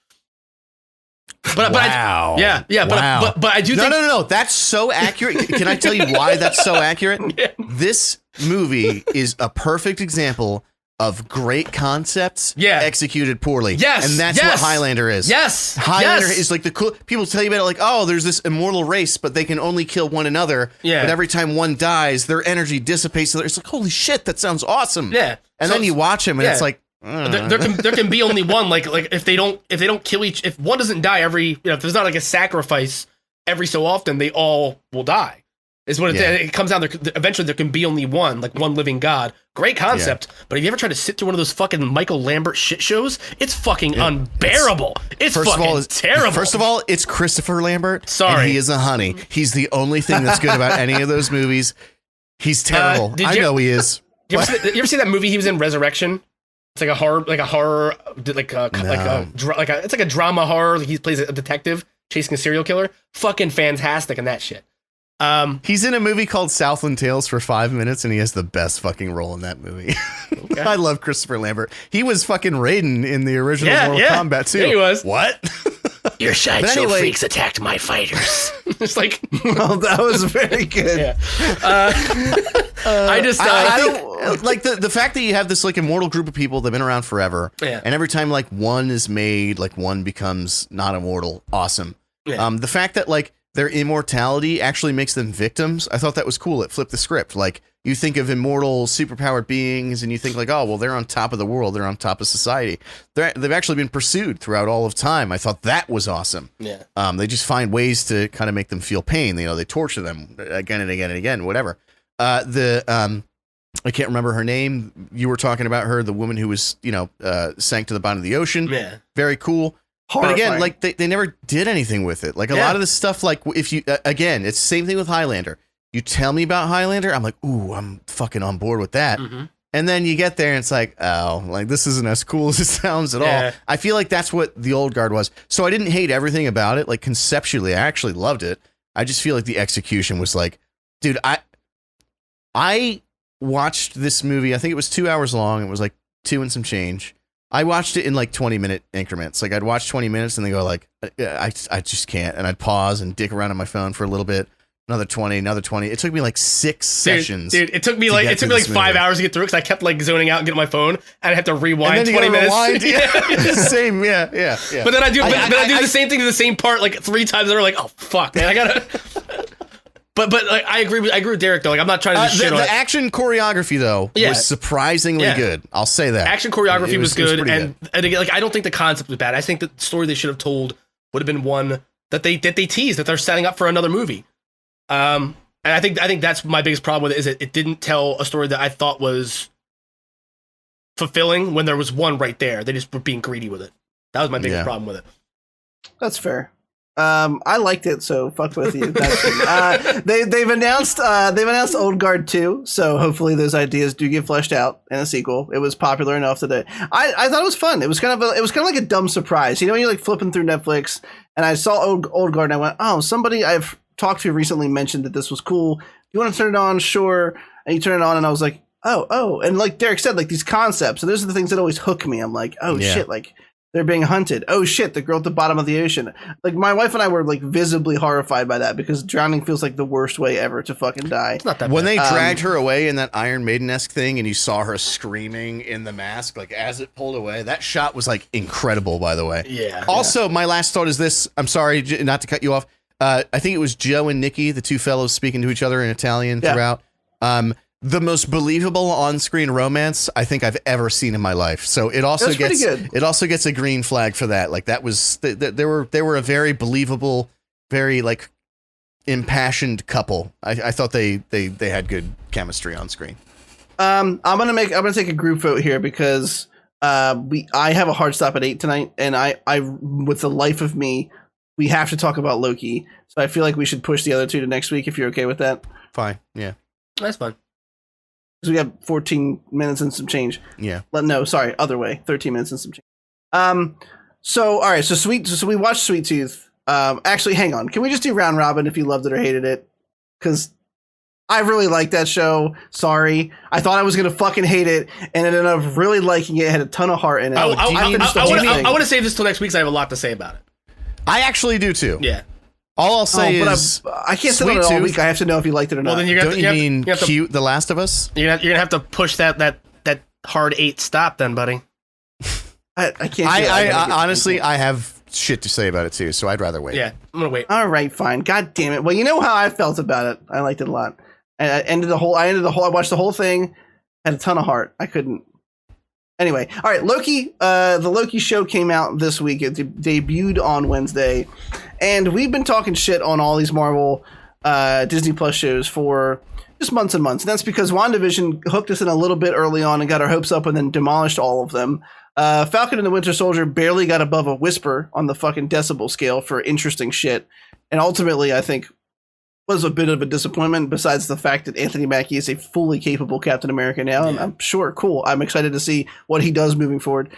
But wow. But I do think no. That's so accurate. Can I tell you why that's so accurate? Yeah. This movie is a perfect example of great concepts executed poorly. Yes. And that's what Highlander is. Yes. Highlander is like the cool people tell you about it like, oh, there's this immortal race, but they can only kill one another. Yeah. But every time one dies, their energy dissipates. So it's like, holy shit, that sounds awesome. Yeah. And then you watch him and it's like, there can be only one. Like if they don't kill if one doesn't die if there's not like a sacrifice every so often, they all will die. Is what it comes down. Eventually, there can be only one, like one living god. Great concept, but have you ever tried to sit through one of those fucking Michael Lambert shit shows? It's fucking unbearable. It's fucking terrible. First of all, it's Christopher Lambert. Sorry, and he is a honey. He's the only thing that's good about any of those movies. He's terrible. I know he is. You ever see that movie he was in, Resurrection? It's like a horror, it's like a drama horror. He plays a detective chasing a serial killer. Fucking fantastic in that shit. He's in a movie called Southland Tales for 5 minutes, and he has the best fucking role in that movie. Okay. I love Christopher Lambert. He was fucking Raiden in the original Mortal Kombat too. Yeah, he was. What? Your sideshow freaks attacked my fighters. It's like, well, that was very good. Yeah. I don't like the fact that you have this like immortal group of people that've been around forever, and every time like one is made, like one becomes not immortal. Awesome. Yeah. The fact that like their immortality actually makes them victims, I thought that was cool. It flipped the script. Like you think of immortal, superpowered beings, and you think like, oh, well, they're on top of the world, they're on top of society. They've actually been pursued throughout all of time. I thought that was awesome. Yeah. They just find ways to kind of make them feel pain. They torture them again and again and again, whatever. I can't remember her name. You were talking about her, the woman who was, sank to the bottom of the ocean. Yeah. Very cool. Horrifying. But again, like they never did anything with it. Like a lot of this stuff, like if you, again, it's the same thing with Highlander. You tell me about Highlander, I'm like, ooh, I'm fucking on board with that. Mm-hmm. And then you get there and it's like, oh, like this isn't as cool as it sounds at all. I feel like that's what the old guard was. So I didn't hate everything about it. Like conceptually, I actually loved it. I just feel like the execution was like, dude, I watched this movie. I think it was 2 hours long. It was like 2 and some change. I watched it in like 20-minute increments. Like I'd watch 20 minutes and then go like, I just can't. And I'd pause and dick around on my phone for a little bit. Another 20. It took me like 6 sessions. Dude, it took me like 5 hours to get through because I kept like zoning out and getting my phone, and I had to rewind 20 minutes. Same, yeah. But then I do the same thing to the same part like 3 times, and they're like, oh fuck, man, I gotta. But like I agree with Derek though. Like I'm not trying to just shit on it. The action choreography though was surprisingly good. I'll say that. Action choreography was good, and again, like I don't think the concept was bad. I think the story they should have told would have been one that they teased that they're setting up for another movie. And I think that's my biggest problem with it is it didn't tell a story that I thought was fulfilling when there was one right there. They just were being greedy with it. That was my biggest problem with it. That's fair. I liked it, so fuck with you. They've announced Old Guard 2, so hopefully those ideas do get fleshed out in a sequel. It was popular enough that I thought it was fun. It was kind of like a dumb surprise. You know, when you're like flipping through Netflix, and I saw Old Guard, and I went, oh, somebody I've talked to recently mentioned that this was cool. You want to turn it on? Sure. And you turn it on, and I was like, oh, and like Derek said, like these concepts. So those are the things that always hook me. I'm like, oh shit, like. They're being hunted. Oh shit, the girl at the bottom of the ocean. Like my wife and I were like visibly horrified by that because drowning feels like the worst way ever to fucking die. It's not that when bad. they dragged her away in that Iron Maiden-esque thing and you saw her screaming in the mask, like as it pulled away, that shot was like incredible, by the way. Yeah. Also, my last thought is this. I'm sorry not to cut you off. I think it was Joe and Nikki, the two fellows speaking to each other in Italian throughout. The most believable on-screen romance I think I've ever seen in my life. So it also gets a green flag for that. Like that was they were a very believable, very like impassioned couple. I thought they had good chemistry on screen. I'm gonna take a group vote here because I have a hard stop at 8 tonight, and I with the life of me, we have to talk about Loki. So I feel like we should push the other two to next week if you're okay with that. Fine. Yeah. That's fine. Because we have 14 minutes and some change. Yeah. No, sorry, other way. 13 minutes and some change. So all right, so we watched Sweet Tooth. Actually, hang on. Can we just do round robin if you loved it or hated it? Because I really liked that show. Sorry, I thought I was gonna fucking hate it, and ended up really liking it. It had a ton of heart in it. I want to save this till next week because I have a lot to say about it. I actually do too. Yeah. All I'll say is I can't sit on it all week. I have to know if you liked it or not. Well, then Don't you mean cute The Last of Us? You're gonna have to push that hard 8 stop then, buddy. I can't. I honestly, I have shit to say about it too, so I'd rather wait. Yeah, I'm gonna wait. All right, fine. God damn it. Well, you know how I felt about it. I liked it a lot. And I watched the whole thing. Had a ton of heart. I couldn't. Anyway, all right, Loki. The Loki show came out this week. It debuted on Wednesday, and we've been talking shit on all these Marvel, Disney Plus shows for just months and months. And that's because WandaVision hooked us in a little bit early on and got our hopes up, and then demolished all of them. Falcon and the Winter Soldier barely got above a whisper on the fucking decibel scale for interesting shit, and ultimately, I think, was a bit of a disappointment, besides the fact that Anthony Mackie is a fully capable Captain America now. And I'm sure, cool. I'm excited to see what he does moving forward.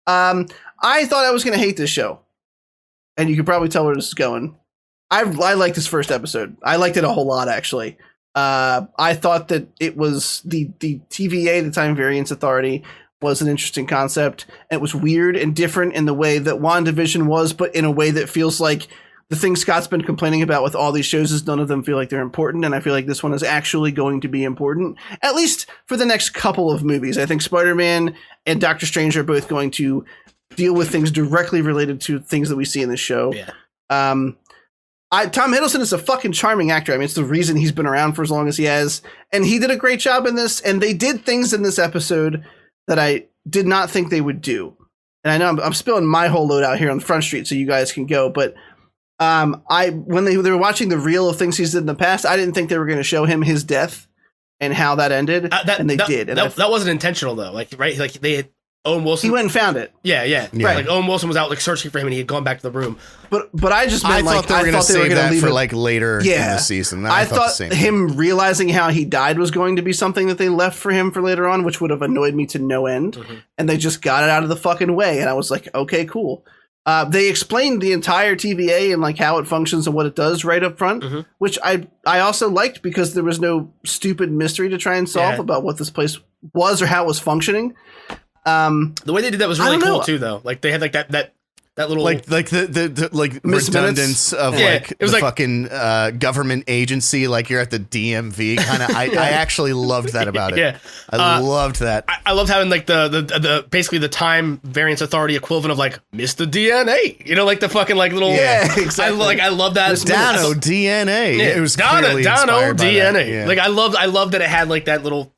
I thought I was going to hate this show, and you could probably tell where this is going. I liked this first episode. I liked it a whole lot, actually. I thought that it was the TVA, the Time Variance Authority, was an interesting concept. And it was weird and different in the way that WandaVision was, but in a way that feels like the thing Scott's been complaining about with all these shows is none of them feel like they're important, and I feel like this one is actually going to be important, at least for the next couple of movies. I think Spider-Man and Doctor Strange are both going to deal with things directly related to things that we see in this show. Yeah. Tom Hiddleston is a fucking charming actor. I mean, it's the reason he's been around for as long as he has, and he did a great job in this, and they did things in this episode that I did not think they would do. And I know I'm spilling my whole load out here on Front Street so you guys can go, but when they were watching the reel of things he's did in the past, I didn't think they were going to show him his death and how that ended, and they did. And that wasn't intentional though. Like, right? Like Owen Wilson. He went and found it. Yeah. Right. Like Owen Wilson was out like searching for him, and he had gone back to the room. But I just meant, I thought they were going to save that for like later in the season. I thought him realizing how he died was going to be something that they left for him for later on, which would have annoyed me to no end. Mm-hmm. And they just got it out of the fucking way, and I was like, okay, cool. They explained the entire TVA and like how it functions and what it does right up front, which I also liked because there was no stupid mystery to try and solve about what this place was or how it was functioning. The way they did that was really cool too, though. Like they had like that little like the like redundance of like it was the fucking government agency, like you're at the DMV kind of. I actually loved that about it. Yeah, I loved that. I loved having like the basically the time variance authority equivalent of like Mr. DNA. You know, like the fucking like little exactly. I love that Dano DNA. Yeah, it was Dano DNA. Yeah. Like I loved that it had like that little.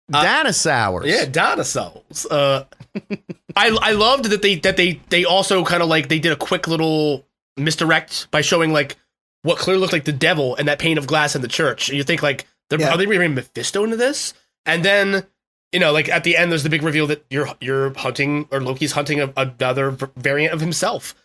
Dinosaurs. Yeah, dinosaurs. I loved that they also kind of like they did a quick little misdirect by showing like what clearly looked like the devil and that pane of glass in the church. And you think like are they bringing Mephisto into this? And then like at the end there's the big reveal that you're hunting, or Loki's hunting another variant of himself.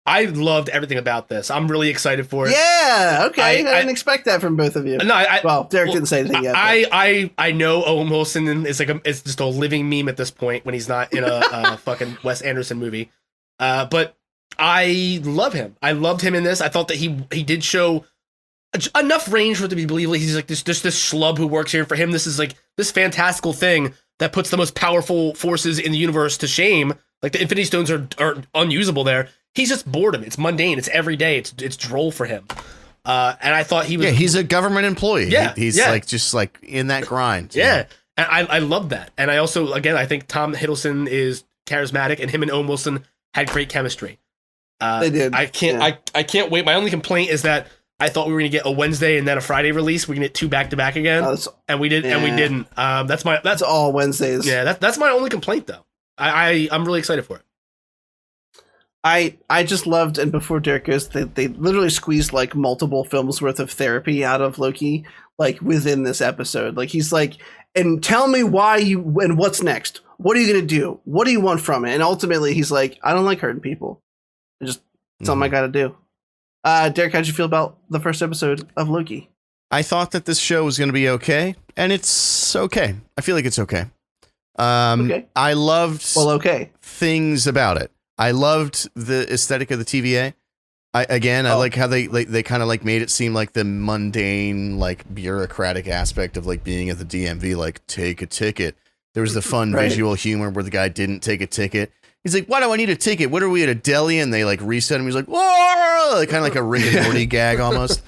I loved everything about this. I'm really excited for it. Yeah, okay. I didn't expect that from both of you. No, Derek didn't say anything yet. I know Owen Wilson is it's just a living meme at this point when he's not in a fucking Wes Anderson movie. But I love him. I loved him in this. I thought that he did show enough range for it to be believable. He's like this schlub who works here. For him, this is like this fantastical thing that puts the most powerful forces in the universe to shame. Like the Infinity Stones are unusable there. He's just boredom. It's mundane. It's everyday. It's droll for him. And I thought he was. Yeah, he's a government employee. Yeah, he's like just like in that grind. Yeah, and I love that. And I also, again, I think Tom Hiddleston is charismatic, and him and Owen Wilson had great chemistry. They did. I can't wait. My only complaint is that I thought we were gonna get a Wednesday and then a Friday release. We're gonna get 2 back to back again, and we did, and we didn't. That's all Wednesdays. Yeah, that's my only complaint though. I'm really excited for it. I just loved, and before Derek goes, they literally squeezed like multiple films worth of therapy out of Loki, like within this episode. Like he's like, and tell me why and what's next? What are you gonna do? What do you want from it? And ultimately, he's like, I don't like hurting people. It's something I got to do. Derek, how'd you feel about the first episode of Loki? I thought that this show was going to be okay, and it's okay. I feel like it's okay. I loved things about it. I loved the aesthetic of the TVA. I like how they kind of like made it seem like the mundane, like bureaucratic aspect of like being at the DMV, like take a ticket. There was the fun visual humor where the guy didn't take a ticket. He's like, why do I need a ticket? What are we at a deli? And they like reset him. He's like, whoa, like, kind of like a Rick and Morty gag almost.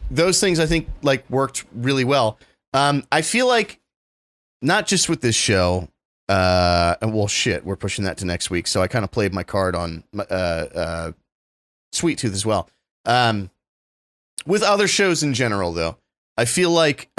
Those things I think like worked really well. I feel like not just with this show, well, shit, we're pushing that to next week. So I kind of played my card on Sweet Tooth as well. With other shows in general, though, I feel like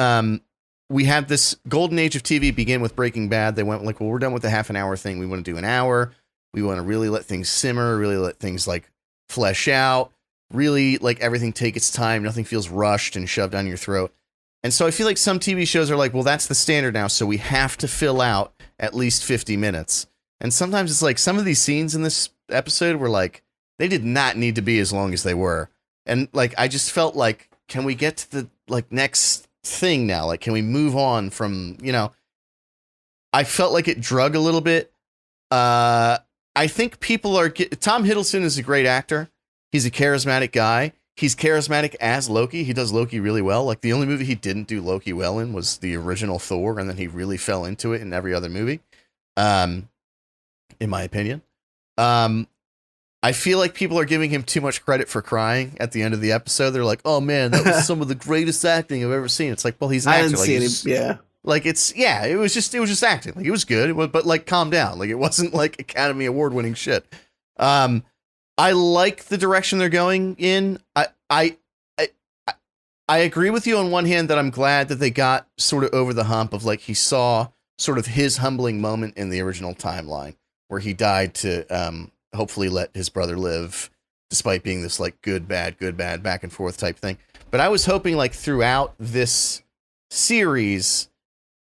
we had this golden age of TV begin with Breaking Bad. They went like, well, we're done with the half an hour thing. We want to do an hour. We want to really let things simmer, really let things like flesh out, really like everything take its time. Nothing feels rushed and shoved down your throat. And so I feel like some TV shows are like, well, that's the standard now. So we have to fill out at least 50 minutes. And sometimes it's like some of these scenes in this episode were like, they did not need to be as long as they were. And like, I just felt like, can we get to the like next thing now? Like, can we move on from, I felt like it drug a little bit. I think people are, Tom Hiddleston is a great actor. He's a charismatic guy. He's charismatic as Loki. He does Loki really well. Like the only movie he didn't do Loki well in was the original Thor. And then he really fell into it in every other movie. In my opinion. I feel like people are giving him too much credit for crying at the end of the episode. They're like, "Oh man, that was some of the greatest acting I've ever seen." It's like, well, he's an actor. I didn't see any. Yeah, like it was just acting. Like it was good, but like, calm down. Like it wasn't like Academy Award winning shit. I like the direction they're going in. I agree with you on one hand that I'm glad that they got sort of over the hump of like he saw sort of his humbling moment in the original timeline where he died to hopefully let his brother live, despite being this like good, bad, back and forth type thing. But I was hoping like throughout this series,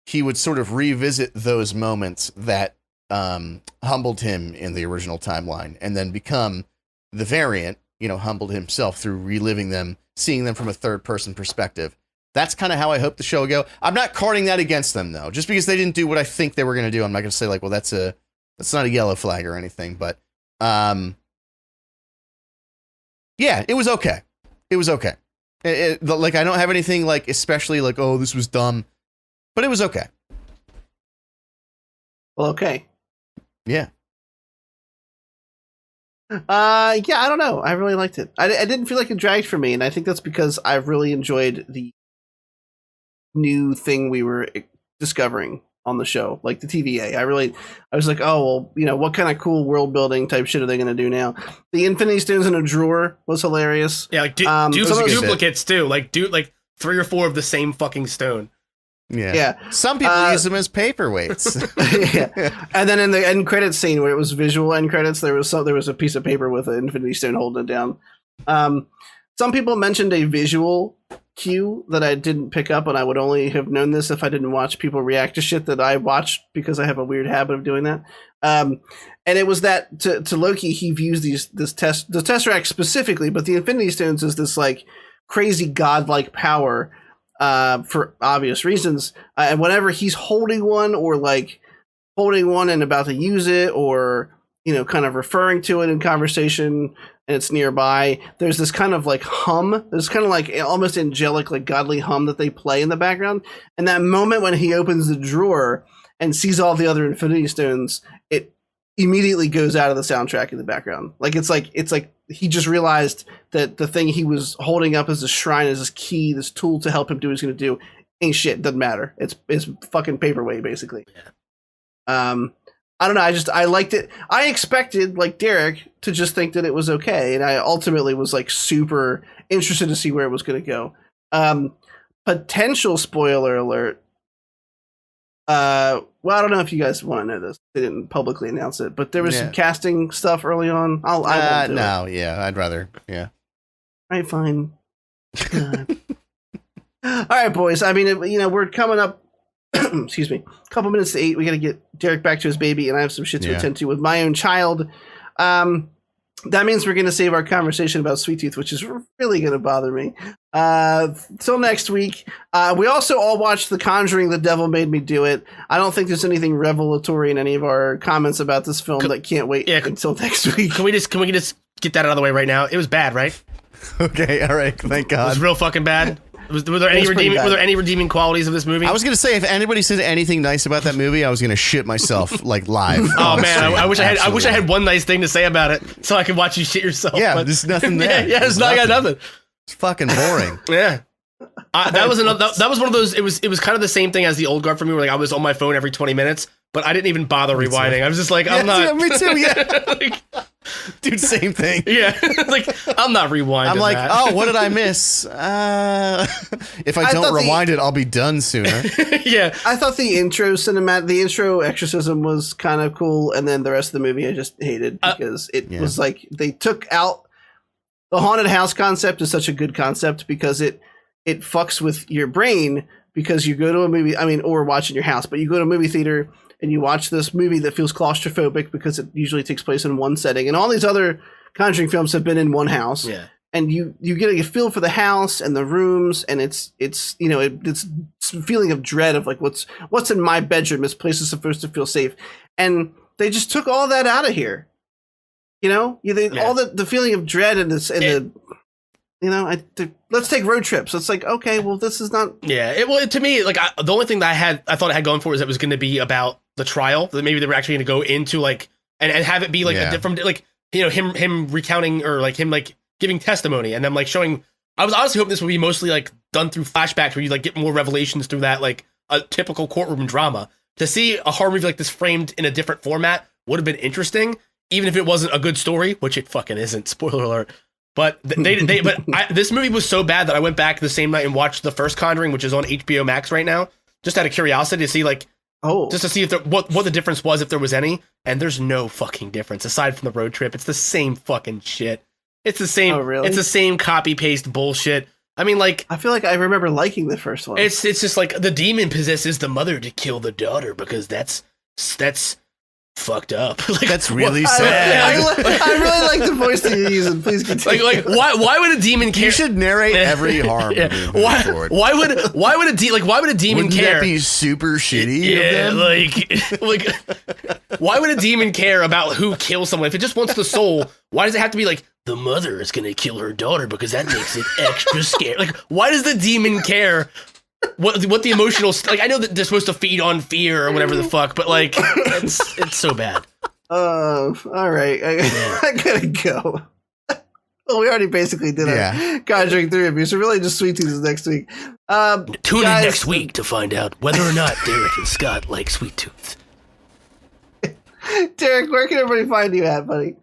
he would sort of revisit those moments that humbled him in the original timeline, and then become the variant, humbled himself through reliving them, seeing them from a third person perspective. That's kind of how I hope the show will go. I'm not carding that against them, though. Just because they didn't do what I think they were going to do, I'm not going to say like, well, that's not a yellow flag or anything. But yeah, it was okay. It was okay. Like, I don't have anything like especially like, oh, this was dumb, but it was okay. Well, okay. Yeah. Yeah, I don't know. I really liked it. I didn't feel like it dragged for me, and I think that's because I really enjoyed the new thing we were discovering on the show, like the TVA. I was like, oh, well, what kind of cool world building type shit are they going to do now? The Infinity Stones in a drawer was hilarious. Yeah, like duplicates too. Like 3 or 4 of the same fucking stone. Yeah. Some people use them as paperweights. Yeah. And then in the end credits scene where it was visual end credits, there was a piece of paper with an Infinity Stone holding it down. Some people mentioned a visual cue that I didn't pick up, and I would only have known this if I didn't watch people react to shit that I watched, because I have a weird habit of doing that. And it was that to Loki, he views the Tesseract specifically, but the Infinity Stones is this like crazy godlike power for obvious reasons. And whenever he's holding one and about to use it, or kind of referring to it in conversation, and it's nearby, there's this kind of like hum. There's kind of like almost angelic, like godly hum that they play in the background. And that moment when he opens the drawer and sees all the other Infinity Stones, it immediately goes out of the soundtrack in the background. Like it's like he just realized that the thing he was holding up as a shrine, as this key, this tool to help him do what he's going to do, ain't shit. Doesn't matter. It's fucking paperweight, basically. Yeah. I don't know. I liked it. I expected, like Derek, to just think that it was okay, and I ultimately was like super interested to see where it was going to go. Potential spoiler alert. Well, I don't know if you guys want to know this. They didn't publicly announce it, but there was some casting stuff early on. I'd rather. Yeah. All right, fine. All right, boys. I mean, we're coming up. Excuse me. A couple minutes to 8. We got to get Derek back to his baby, and I have some shit to attend to with my own child. That means we're going to save our conversation about Sweet Tooth, which is really going to bother me. Till next week. We also all watched The Conjuring, The Devil Made Me Do It. I don't think there's anything revelatory in any of our comments about this film that can't wait until next week. Can we just get that out of the way right now? It was bad, right? Okay, all right. Thank God. It was real fucking bad. Were there any redeeming qualities of this movie? I was going to say, if anybody said anything nice about that movie, I was going to shit myself like live. Oh man, I wish I had one nice thing to say about it, so I could watch you shit yourself. Yeah, but there's nothing there. I got nothing. It's fucking boring. Yeah. That was one of those. It was kind of the same thing as the old guard for me, where like I was on my phone every 20 minutes, but I didn't even bother rewinding. I was just like, I'm not. Yeah, me too. Yeah. Dude, same thing. Yeah. Like, I'm not rewinding. I'm like, that. oh, what did I miss? If I don't rewind it, I'll be done sooner. Yeah. I thought the intro exorcism was kind of cool, and then the rest of the movie I just hated because it was like they took out the haunted house concept is such a good concept because it fucks with your brain, because you go to a movie, or watch in your house, but you go to a movie theater and you watch this movie that feels claustrophobic because it usually takes place in one setting. And all these other Conjuring films have been in one house. Yeah. And you get a feel for the house and the rooms, and it's feeling of dread of like what's in my bedroom. This place is supposed to feel safe. And they just took all that out of here. All the feeling of dread and let's take road trips. It's like, okay, well, this is not. Yeah. To me, like the only thing that I thought it had going for it was that it was going to be about the trial. That maybe they were actually going to go into like and have it be like a different, like him recounting, or like him like giving testimony, and then like showing. I was honestly hoping this would be mostly like done through flashbacks, where you like get more revelations through that, like a typical courtroom drama. To see a horror movie like this framed in a different format would have been interesting, even if it wasn't a good story, which it fucking isn't. Spoiler alert. But this movie was so bad that I went back the same night and watched the first Conjuring, which is on HBO Max right now, just out of curiosity to see just to see if what the difference was, if there was any. And there's no fucking difference aside from the road trip. It's the same fucking shit. It's the same. Oh, really? It's the same copy paste bullshit. I mean, like, I feel like I remember liking the first one. it's just like the demon possesses the mother to kill the daughter because that's fucked up. Like, That's really I sad. really like the voice that you're using. Please continue. like why would a demon care? You should narrate every horror movie. moving forward. Why would a demon Wouldn't care? that be super shitty? Yeah, of them? like why would a demon care about who kills someone? If it just wants the soul, why does it have to be like the mother is gonna kill her daughter because that makes it extra scary? Like, why does the demon care what the emotional like? I know that they're supposed to feed on fear or whatever the fuck, but like it's so bad. All right. I gotta go. Well, we already basically did a Conjuring 3 review, so really just Sweet Tooth is next week. Tune in next week to find out whether or not Derek and Scott like Sweet Tooth. Derek, where can everybody find you at, buddy?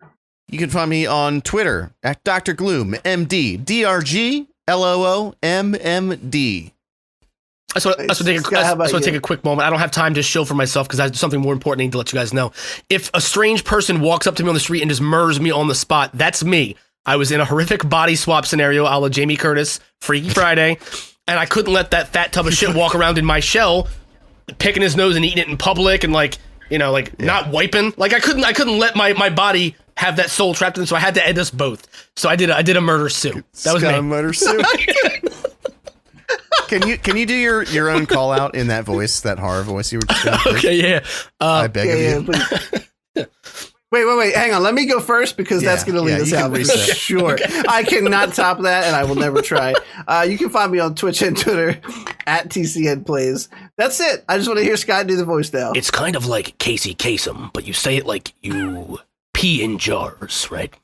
You can find me on Twitter at Dr. Gloom, MD, DRGLOOMMD. I just want to take a quick moment. I don't have time to shill for myself because I have something more important I need to let you guys know. If a strange person walks up to me on the street and just murders me on the spot, that's me. I was in a horrific body swap scenario a la Jamie Curtis, Freaky Friday, and I couldn't let that fat tub of shit walk around in my shell, picking his nose and eating it in public and not wiping. Like I couldn't let my body have that soul trapped in, so I had to end us both. So I did a murder sue. That was me. A murder sue. Can you do your own call out in that voice, that horror voice you were just doing? Okay, yeah. I beg of you. Wait. Hang on. Let me go first because that's going to lead us out. Sure. Okay. I cannot top that, and I will never try. You can find me on Twitch and Twitter at TCNPlays. That's it. I just want to hear Scott do the voice now. It's kind of like Casey Kasem, but you say it like you pee in jars, right?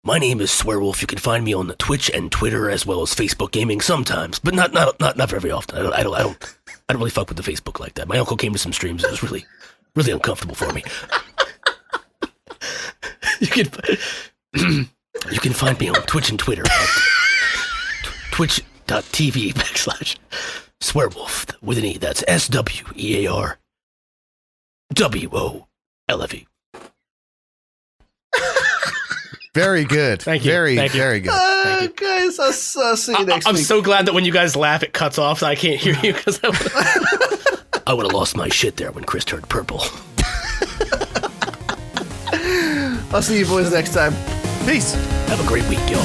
My name is Swearwolf. You can find me on the Twitch and Twitter as well as Facebook gaming sometimes, but not very often. I don't really fuck with the Facebook like that. My uncle came to some streams. It was really uncomfortable for me. You can find me on Twitch and Twitter at twitch.tv/Swearwolf with an E. That's SWEARWOLFE. Very good. Thank you. Very Thank you. good. Thank you. Guys, I'll see you next week. I'm so glad that when you guys laugh, it cuts off, so I can't hear you because I would have lost my shit there when Chris turned purple. I'll see you boys next time. Peace. Have a great week, y'all.